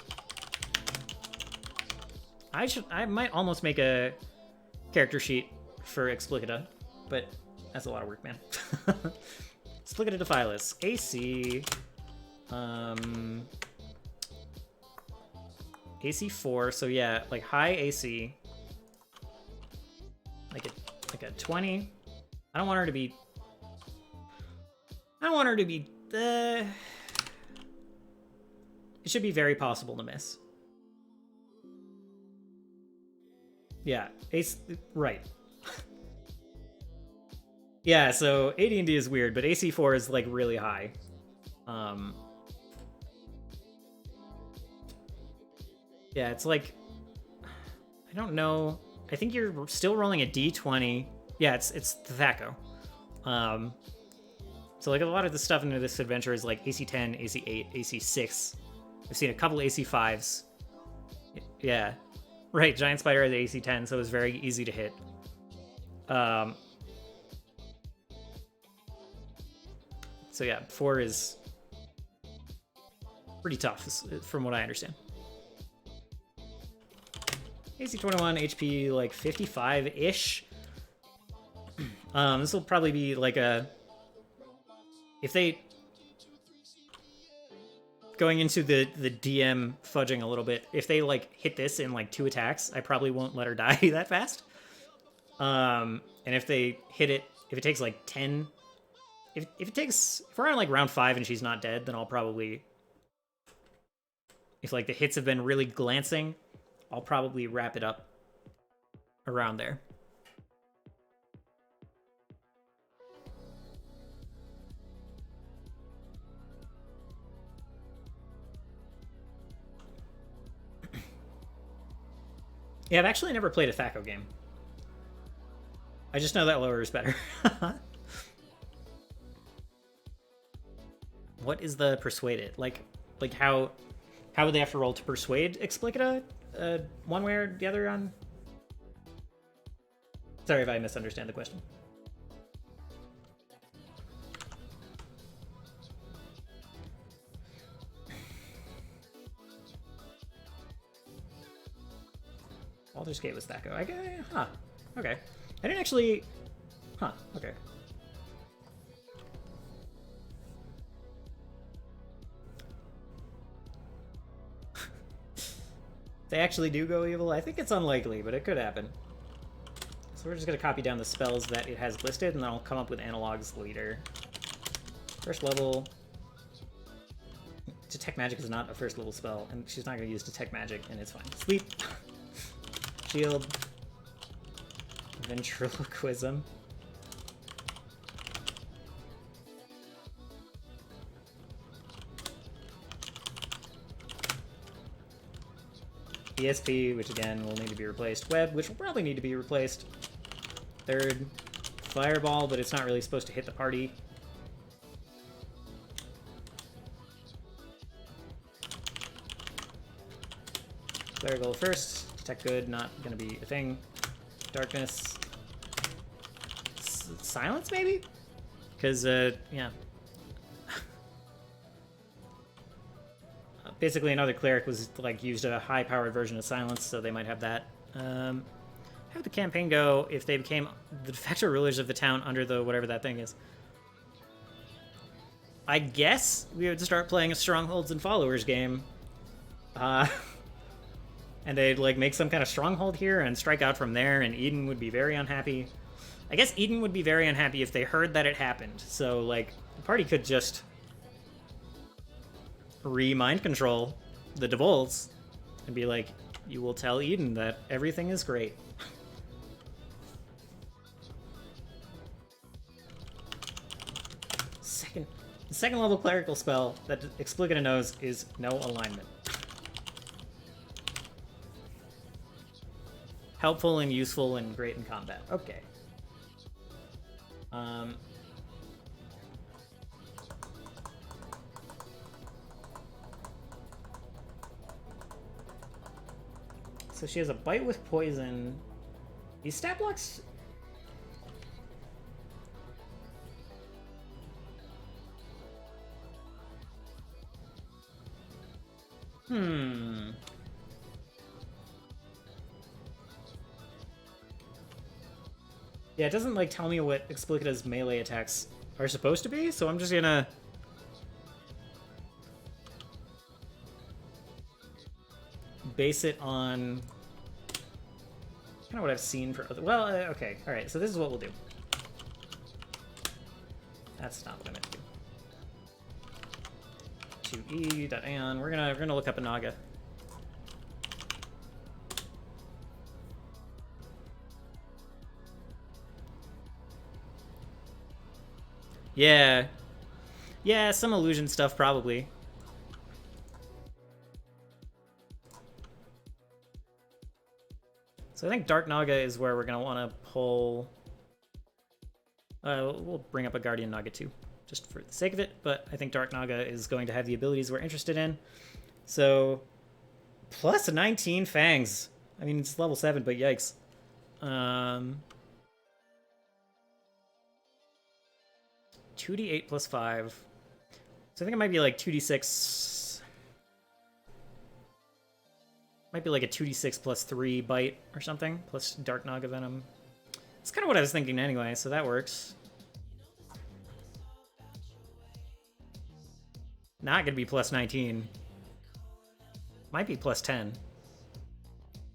I might almost make a character sheet for Explicita, but that's a lot of work, man. Explicita Defilis. AC... AC 4, so yeah, like high AC. Like a 20. I don't want her to be... It should be very possible to miss. Yeah, ace, right. Yeah, so AD&D is weird, but AC4 is like really high. Yeah, it's like, I don't know. I think you're still rolling a D20. Yeah, it's Thaco. So like a lot of the stuff into this adventure is like AC 10, AC 8, AC 6. I've seen a couple AC 5s. Yeah. Right, Giant Spider has AC 10, so it was very easy to hit. So yeah, 4 is pretty tough, from what I understand. AC 21, HP like 55-ish. This will probably be like a... If they going into the DM fudging a little bit, if they like hit this in like 2 attacks, I probably won't let her die that fast. And if they hit it, if it takes like 10, if we're on like round 5 and she's not dead, then I'll probably, if like the hits have been really glancing, I'll probably wrap it up around there. Yeah, I've actually never played a Thaco game. I just know that lower is better. What is the persuaded? Like how would they have to roll to persuade Explicita? One way or the other on? Sorry if I misunderstand the question. Baldur's Gate was Thaco. Huh. Okay. I didn't actually... Huh. Okay. They actually do go evil? I think it's unlikely, but it could happen. So we're just going to copy down the spells that it has listed, and then I'll come up with analogs later. First level... Detect Magic is not a first level spell, and she's not going to use Detect Magic, and it's fine. Sleep. Shield. Ventriloquism. ESP, which again will need to be replaced. Web, which will probably need to be replaced. Third. Fireball, but it's not really supposed to hit the party. Clerical first. Detect good, not gonna be a thing. Darkness. Silence, maybe? Because, yeah. Basically, another cleric was, like, used a high-powered version of silence, so they might have that. How would the campaign go if they became the de facto rulers of the town under the whatever that thing is? I guess we would start playing a Strongholds and Followers game. And they'd, like, make some kind of stronghold here and strike out from there, and Eden would be very unhappy. I guess Eden would be very unhappy if they heard that it happened. So, like, the party could just re-mind control the DeVolts and be like, you will tell Eden that everything is great. Second level clerical spell that Explicita knows is no alignment. Helpful and useful and great in combat. Okay. So she has a bite with poison. These stat blocks... Yeah, it doesn't, like, tell me what Explicita's melee attacks are supposed to be, so I'm just gonna... base it on... kind of what I've seen for other... Well, okay, alright, so this is what we'll do. That's not what I meant to do. 2e.aeon. We're gonna look up a Naga. Yeah. Yeah, some illusion stuff, probably. So I think Dark Naga is where we're gonna want to pull... we'll bring up a Guardian Naga too, just for the sake of it, but I think Dark Naga is going to have the abilities we're interested in. So, plus 19 fangs. I mean, it's level 7, but yikes. 2d8 plus 5. So I think it might be like 2d6. Might be like a 2d6 plus 3 bite or something, plus Dark Naga Venom. That's kind of what I was thinking anyway, so that works. Not gonna be plus 19. Might be plus 10.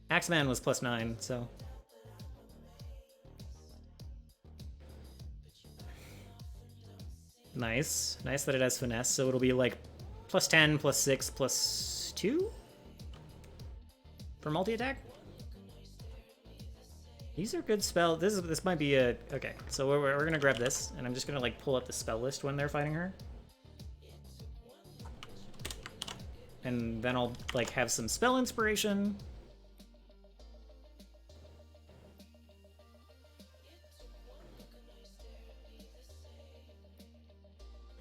Axeman was plus 9, so... Nice. Nice that it has finesse, so it'll be like plus 10, plus 6, plus 2? For multi-attack? These are good spells. This might be a... Okay, so we're gonna grab this, and I'm just gonna like pull up the spell list when they're fighting her. And then I'll like have some spell inspiration.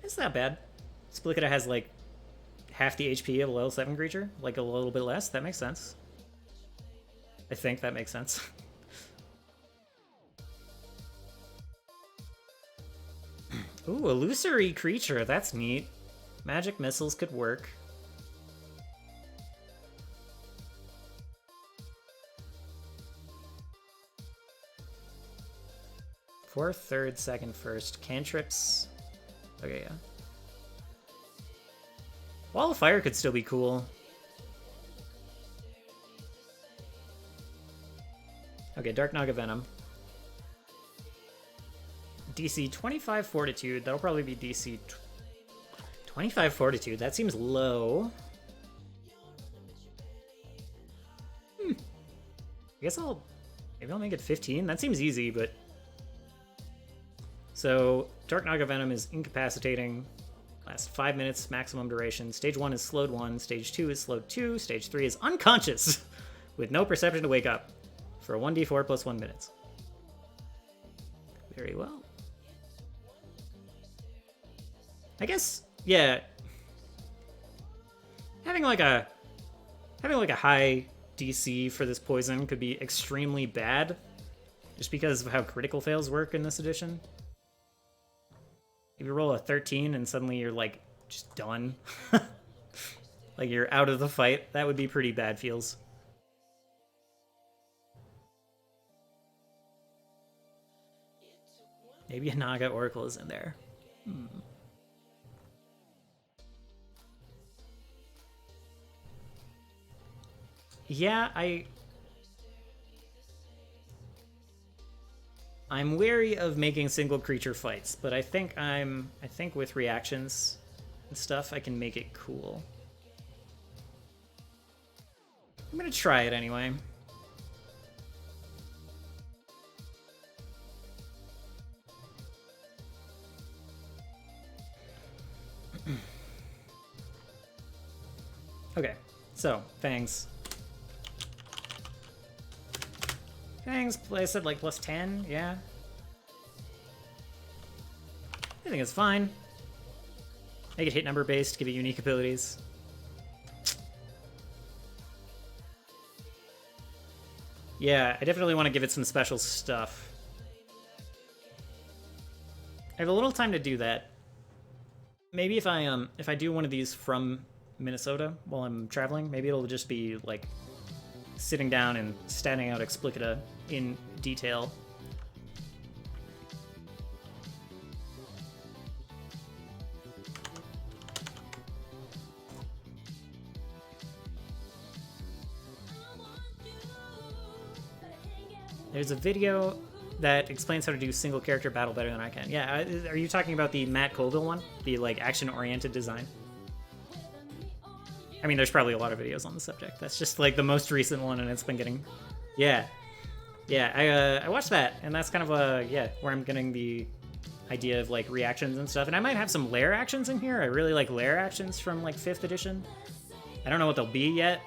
It's not bad. Splicata has like half the HP of a level 7 creature, like a little bit less. That makes sense. I think that makes sense. Ooh, illusory creature. That's neat. Magic missiles could work. Fourth, third, second, first. Cantrips. Okay, yeah. Wall of Fire could still be cool. Okay, Dark Naga Venom. DC 25 Fortitude. That'll probably be DC 25 Fortitude. That seems low. I guess maybe I'll make it 15. That seems easy, but... So, Dark Naga Venom is incapacitating. Lasts 5 minutes, maximum duration. Stage 1 is slowed 1. Stage 2 is slowed 2. Stage 3 is unconscious, with no perception to wake up, for a 1d4 plus 1 minutes. Very well. I guess, yeah. Having like a high DC for this poison could be extremely bad, just because of how critical fails work in this edition. If you roll a 13 and suddenly you're like just done, like you're out of the fight, that would be pretty bad feels. Maybe a Naga Oracle is in there. Yeah, I'm wary of making single creature fights, but I think with reactions and stuff I can make it cool. I'm gonna try it anyway. Okay, so Fangs. Fangs, I said like plus 10, yeah. I think it's fine. Make it hit number based, give it unique abilities. Yeah, I definitely want to give it some special stuff. I have a little time to do that. Maybe if I do one of these from Minnesota while I'm traveling, maybe it'll just be like sitting down and statting out Explicita in detail. There's a video that explains how to do single character battle better than I can. Yeah, are you talking about the Matt Colville one? The like action-oriented design? I mean, there's probably a lot of videos on the subject. That's just like the most recent one, and it's been getting... Yeah. Yeah, I watched that, and that's kind of where I'm getting the idea of like reactions and stuff. And I might have some Lair actions in here. I really like Lair actions from like 5th edition. I don't know what they'll be yet.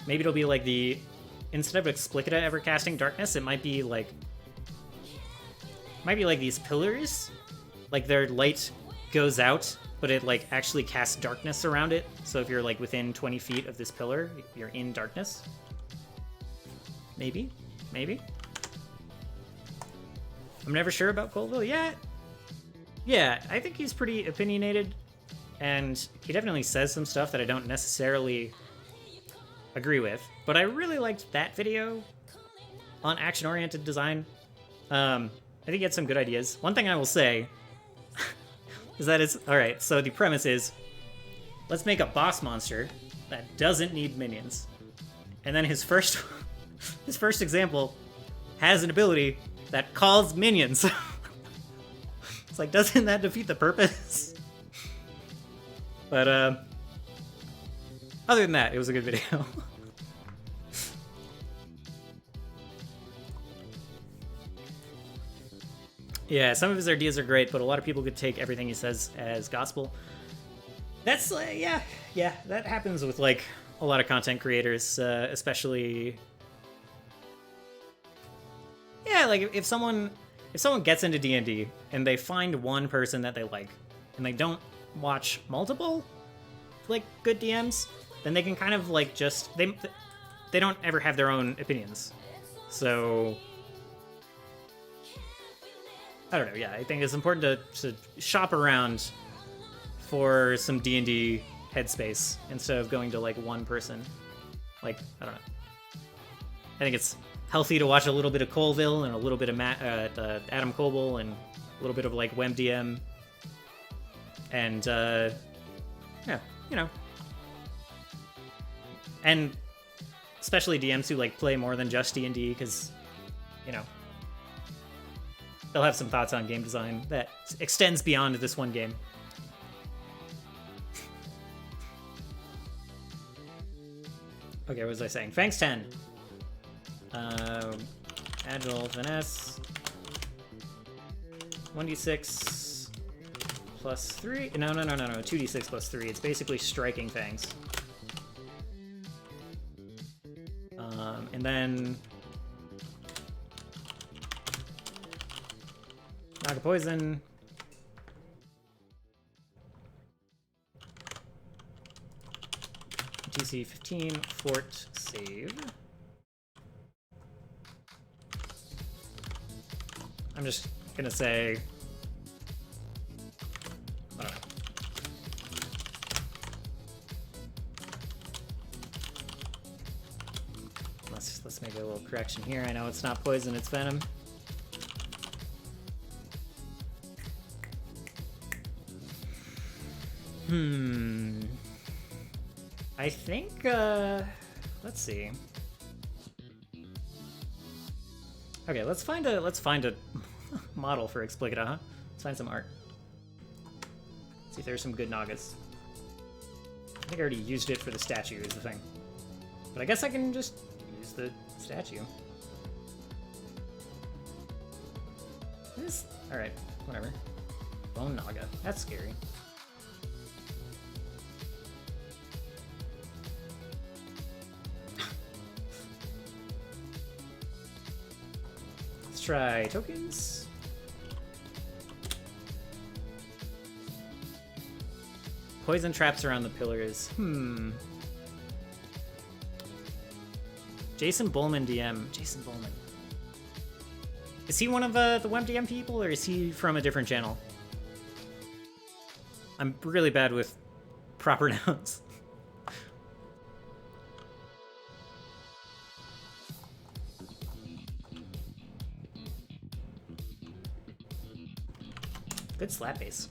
Maybe it'll be like instead of Explicita ever casting darkness, it might be like these pillars. Like their light goes out, but it like actually casts darkness around it. So if you're like within 20 feet of this pillar, you're in darkness. Maybe. I'm never sure about Colville. Yeah, I think he's pretty opinionated, and he definitely says some stuff that I don't necessarily agree with. But I really liked that video on action-oriented design. I think he had some good ideas. One thing I will say, is that it's all right. So the premise is, let's make a boss monster that doesn't need minions, and then his first example has an ability that calls minions. It's like, doesn't that defeat the purpose? But other than that, it was a good video. Yeah, some of his ideas are great, but a lot of people could take everything he says as gospel. That's, yeah, that happens with, like, a lot of content creators, especially... Yeah, like, if someone gets into D&D, and they find one person that they like, and they don't watch multiple, like, good DMs, then they can kind of, like, just... They don't ever have their own opinions. So... I don't know, yeah, I think it's important to shop around for some D&D headspace instead of going to, like, one person. Like, I don't know. I think it's healthy to watch a little bit of Colville and a little bit of Adam Coble and a little bit of, like, WemDM. And, yeah, you know. And especially DMs who, like, play more than just D&D, because, you know, they'll have some thoughts on game design that extends beyond this one game. Okay, what was I saying? Fangs 10. Agile Finesse. 1d6 plus 3. No. 2d6 plus 3. It's basically striking Fangs. And then... Naga Poison. DC 15, Fort Save. I'm just gonna say... I don't know. Let's make a little correction here. I know it's not poison, it's venom. I think, let's see. Okay, let's find a model for Explicita, huh? Let's find some art. See if there's some good Nagas. I think I already used it for the statue is the thing. But I guess I can just use the statue. Alright, whatever. Bone Naga. That's scary. Try tokens. Poison traps around the pillars. Jason Bullman DM. Jason Bullman. Is he one of the WebDM people, or is he from a different channel? I'm really bad with proper nouns. Good slap base.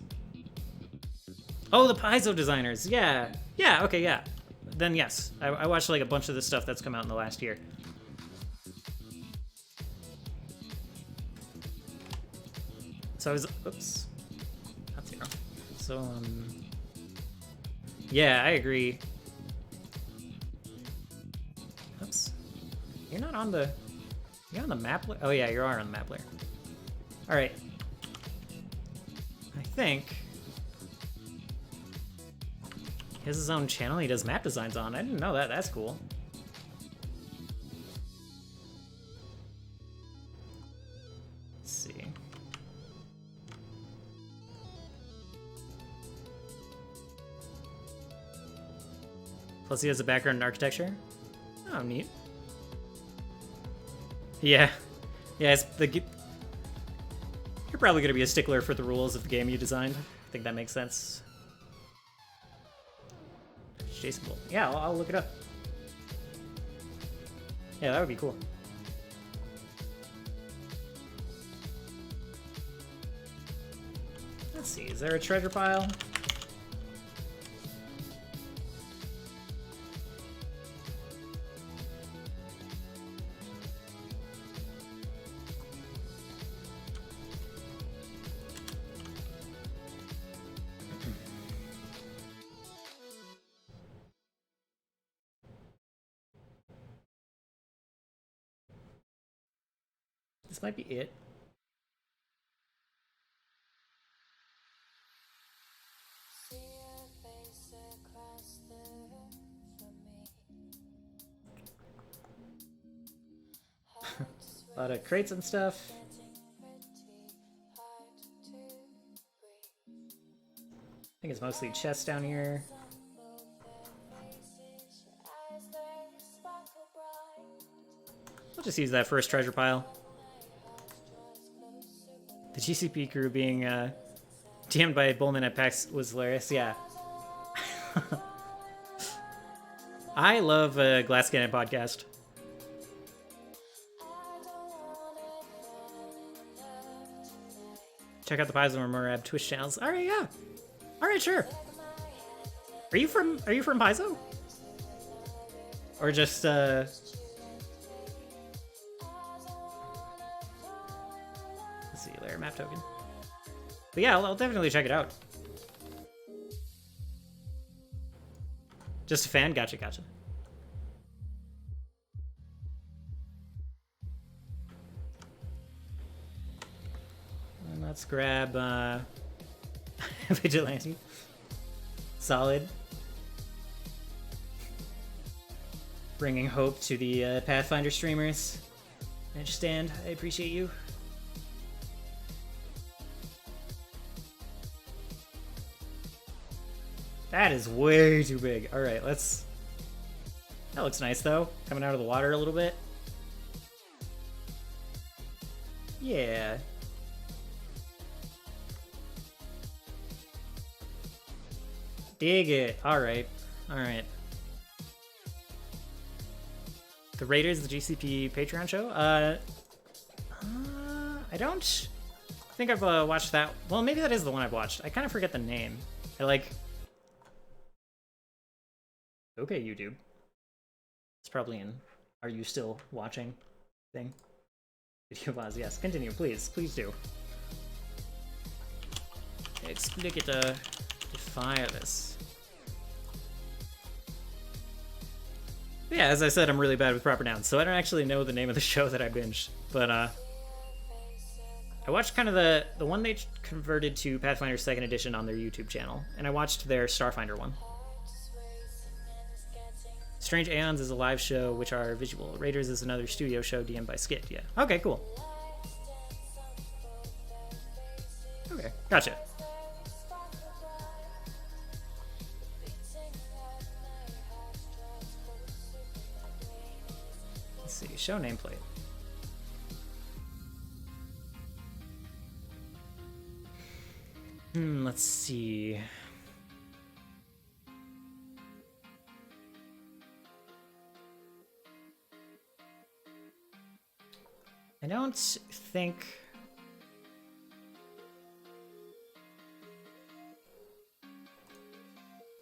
Oh, the Paizo designers. Yeah. Yeah, okay, yeah. Then yes. I watched like a bunch of the stuff that's come out in the last year. So I was... Oops. Not 0. So, yeah, I agree. Oops. You're not on the... You're on the map layer? Oh yeah, you are on the map layer. Alright. I think he has his own channel he does map designs on. I didn't know that. That's cool. Let's see. Plus he has a background in architecture. Oh, neat. Yeah. Yeah, it's the... You're probably going to be a stickler for the rules of the game you designed. I think that makes sense. Jason Bolt. Yeah, I'll look it up. Yeah, that would be cool. That's Let's see, is there a treasure pile? This might be it. A lot of crates and stuff. I think it's mostly chests down here. I'll just use that first treasure pile. The GCP crew being DM'd by Bowman at PAX was hilarious, yeah. I love Glass Cannon podcast. Check out the Paizo or Morab Twitch channels. All right, yeah. All right, sure. Are you from Paizo? Or just let's see, Lair map token. But yeah, I'll definitely check it out. Just a fan? Gotcha. And let's grab Vigilante. Solid. Bringing hope to the Pathfinder streamers. I understand. I appreciate you. That is way too big. All right, let's... That looks nice, though. Coming out of the water a little bit. Yeah. Dig it. All right. The Raiders, the GCP Patreon show? I don't think I've watched that. Well, maybe that is the one I've watched. I kind of forget the name. I like... Okay, YouTube. It's probably an "Are you still watching?" thing. Video pause. Yes, continue, please. Please do. Explicit fire this. But yeah, as I said, I'm really bad with proper nouns, so I don't actually know the name of the show that I binged. But I watched kind of the one they converted to Pathfinder 2nd Edition on their YouTube channel, and I watched their Starfinder one. Strange Aeons is a live show, which are visual. Raiders is another studio show DM'd by Skid, yeah. Okay, cool. Okay, gotcha. Let's see, show nameplate. Let's see. I don't think...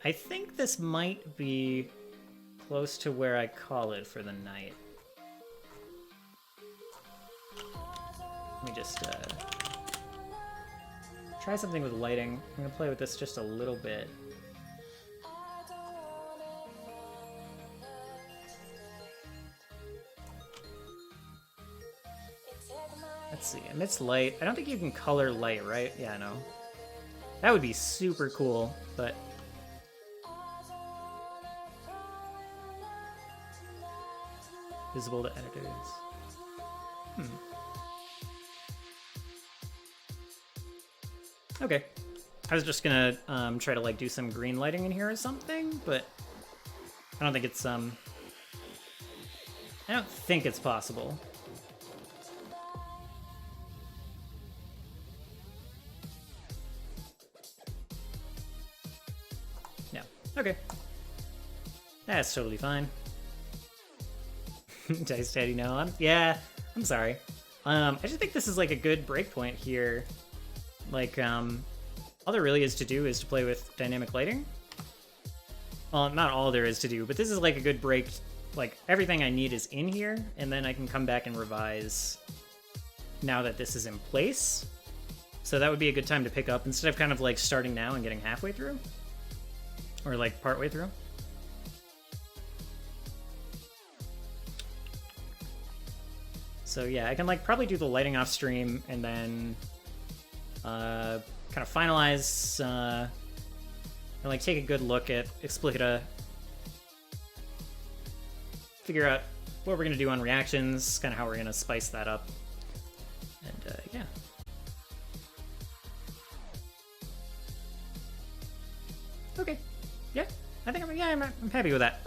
I think this might be close to where I call it for the night. Let me just try something with lighting. I'm gonna play with this just a little bit. Let's see, amidst light. I don't think you can color light, right? Yeah, no. That would be super cool, but... Visible to editors. Okay. I was just gonna try to like do some green lighting in here or something, but I don't think it's I don't think it's possible. No. Okay. That's totally fine. Dice Daddy, no. I'm sorry. I just think this is like a good breakpoint here. Like, all there really is to do is to play with dynamic lighting. Well, not all there is to do, but this is like a good break. Like, everything I need is in here, and then I can come back and revise now that this is in place. So that would be a good time to pick up, instead of kind of like starting now and getting halfway through. Or like partway through. So yeah, I can like probably do the lighting off stream and then kind of finalize and like take a good look at Explicita. Figure out what we're gonna do on reactions, kind of how we're gonna spice that up. And yeah. Okay. Yeah, I think I'm happy with that.